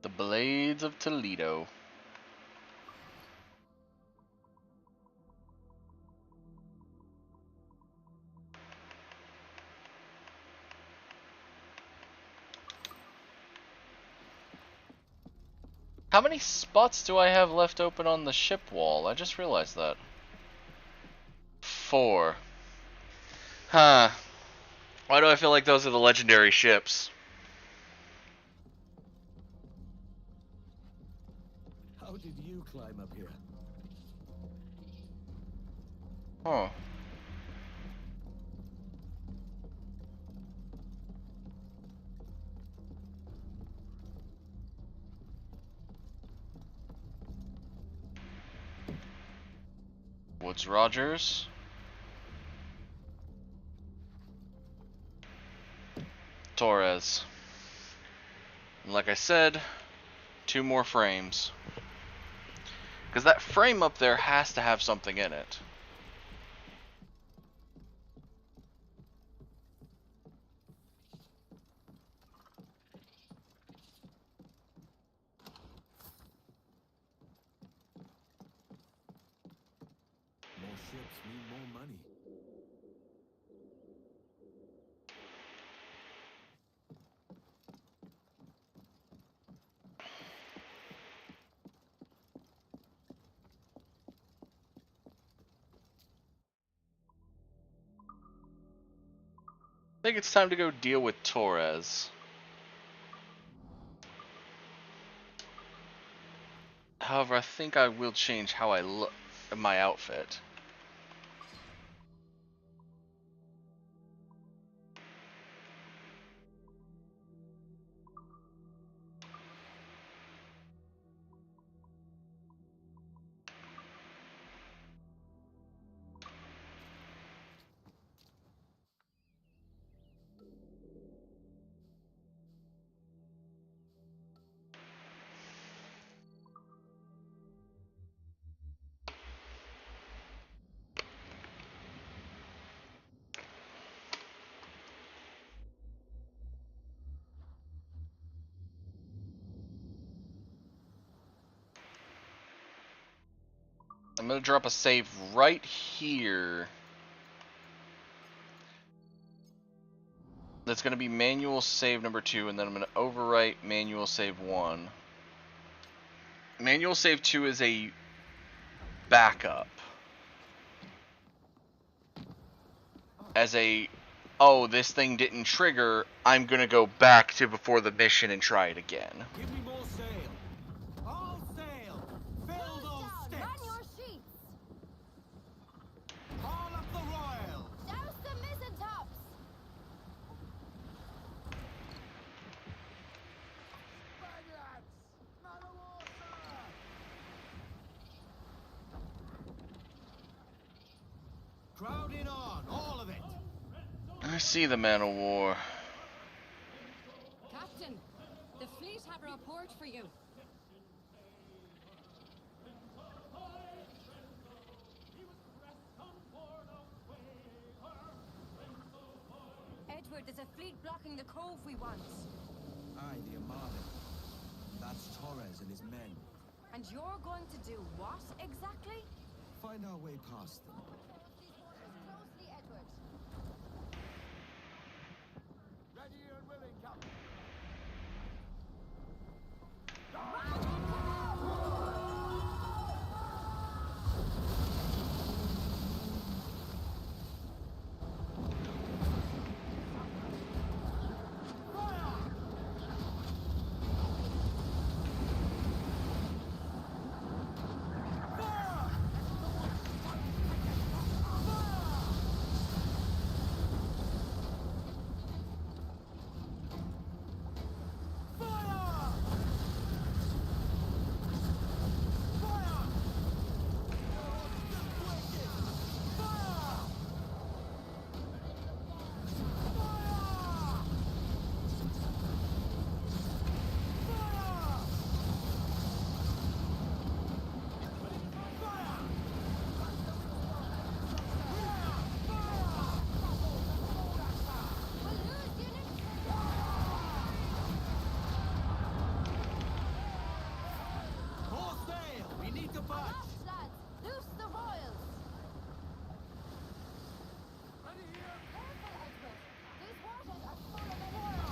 The Blades of Toledo. How many spots do I have left open on the ship wall? I just realized that. 4. Huh. Why do I feel like those are the legendary ships? How did you climb up here? Huh. Woods Rogers. Torres. And like I said, 2 more frames. Because that frame up there has to have something in it. ships mean more money. I think it's time to go deal with Torres. However, I think I will change how I look in my outfit. I'm going to drop a save right here. That's going to be manual save number 2, and then I'm going to overwrite manual save 1. Manual save 2 is a backup. As a, oh, this thing didn't trigger, I'm going to go back to before the mission and try it again. Give me more sail. All sail. Fill those sticks. Run your sheets! Haul up the royal. Douse the mizzen tops! Crowd in on, all of it. I see the man of war. Captain, the fleet have a report for you. Edward, there's a fleet blocking the cove we want. Aye, the Armada. That's Torres and his men. And you're going to do what exactly? Find our way past them. Closely, Edward. Ready and willing, Captain. More sail. We need to budge. Aloft, lads! Loose the royals! Ready here. Careful, Edward! These waters are full of war!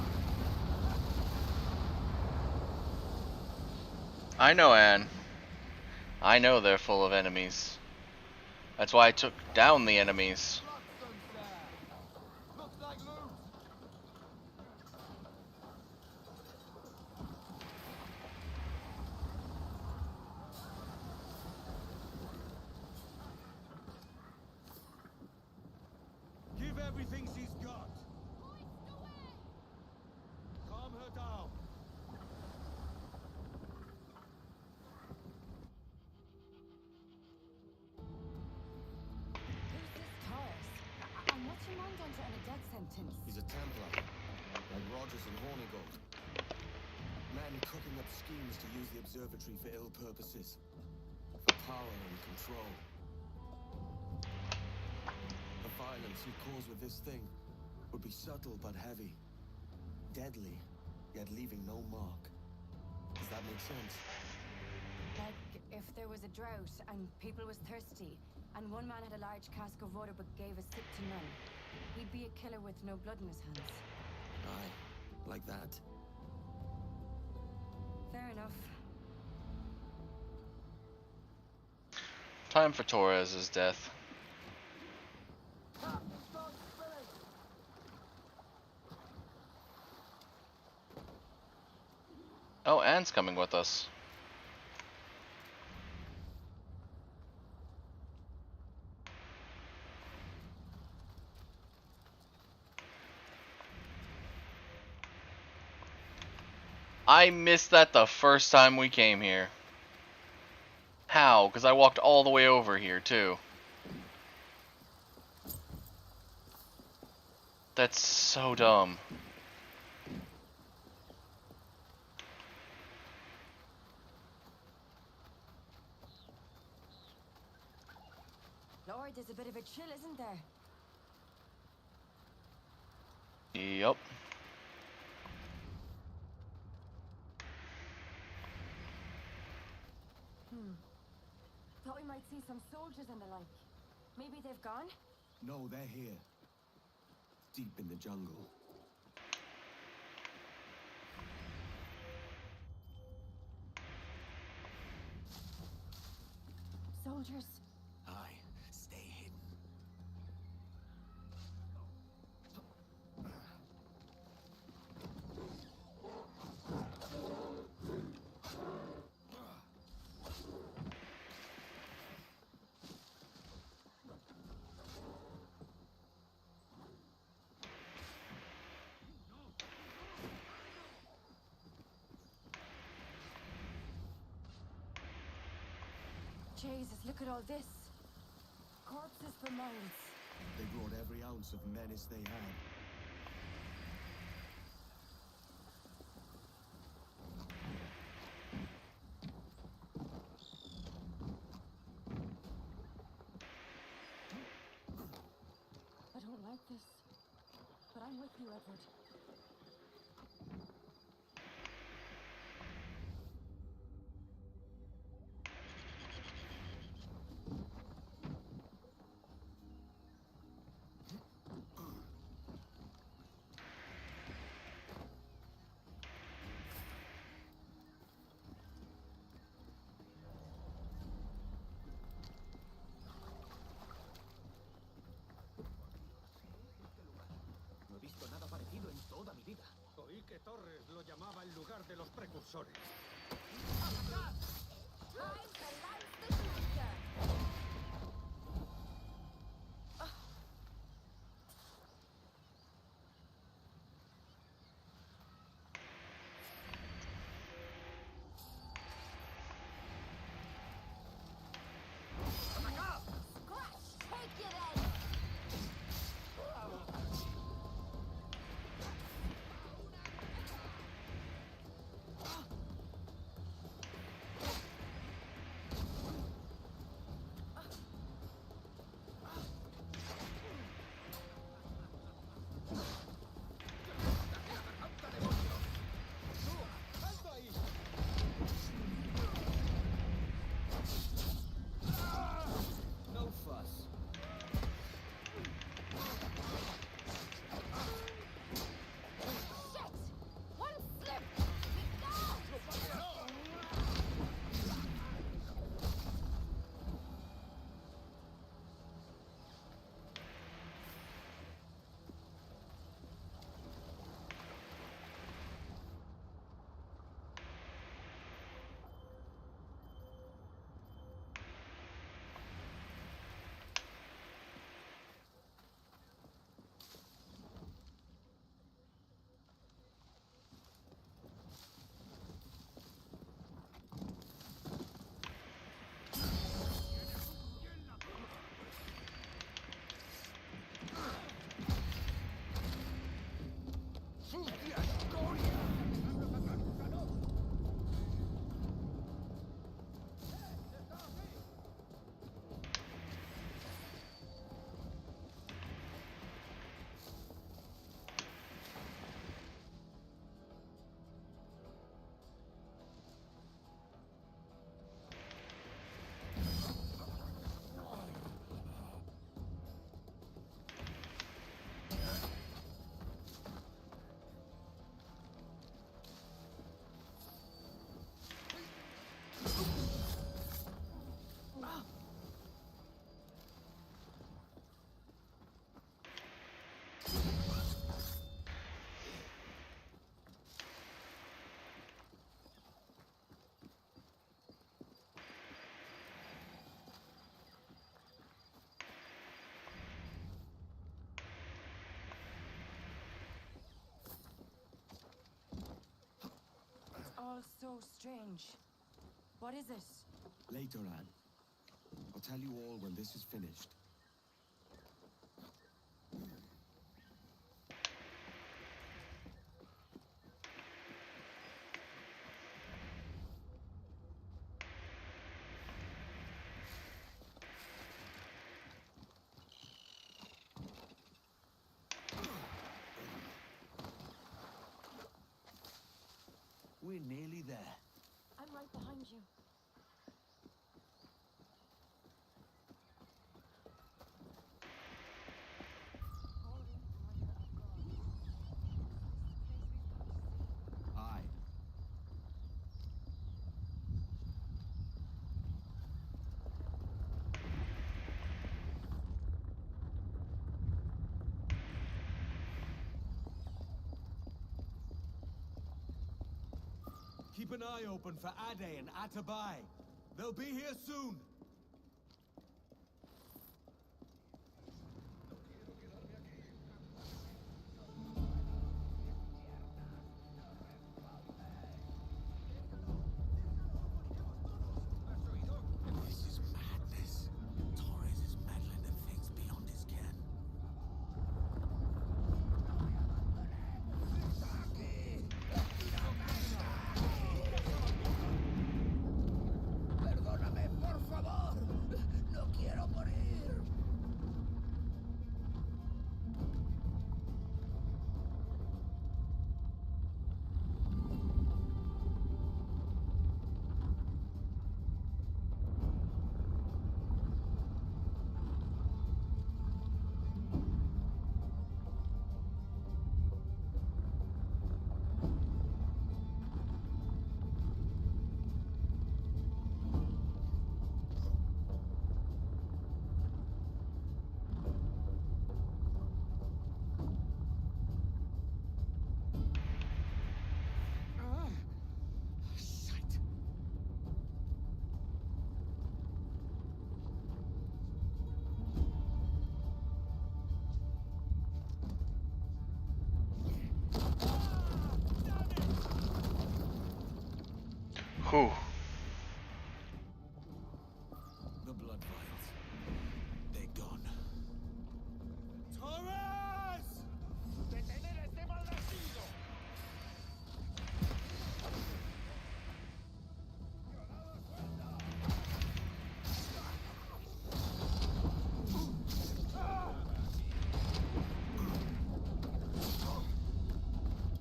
I know, Anne. I know they're full of enemies. That's why I took down the enemies. Looks like loot. Give everything she's got. Calm her down. Who's this Taurus? And what's your mind under on a death sentence? He's a Templar, like Rogers and Hornigold. Man cooking up schemes to use the observatory for ill purposes. For power and control. The violence he'd cause with this thing would be subtle but heavy. Deadly, yet leaving no mark. Does that make sense? Like If there was a drought and people was thirsty, and one man had a large cask of water but gave a sip to none, he'd be a killer with no blood in his hands. Aye, like that. Fair enough. Time for Torres's death. Oh, Anne's coming with us. I missed that the first time we came here. How? Because I walked all the way over here, too. That's so dumb. Lord, there's a bit of a chill, isn't there? Yep. Thought we might see some soldiers and the like. Maybe they've gone? No, they're here. Deep in the jungle. Soldiers. Aye, stay hidden. Jesus, look at all this. Corpses for miles. They brought every ounce of menace they had. I don't like this. But I'm with you, Edward. No he visto nada parecido en toda mi vida. Oí que Torres lo llamaba el lugar de los precursores. all so strange. What is it? Later, Anne. I'll tell you all when this is finished. We're nearly there. I'm right behind you. Aye. Keep an eye open for Ade and Atabai. They'll be here soon. This is madness. Torres is meddling in things beyond his ken. Perdóname, por favor. No quiero morir. Whew. The blood vials. They're gone. Torres! ¡Detener a este maldecido!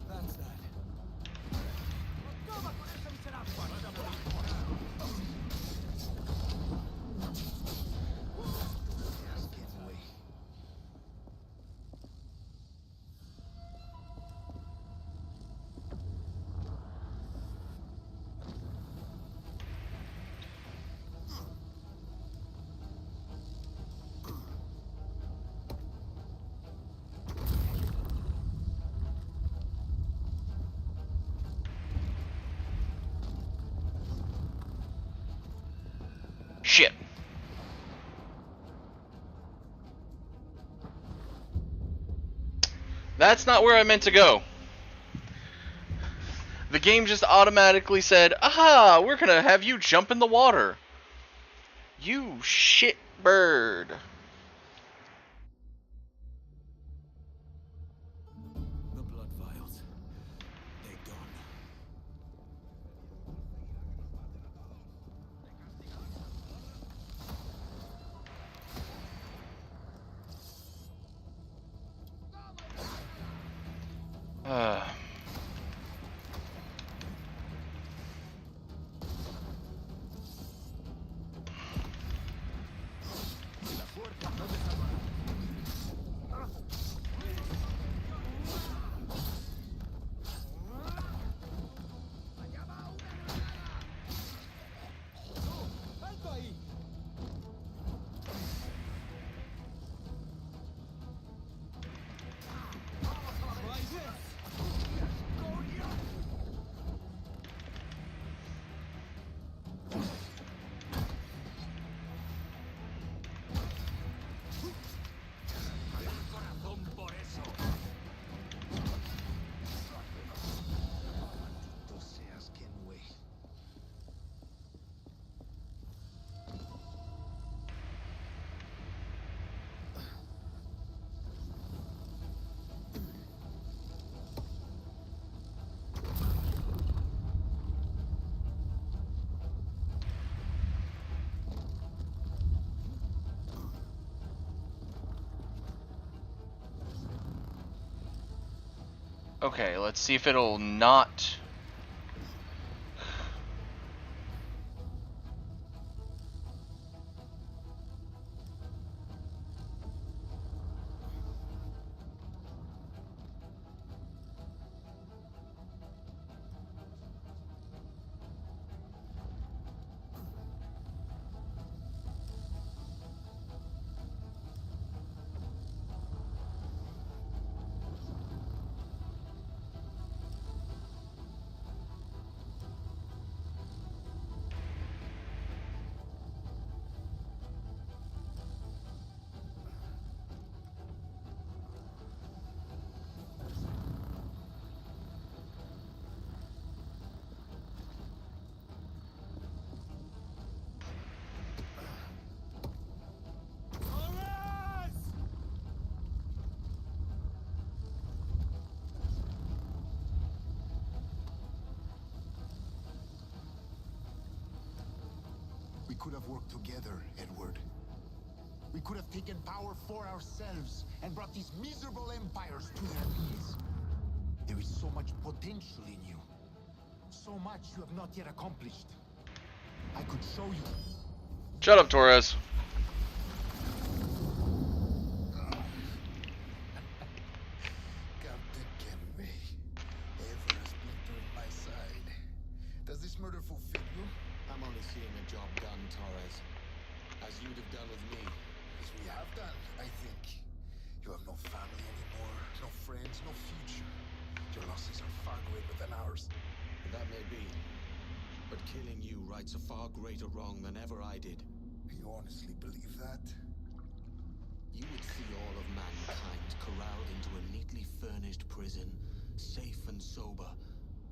That's that. ¡Acaba con ese miserable! Shit. That's not where I meant to go. The game just automatically said, aha, we're gonna have you jump in the water. You shit bird. The blood vials. They're gone. La fuerza Okay, let's see if it'll not... We could have worked together, Edward. We could have taken power for ourselves and brought these miserable empires to their knees. There is so much potential in you. So much you have not yet accomplished. I could show you. Shut up, Torres. Captain Kenway, ever a splinter in my side. Does this murder fulfill you? I'm only seeing a job done, Torres. As you'd have done with me. As we have done, I think. You have no family anymore, no friends, no future. Your losses are far greater than ours. That may be. But killing you rights a far greater wrong than ever I did. You honestly believe that? You would see all of mankind corralled into a neatly furnished prison, safe and sober,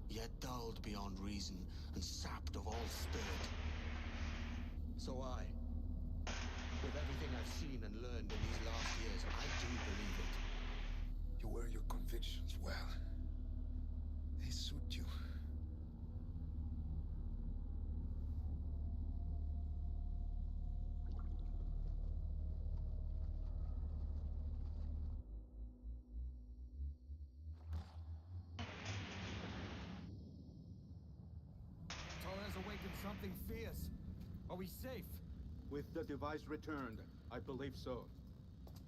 yet dulled beyond reason and sapped of all spirit. So with everything I've seen and learned in these last years, I do believe it. You wear your convictions well. They suit you. Torres awakened something fierce. Are we safe? With the device returned, I believe so.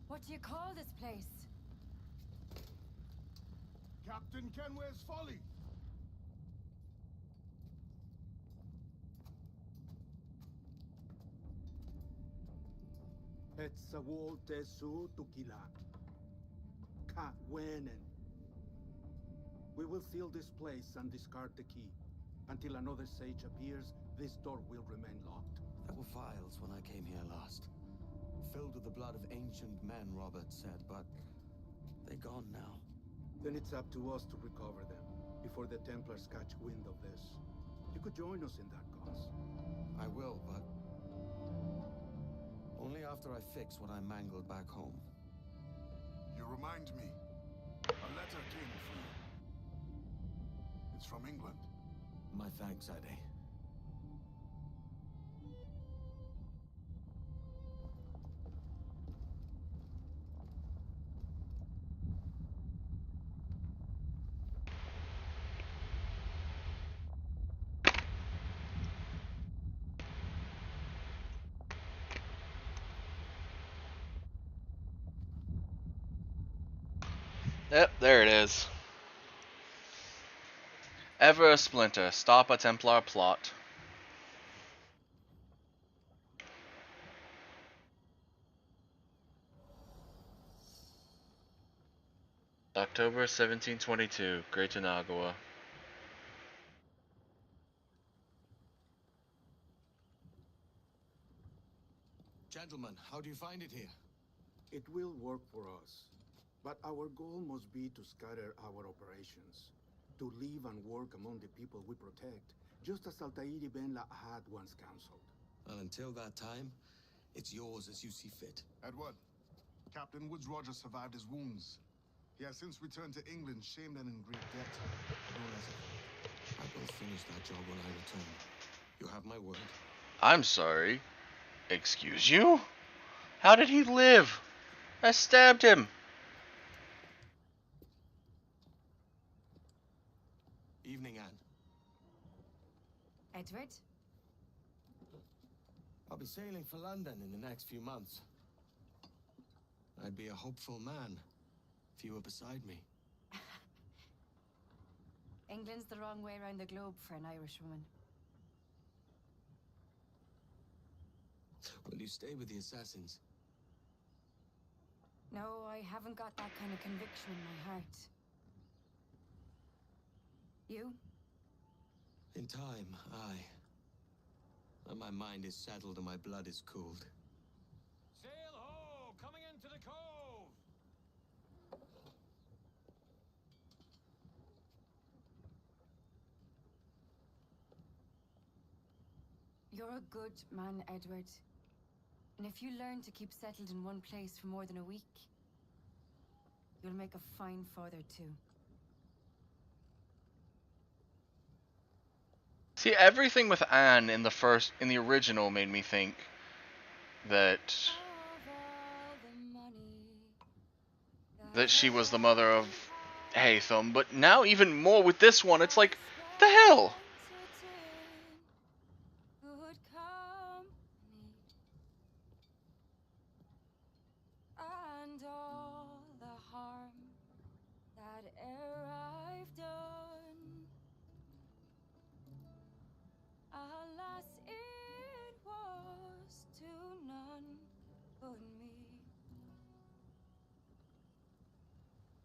What do you call this place? Captain Kenway's Folly. Hetzawol Tesu Tukila. Ka Wenen. We will seal this place and discard the key. Until another sage appears, this door will remain locked. There were files when I came here last. Filled with the blood of ancient men, Robert said, but they're gone now. Then it's up to us to recover them, before the Templars catch wind of this. You could join us in that cause. I will, but only after I fix what I mangled back home. You remind me. A letter came for you. It's from England. My thanks, Ade. Yep, there it is. Ever a splinter. Stop a Templar plot. October 1722, Great Inagua. Gentlemen, how do you find it here? It will work for us. But our goal must be to scatter our operations. To live and work among the people we protect, just as Altair ibn had once counseled. Well, until that time, it's yours as you see fit. Edward, Captain Woodes Rogers survived his wounds. He has since returned to England, shamed and in great debt. I will finish that job when I return. You have my word. I'm sorry. Excuse you? How did he live? I stabbed him. Edward? I'll be sailing for London in the next few months. I'd be a hopeful man if you were beside me. England's the wrong way around the globe for an Irish woman. Will you stay with the assassins? No, I haven't got that kind of conviction in my heart. You? In time, aye. When my mind is settled and my blood is cooled. Sail ho! Coming into the cove! You're a good man, Edward. And if you learn to keep settled in one place for more than a week, you'll make a fine father too. See, everything with Anne in the original made me think that she was the mother of Haytham, but now even more with this one, it's like, the hell? And all the harm that e'er I've done, alas, it was to none but me.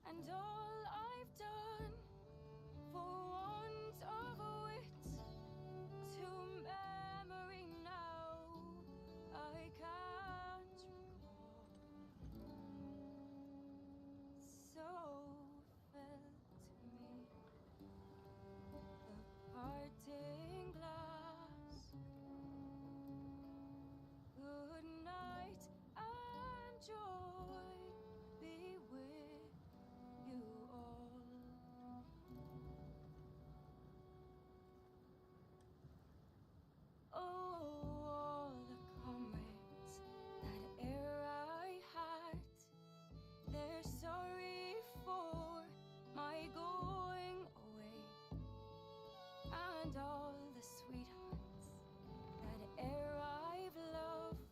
And all I've done for want of wit, to memory now I can't recall. So fell to me the parting glass. Good night and joy be with you all. Oh, all the comrades that e'er I had, they're sorry for my going away. And all the sweethearts that e'er I've loved,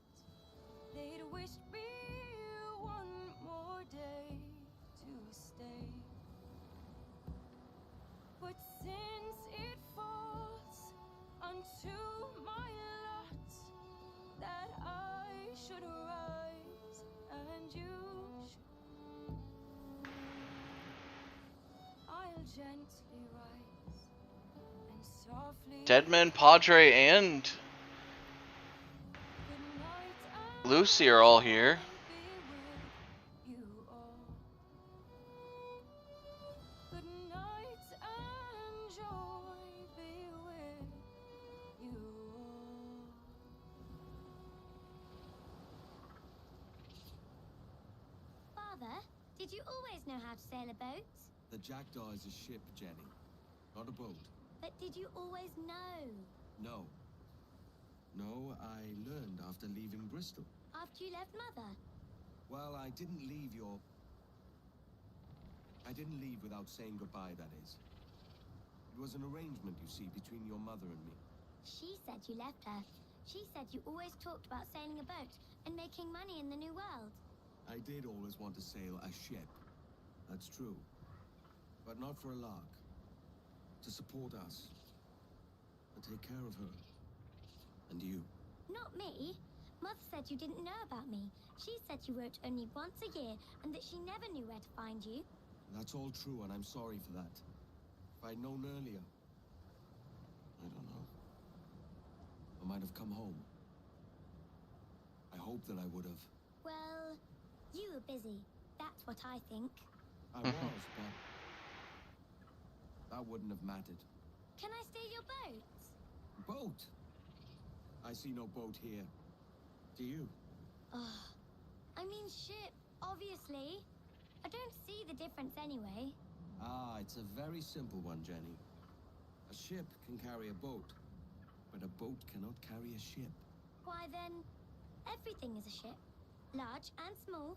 they'd wish me one more day to stay. But since it falls unto my lot that I should rise and you should, I'll gently rise and softly Deadman, Padre, and Lucy are all here. you all. Good night and joy be with you all. Father, did you always know how to sail a boat? The Jackdaw is a ship, Jenny, not a boat. But did you always know? No. No, I learned after leaving Bristol. After you left Mother? Well, I didn't leave without saying goodbye, that is. It was an arrangement, you see, between your mother and me. She said you left her. She said you always talked about sailing a boat and making money in the New World. I did always want to sail a ship. That's true. But not for a lark. To support us. To take care of her. And you. Not me. Mother said you didn't know about me. She said you wrote only once a year and that she never knew where to find you. That's all true, and I'm sorry for that. If I'd known earlier, I don't know. I might have come home. I hope that I would have. Well, you were busy. That's what I think. I was, but that wouldn't have mattered. Can I steal your boat? Boat? I see no boat here. Do you? Oh, I mean ship, obviously. I don't see the difference anyway. Ah, it's a very simple one, Jenny. A ship can carry a boat, but a boat cannot carry a ship. Why then, everything is a ship. Large and small.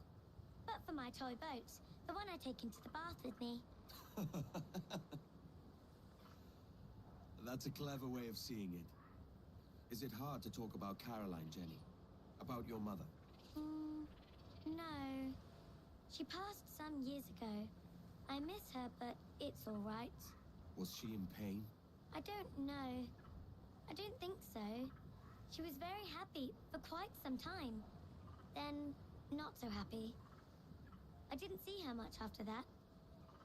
But for my toy boat, the one I take into the bath with me. That's a clever way of seeing it. Is it hard to talk about Caroline, Jenny? About your mother? No. She passed some years ago. I miss her, but it's all right. Was she in pain? I don't know. I don't think so. She was very happy for quite some time. Then, not so happy. I didn't see her much after that.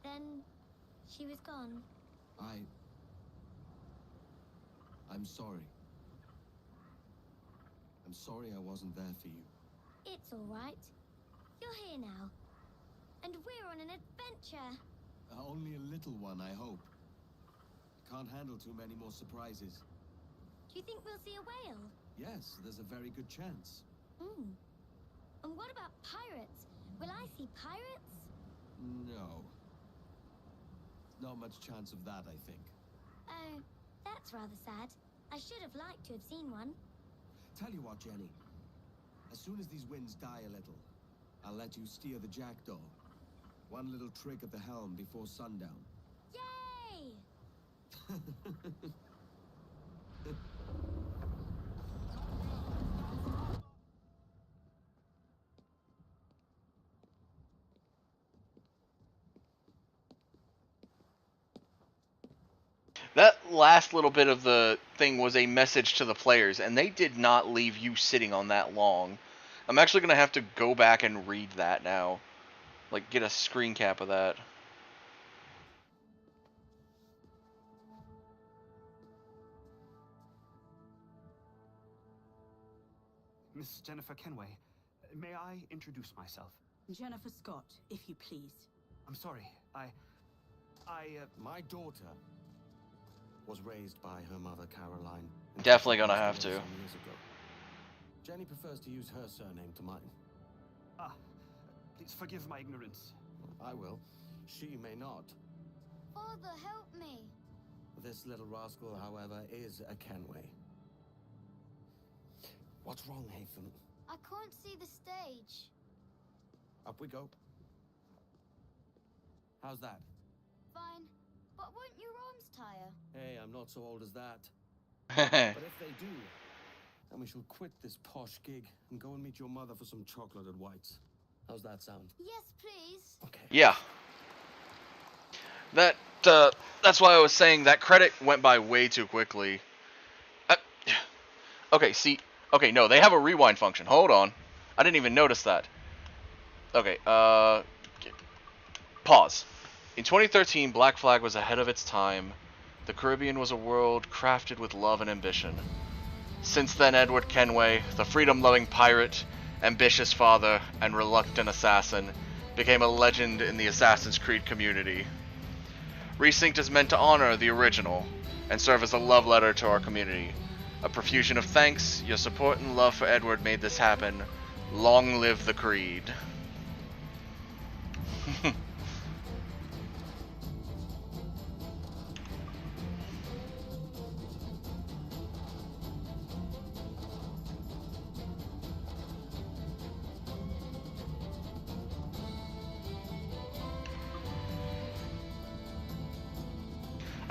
Then, she was gone. I'm sorry. I'm sorry I wasn't there for you. It's all right. You're here now. And we're on an adventure. Only a little one, I hope. Can't handle too many more surprises. Do you think we'll see a whale? Yes, there's a very good chance. And what about pirates? Will I see pirates? No. Not much chance of that, I think. Oh, that's rather sad. I should have liked to have seen one. Tell you what, Jenny. As soon as these winds die a little, I'll let you steer the Jackdaw. One little trick at the helm before sundown. Yay! That last little bit of the thing was a message to the players, and they did not leave you sitting on that long. I'm actually going to have to go back and read that now. Like, get a screen cap of that. Miss Jennifer Kenway, may I introduce myself? Jennifer Scott, if you please. I'm sorry, My daughter was raised by her mother, Caroline. Definitely gonna have to. Some years ago. Jenny prefers to use her surname to mine. Please forgive my ignorance. I will. She may not. Father, help me. This little rascal, however, is a Kenway. What's wrong, Haytham? I can't see the stage. Up we go. How's that? Fine. But won't your arms tire? Hey, I'm not so old as that. But if they do, then we shall quit this posh gig and go and meet your mother for some chocolate at White's. How's that sound? Yes, please. Okay. Yeah. That's why I was saying that credit went by way too quickly. Okay, see. Okay, no, they have a rewind function. Hold on. I didn't even notice that. Okay, pause. In 2013, Black Flag was ahead of its time. The Caribbean was a world crafted with love and ambition. Since then, Edward Kenway, the freedom-loving pirate, ambitious father, and reluctant assassin, became a legend in the Assassin's Creed community. Resynced is meant to honor the original, and serve as a love letter to our community. A profusion of thanks. Your support and love for Edward made this happen. Long live the Creed.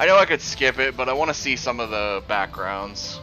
I know I could skip it, but I want to see some of the backgrounds.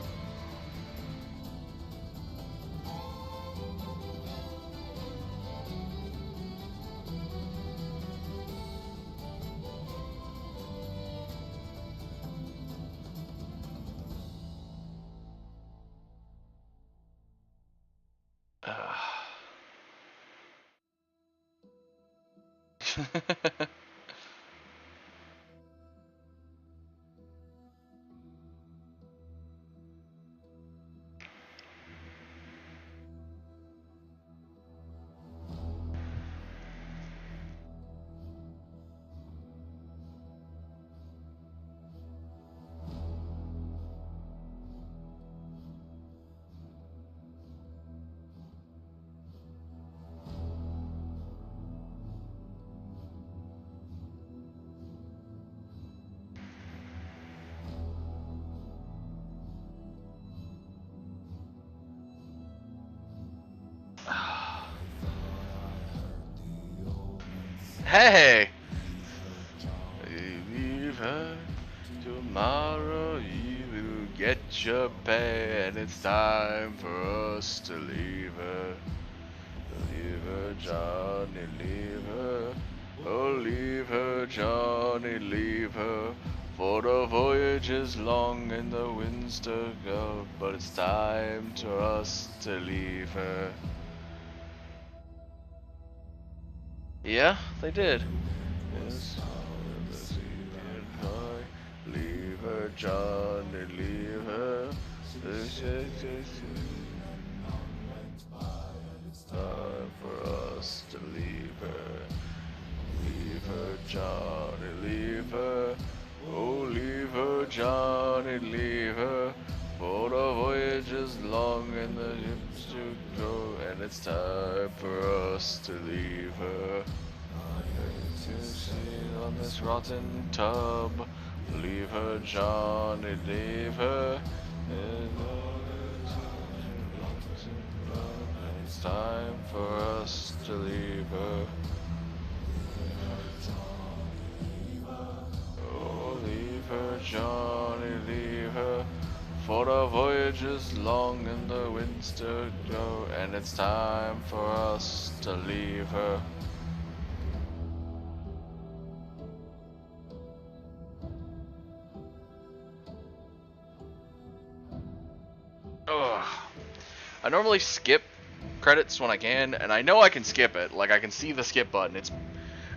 Hey! Tomorrow you will get Japan. It's time for us to leave her. Leave her, Johnny, leave her. Oh, leave her, Johnny, leave her. For the voyage is long and the winds to go, but it's time for us to leave her. Yeah, they did. Yes. Leave her, Johnny, leave her. It's time for us to leave her. Leave her, Johnny, leave her. Oh, leave her, Johnny, leave her. For the voyage is long and the ships to go, and it's time for us to leave her. On this rotten tub, leave her, Johnny, leave her. It's time for us to leave her. Oh, leave her, Johnny, leave her. For the voyage is long and the winds to go, and it's time for us to leave her. Ugh. I normally skip credits when I can, and I know I can skip it. Like, I can see the skip button. It's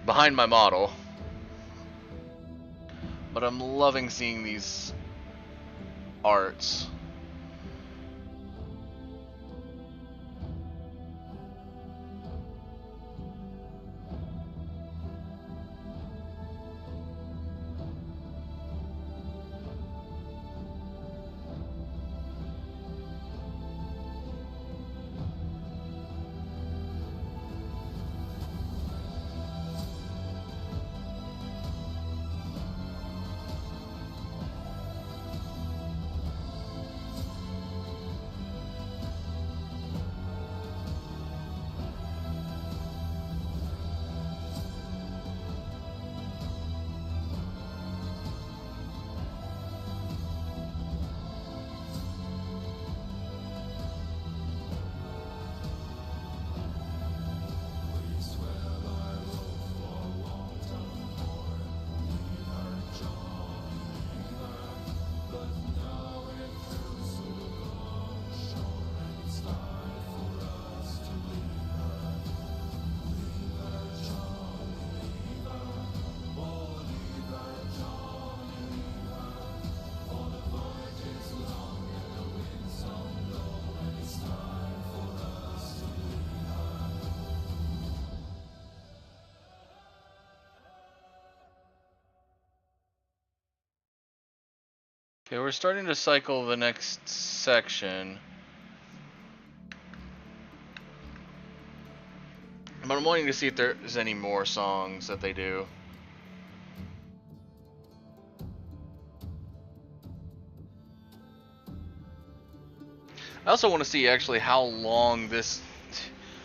behind my model. But I'm loving seeing these arts. Okay, we're starting to cycle the next section. But I'm wanting to see if there's any more songs that they do. I also want to see actually how long this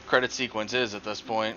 credit sequence is at this point.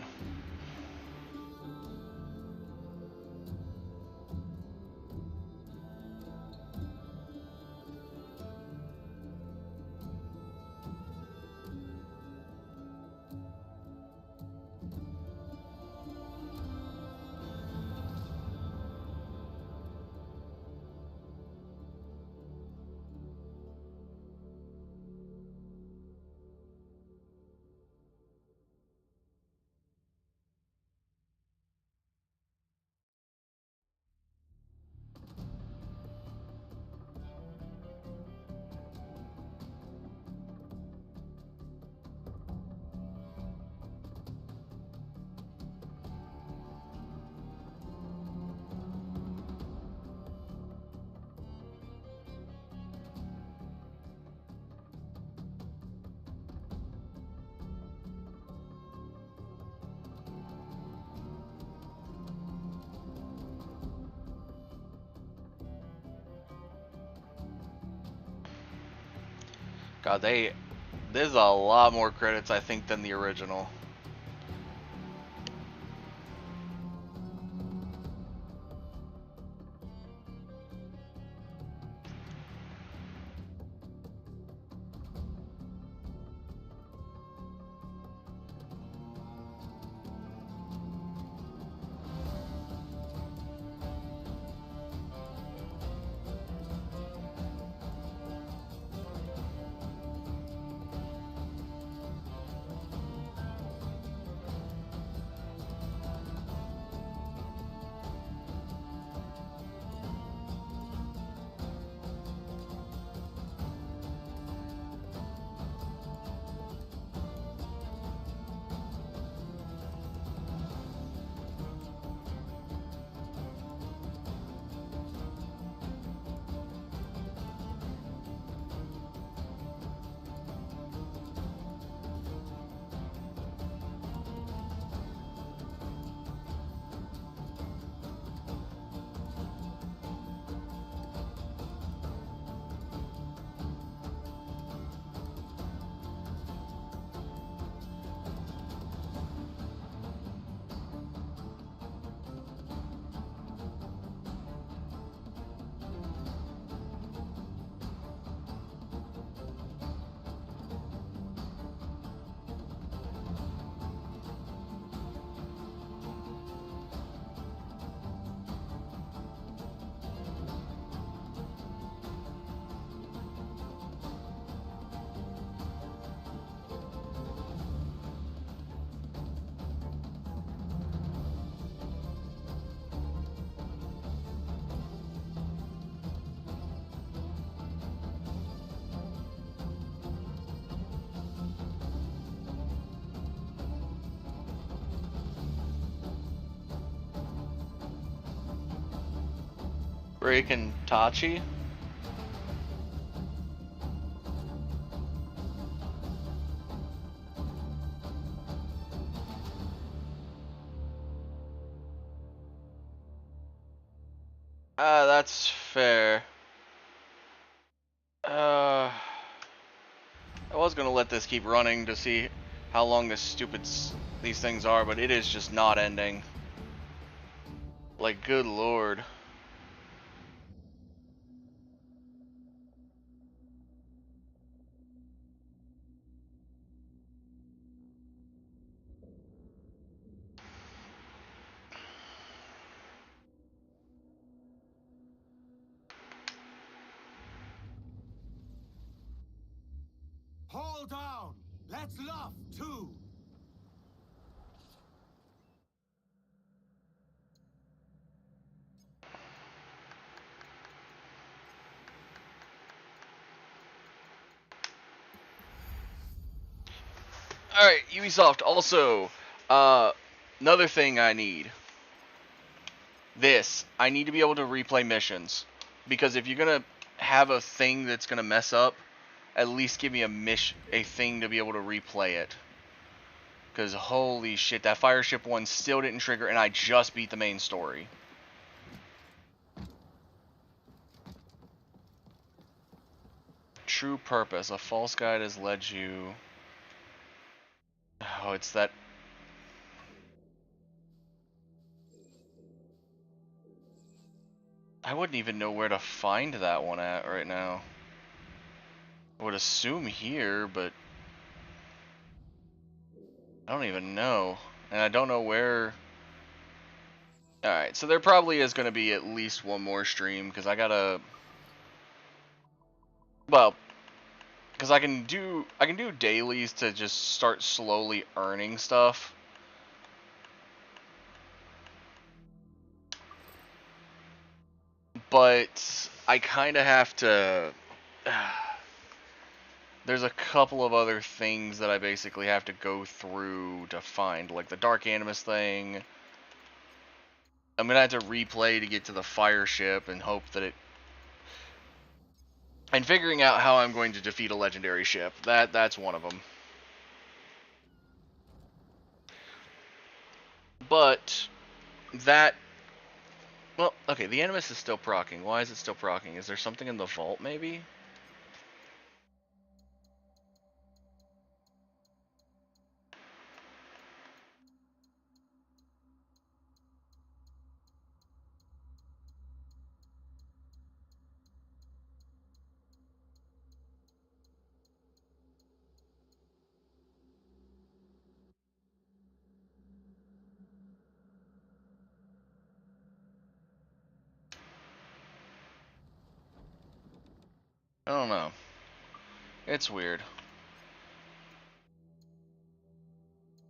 God, there's a lot more credits, I think, than the original. Freaking Tachi. That's fair. I was gonna let this keep running to see how long these things are, but it is just not ending. Like, good lord. Hold down! Let's laugh, too! Alright, Ubisoft, also, another thing I need. I need to be able to replay missions. Because if you're gonna have a thing that's gonna mess up, at least give me a thing to be able to replay it. Because holy shit, that Fireship one still didn't trigger, and I just beat the main story. True purpose. A false guide has led you... Oh, it's that... I wouldn't even know where to find that one at right now. I would assume here, but... I don't even know. And I don't know where... Alright, so there probably is going to be at least one more stream, because I gotta... Well, because I can do dailies to just start slowly earning stuff. But I kind of have to... There's a couple of other things that I basically have to go through to find, like the Dark Animus thing. I'm gonna have to replay to get to the Fireship and hope that it... And figuring out how I'm going to defeat a legendary ship. That's one of them. But that... Well, okay, the Animus is still proccing. Why is it still proccing? Is there something in the vault, maybe? I don't know. It's weird.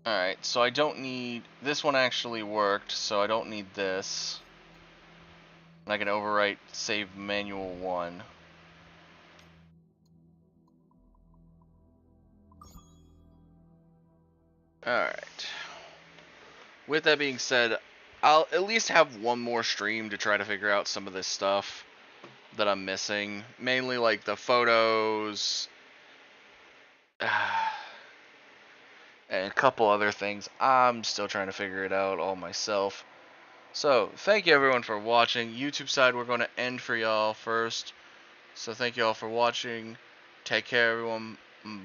Alright, so I don't need... This one actually worked, so I don't need this. And I can overwrite save manual 1. Alright. With that being said, I'll at least have one more stream to try to figure out some of this stuff that I'm missing. Mainly like the photos... and a couple other things. I'm still trying to figure it out all myself. So, thank you everyone for watching. YouTube side, we're going to end for y'all first. So thank you all for watching. Take care everyone. Bye.